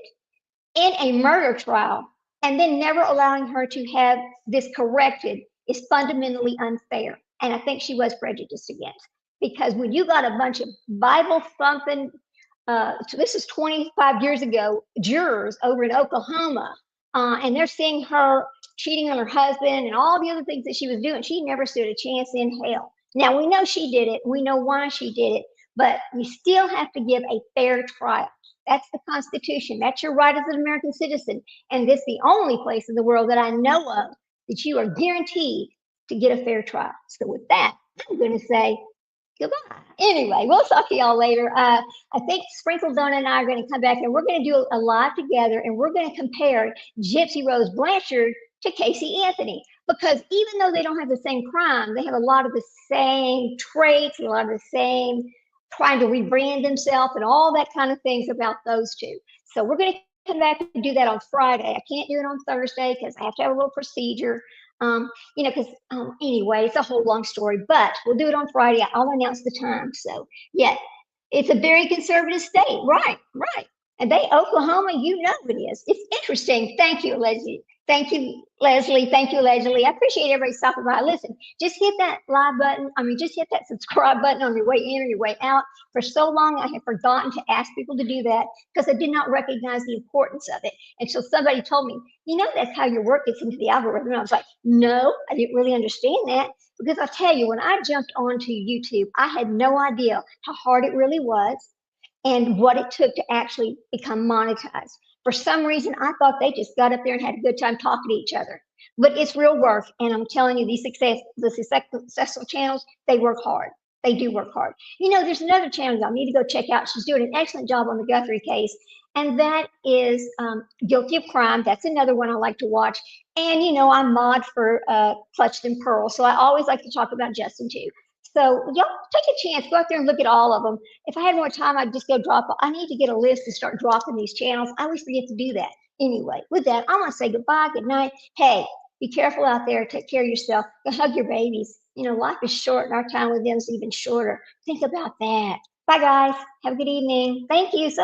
in a murder trial and then never allowing her to have this corrected is fundamentally unfair. And I think she was prejudiced against, because when you got a bunch of Bible thumping, so this is 25 years ago, jurors over in Oklahoma, and they're seeing her cheating on her husband and all the other things that she was doing, she never stood a chance in hell. Now, we know she did it. We know why she did it, but you still have to give a fair trial. That's the Constitution. That's your right as an American citizen. And this is the only place in the world that I know of that you are guaranteed to get a fair trial. So with that, I'm going to say Goodbye. Anyway, we'll talk to y'all later. I think Sprinkle Donna and I are going to come back and we're going to do a live together and we're going to compare Gypsy Rose Blanchard to Casey Anthony. Because even though they don't have the same crime, they have a lot of the same traits and a lot of the same trying to rebrand themselves and all that kind of things about those two. So we're going to come back and do that on Friday. I can't do it on Thursday because I have to have a little procedure. Because anyway, it's a whole long story, but we'll do it on Friday. I'll announce the time. So yeah, it's a very conservative state. Right. And Oklahoma, you know it is. It's interesting. Thank you, Leslie. Thank you, Leslie. I appreciate everybody stopping by. Listen, just hit that like button. Just hit that subscribe button on your way in or your way out. For so long, I have forgotten to ask people to do that because I did not recognize the importance of it until somebody told me, that's how your work gets into the algorithm. And I was like, no, I didn't really understand that because I'll tell you, when I jumped onto YouTube, I had no idea how hard it really was and what it took to actually become monetized. For some reason, I thought they just got up there and had a good time talking to each other. But it's real work, and I'm telling you, the successful channels, they work hard. They do work hard. There's another channel y'all need to go check out. She's doing an excellent job on the Guthrie case, and that is Guilty of Crime. That's another one I like to watch. And, I'm mod for Clutched in Pearl, so I always like to talk about Justin, too. So y'all take a chance, go out there and look at all of them. If I had more time, I'd just go I need to get a list and start dropping these channels. I always forget to do that. Anyway, with that, I want to say goodbye, good night. Hey, be careful out there. Take care of yourself. Go hug your babies. Life is short and our time with them is even shorter. Think about that. Bye, guys. Have a good evening. Thank you so